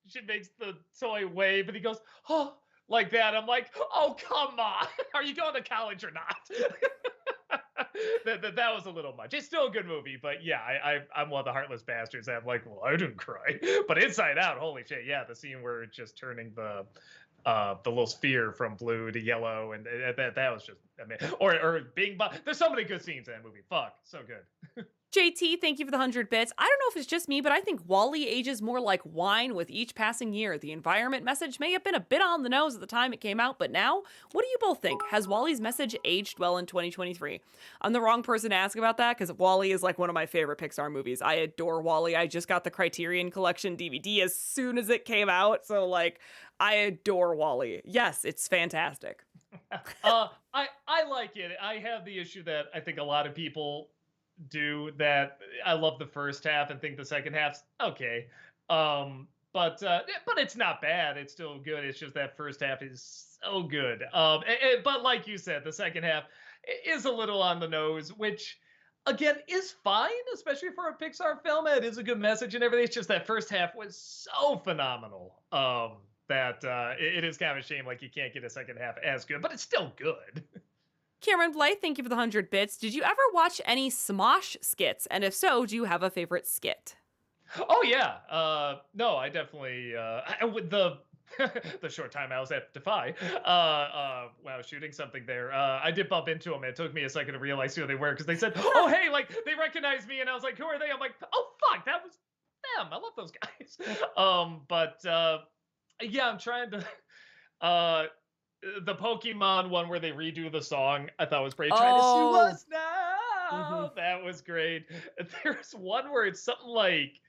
she makes the toy wave and he goes, oh, like that. I'm like, oh, come on. Are you going to college or not? that was a little much. It's still a good movie, but yeah, I'm one of the heartless bastards that I'm like, well, I didn't cry. But Inside Out, holy shit, yeah, the scene where it's just turning the little sphere from blue to yellow, and that was just, I mean, or being, there's so many good scenes in that movie. Fuck, so good. JT, thank you for the 100 bits. I don't know if it's just me, but I think WALL-E ages more like wine with each passing year. The environment message may have been a bit on the nose at the time it came out, but now, what do you both think? Has WALL-E's message aged well in 2023? I'm the wrong person to ask about that because WALL-E is like one of my favorite Pixar movies. I adore WALL-E. I just got the Criterion Collection DVD as soon as it came out, so like, I adore Wall-E. Yes, it's fantastic. I like it. I have the issue that I think a lot of people do, that I love the first half and think the second half's okay. But it's not bad. It's still good. It's just that first half is so good. But like you said, the second half is a little on the nose, which again is fine, especially for a Pixar film. It is a good message and everything. It's just that first half was so phenomenal. That it is kind of a shame, like, you can't get a second half as good, but it's still good. Cameron Blythe, thank you for the 100 bits. Did you ever watch any Smosh skits? And if so, do you have a favorite skit? Oh yeah, no, I definitely with the the short time I was at Defy, when I was shooting something there, I did bump into them. It took me a second to realize who they were, because they said, "Oh hey," like they recognized me, and I was like, "Who are they?" I'm like, "Oh fuck, that was them. I love those guys." Yeah, I'm trying to. The Pokemon one where they redo the song, I thought was great. Trying to see us now. That was great. There's one where it's something like,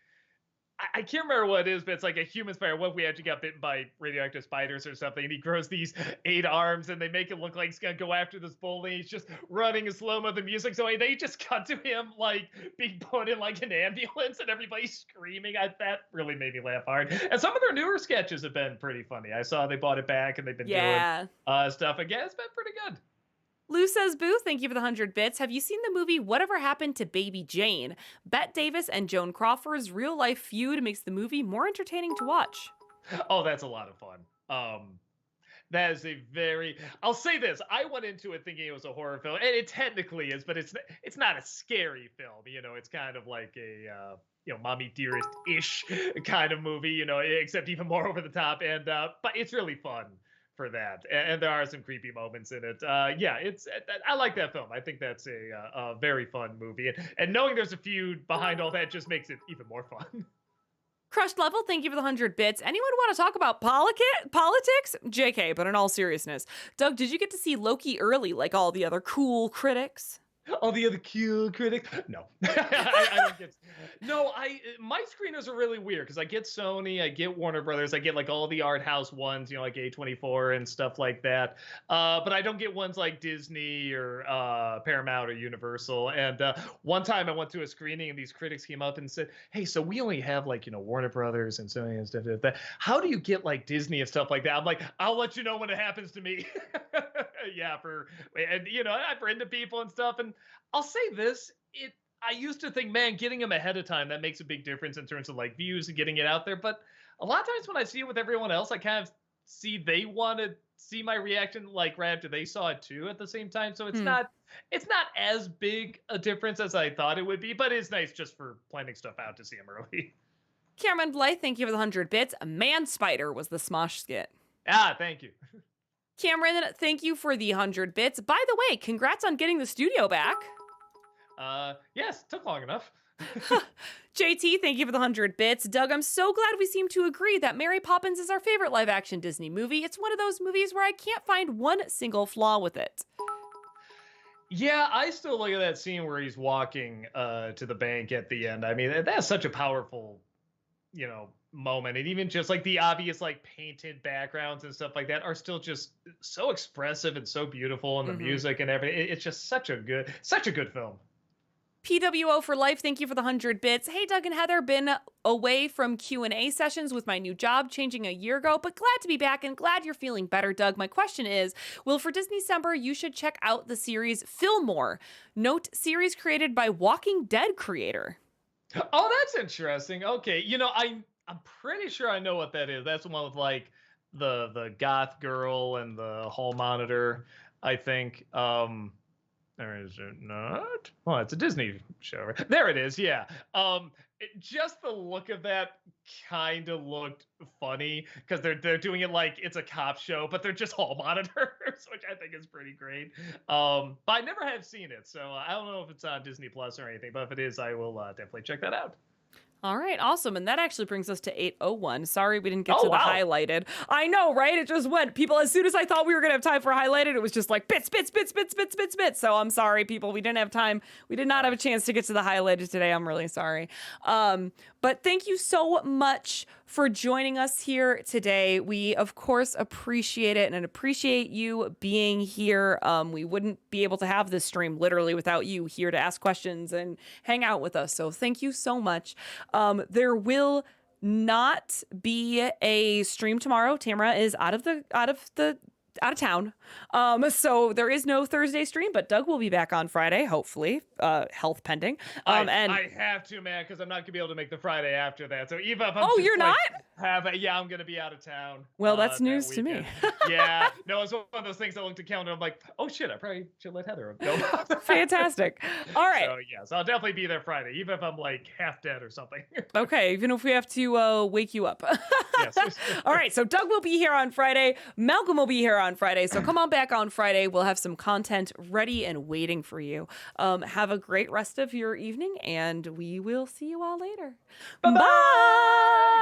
I can't remember what it is, but it's like a human spider. What if we actually got bitten by radioactive spiders or something? And he grows these 8 arms, and they make it look like he's gonna go after this bully. He's just running in slow mo. The music's going. They just cut to him like being put in like an ambulance, and everybody's screaming. That really made me laugh hard. And some of their newer sketches have been pretty funny. I saw they bought it back, and they've been doing stuff again. It's been pretty good. Lou says, Boo, thank you for the 100 bits. Have you seen the movie Whatever Happened to Baby Jane? Bette Davis and Joan Crawford's real-life feud makes the movie more entertaining to watch. Oh, that's a lot of fun. That is a very... I'll say this. I went into it thinking it was a horror film, and it technically is, but it's not a scary film. You know, it's kind of like a... Mommy Dearest-ish kind of movie, except even more over the top. And but it's really fun for that, and there are some creepy moments in it. Yeah, I like that film. I think that's a very fun movie, and knowing there's a feud behind all that just makes it even more fun. Crushed Level, thank you for the 100 bits. Anyone want to talk about politics? JK, but in all seriousness. Doug, did you get to see Loki early like all the other cool critics? All the other cute critics? No. I don't get... No, my screeners are really weird, because I get Sony, I get Warner Brothers, I get like all the art house ones, like A24 and stuff like that. But I don't get ones like Disney or Paramount or Universal. And one time I went to a screening, and these critics came up and said, "Hey, so we only have like, Warner Brothers and Sony and stuff like that. How do you get like Disney and stuff like that?" I'm like, "I'll let you know when it happens to me." Yeah, I'm into people and stuff. And I'll say this, I used to think, man, getting them ahead of time, that makes a big difference in terms of like views and getting it out there. But a lot of times when I see it with everyone else, I kind of see they want to see my reaction like right after they saw it too at the same time. So it's not as big a difference as I thought it would be, but it's nice just for planning stuff out to see them early. Cameron Blythe, thank you for the 100 bits. Man Spider was the Smosh skit. Thank you. Cameron, thank you for the 100 bits. By the way, congrats on getting the studio back. Yes, took long enough. JT, thank you for the 100 bits. Doug, I'm so glad we seem to agree that Mary Poppins is our favorite live-action Disney movie. It's one of those movies where I can't find one single flaw with it. Yeah, I still look at that scene where he's walking to the bank at the end. I mean, that's such a powerful, moment. And even just like the obvious like painted backgrounds and stuff like that are still just so expressive and so beautiful, and the music and everything. It's just such a good film. PWO for life, thank you for the 100 bits. Hey, Doug and Heather, been away from Q&A sessions with my new job changing a year ago, but glad to be back and glad you're feeling better, Doug. My question is, for Disney-cember, you should check out the series Fillmore. Note, series created by Walking Dead creator. Oh, that's interesting. Okay, I'm pretty sure I know what that is. That's the one with like the goth girl and the hall monitor, I think. Or is it not? Well, it's a Disney show. Right? There it is. Yeah. Just the look of that kind of looked funny, because they're doing it like it's a cop show, but they're just hall monitors, which I think is pretty great. But I never have seen it, so I don't know if it's on Disney Plus or anything. But if it is, I will definitely check that out. All right, awesome. And that actually brings us to 8:01. Sorry we didn't get to the wow. highlighted. I know, right? It just went. People, as soon as I thought we were going to have time for highlighted, it was just like bits. So I'm sorry, people. We didn't have time. We did not have a chance to get to the highlighted today. I'm really sorry. But thank you so much for joining us here today. We, of course, appreciate it and appreciate you being here. We wouldn't be able to have this stream literally without you here to ask questions and hang out with us. So thank you so much. There will not be a stream tomorrow. Tamara is out of town. So there is no Thursday stream, but Doug will be back on Friday, hopefully, health pending. I have to, man, because I'm not gonna be able to make the Friday after that. So Eva, if I'm you're not? I'm gonna be out of town. Well, that's news to me. Yeah, no, it's one of those things. I looked at the calendar. I'm like, oh shit, I probably should let Heather go. Fantastic. All right. So yes, I'll definitely be there Friday, even if I'm like half dead or something. Okay, even if we have to wake you up. Yes. All right, so Doug will be here on Friday. Malcolm will be here on Friday. So come on back on Friday. We'll have some content ready and waiting for you. Have a great rest of your evening, and we will see you all later. Bye-bye.